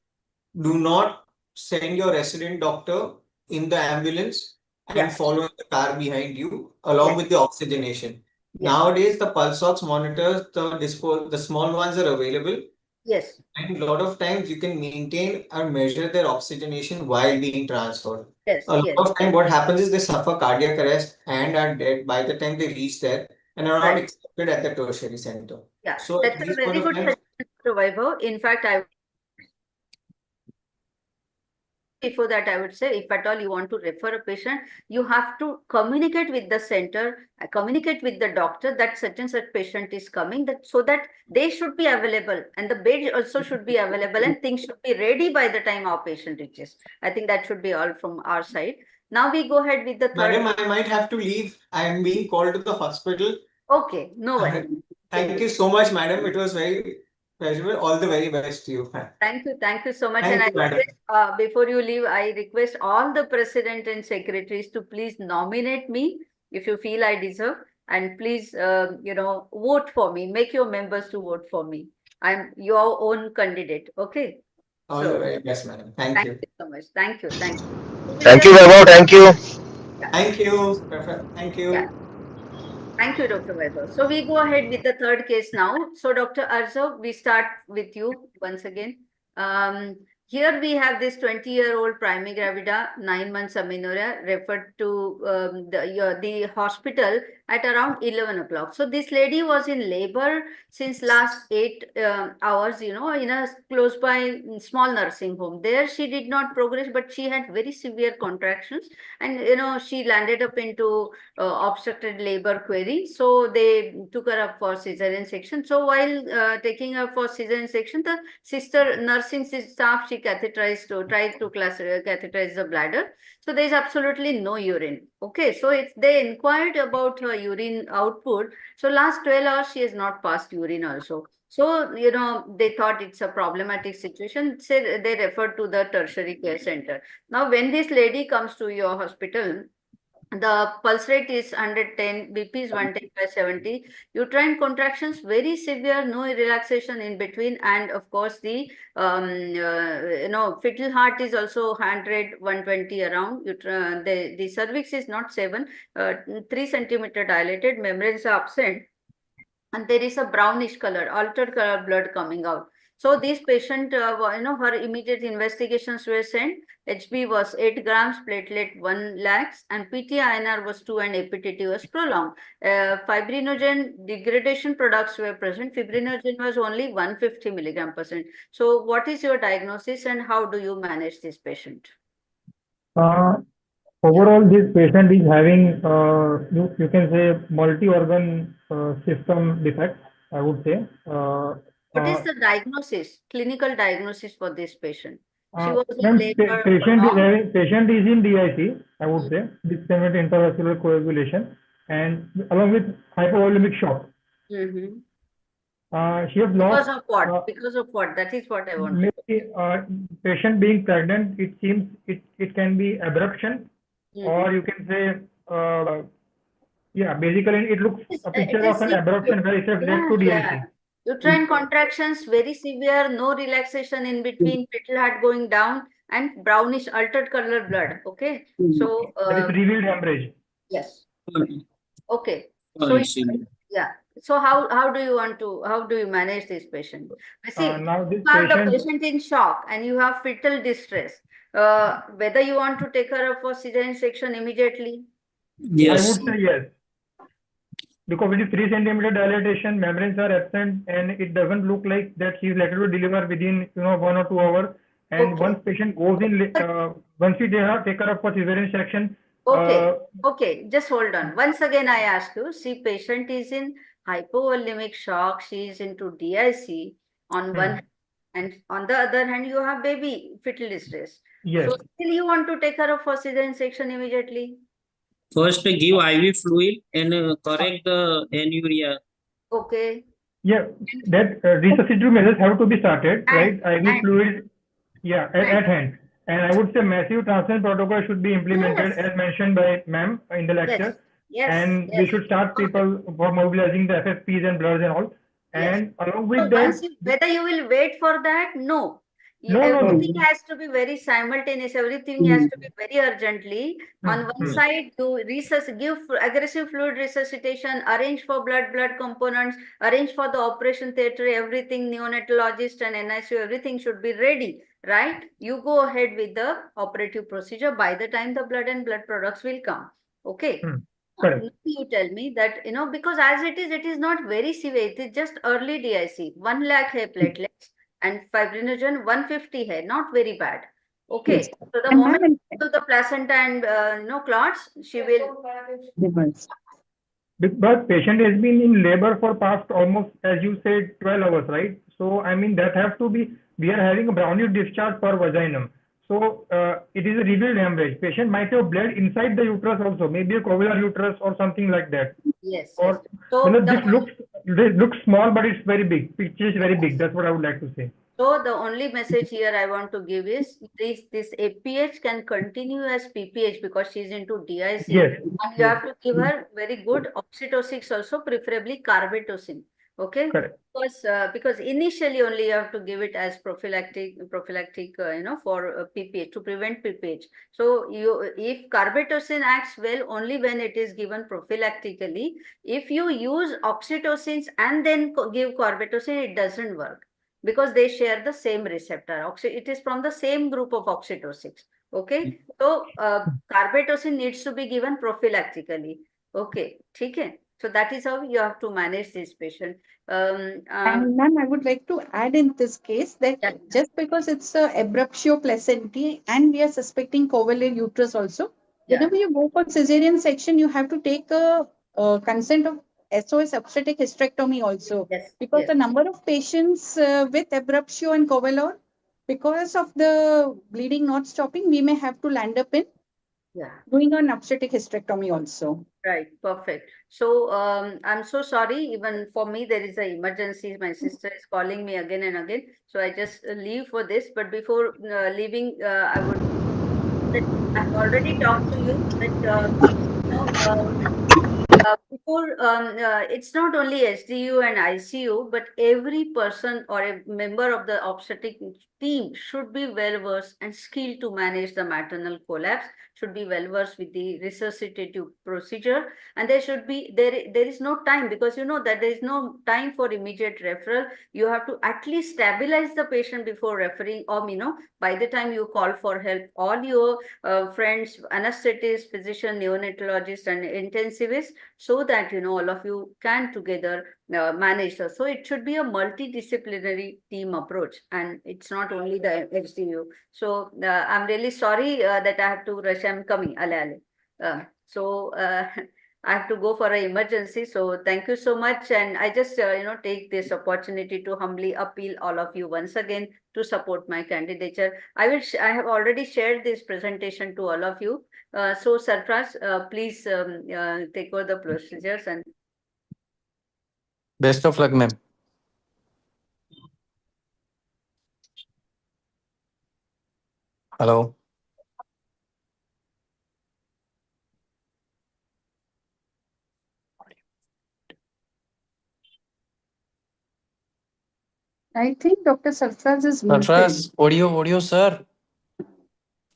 do not send your resident doctor in the ambulance and Yeah. follow in the car behind you along Yes. with the oxygenation. Yes. Nowadays, the pulse ox monitors, the small ones are available. Yes. And a lot of times you can maintain or measure their oxygenation while being transferred. Yes. A lot Yes. of time what happens is they suffer cardiac arrest and are dead by the time they reach there and are not Right. accepted at the tertiary center. Yeah, So that's at a these very point of good times, suggestion, Dr. Vaibhav. In fact, before that, I would say, if at all you want to refer a patient, you have to communicate with the center, communicate with the doctor that such and such patient is coming, that so that they should be available and the bed also should be available and things should be ready by the time our patient reaches. I think that should be all from our side. Now we go ahead with the third. Madam, I might have to leave. I am being called to the hospital. Okay, no worries. Thank you so much, madam. It was very pleasurable. All the very best to you. Thank you so much. Thank And you, I madam. request, before you leave, I request all the president and secretaries to please nominate me if you feel I deserve, and please, vote for me. Make your members to vote for me. I'm your own candidate. Okay. All the very best, madam. Thank you. Thank you so much. Thank you. Thank you. Thank you, Vaibhav. Thank you. Thank you. Perfect. Thank you. Yeah. Thank you, Dr. Vaibhav. So we go ahead with the third case now. So Dr. Arzav, we start with you once again. Here we have this 20-year-old primary gravida, 9 months amenorrhea, referred to the hospital at around 11 o'clock. So this lady was in labor since last 8 hours, in a close by small nursing home. There she did not progress, but she had very severe contractions, and she landed up into obstructed labor query. So they took her up for cesarean section. So while taking her for cesarean section, the nursing staff, she tried to catheterize the bladder. So there is absolutely no urine. Okay, so they inquired about her urine output. So last 12 hours she has not passed urine also. So they thought it's a problematic situation. So they referred to the tertiary care center. Now when this lady comes to your hospital, the pulse rate is 110, BP is 110/70, uterine contractions very severe, no relaxation in between, and of course the fetal heart is also 100, 120 around. The cervix is not 7, 3 centimeter dilated, membranes are absent, and there is a brownish color, altered color blood coming out. So this patient, her immediate investigations were sent. HB was 8 grams, platelet 1 lakhs, and PT-INR was 2 and APTT was prolonged. Fibrinogen degradation products were present. Fibrinogen was only 150 mg%. So what is your diagnosis and how do you manage this patient? Overall, this patient is having, you can say, multi-organ system defect, I would say. What is the diagnosis, clinical diagnosis for this patient? She was in Ma'am, labor. patient is in DIC, I would say, disseminated intravascular coagulation, and along with hypovolemic shock. She has lost. Because of what? Because of what? That is what I want. Maybe patient being pregnant, it seems it can be abruption, or you can say, basically it looks a picture of an abruption where it has led to DIC. Uterine contractions very severe, no relaxation in between, fetal heart going down, and brownish altered color blood. Okay, so that is revealed hemorrhage. Yes. Okay. So yeah. So how do you manage this patient? See, now this you have the patient in shock and you have fetal distress. Whether you want to take her up for cesarean section immediately? Yes. I would say yes. Because it is 3 centimeter dilatation, membranes are absent, and it doesn't look like that she is likely to deliver within 1 or 2 hours. And once patient goes in, once we take her up for cesarean section. Okay, just hold on. Once again, I ask you, see, patient is in hypovolemic shock, she is into DIC on one hand, and on the other hand, you have baby fetal distress. Yes. So still you want to take her up for cesarean section immediately? First, give IV fluid and correct the anuria. Okay. Yeah, that resuscitative measures have to be started, right? IV fluid, at hand. And I would say massive transmission protocol should be implemented as mentioned by ma'am in the lecture. And we should start people for mobilizing the FFPs and bloods and all. And along with that, whether you will wait for that, no. No, Everything has to be very simultaneous. Everything has to be very urgently. On one side, you give aggressive fluid resuscitation, arrange for blood components, arrange for the operation theatre, everything, neonatologist and NICU, everything should be ready, right? You go ahead with the operative procedure by the time the blood products will come. Okay. Correct. You tell me that, because as it is not very severe. It is just early DIC. 1 lakh hai platelets and fibrinogen 150 hai, not very bad. Okay. Yes. So the And moment ma'am, to the placenta and clots, she will. Because patient has been in labor for past almost, as you said, 12 hours, right? So, I mean, that have to be, we are having a brownish discharge per vaginum. So, it is a revealed hemorrhage. Patient might have bled inside the uterus also, maybe a covular uterus or something like that. Yes. Or, So this looks small, but it's very big. Picture is very big. That's what I would like to say. So the only message here I want to give is this APH can continue as PPH because she's into DIC. Yes. And you have to give her very good oxytocin also, preferably carbetocin. Okay. Correct. Because initially only you have to give it as prophylactic, for PPH, to prevent PPH. So if carbetocin acts well only when it is given prophylactically, if you use oxytocins and then give carbetocin, it doesn't work because they share the same receptor. It is from the same group of oxytocins. Okay. So carbetocin needs to be given prophylactically. Okay. Okay. So that is how you have to manage this patient. And ma'am, I would like to add in this case that just because it's a abruptio placentae and we are suspecting covalent uterus also, whenever you go for cesarean section, you have to take a consent of SOS obstetric hysterectomy also. Because the number of patients with abruptio and covalor, because of the bleeding not stopping, we may have to land up in doing an obstetric hysterectomy also. Right, perfect. So I'm so sorry. Even for me, there is an emergency. My sister is calling me again and again. So I just leave for this. But before leaving, I would. I've already talked to you. It's not only SDU and ICU, but every person or a member of the obstetric team should be well versed and skilled to manage the maternal collapse, should be well versed with the resuscitative procedure, and there is no time, because you know that there is no time for immediate referral. You have to at least stabilize the patient before referring, or by the time you call for help, all your friends, anesthetists, physician, neonatologist, and intensivists, so that all of you can together manage this. So it should be a multidisciplinary team approach, and it's not only the HDU. So I'm really sorry that I have to rush. I'm coming. I have to go for an emergency. So thank you so much, and I just take this opportunity to humbly appeal all of you once again to support my candidature. I have already shared this presentation to all of you. So Sarfraz, please take over the procedures and. Best of luck, ma'am. Hello. I think Dr. Sarfraz is muted. Sarfraz, audio, sir.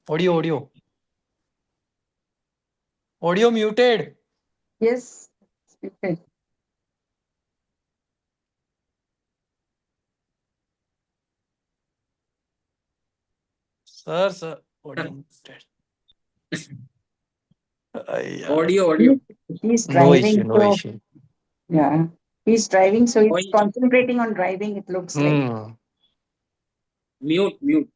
Audio. Audio muted. Yes, muted. Sir, audio muted. Audio. He's driving. No issue. Yeah, he's driving, so he's concentrating on driving, it looks like. Mute.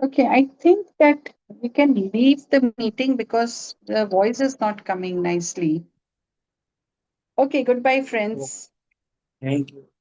Okay, I think that we can leave the meeting because the voice is not coming nicely. Okay, goodbye, friends. Thank you.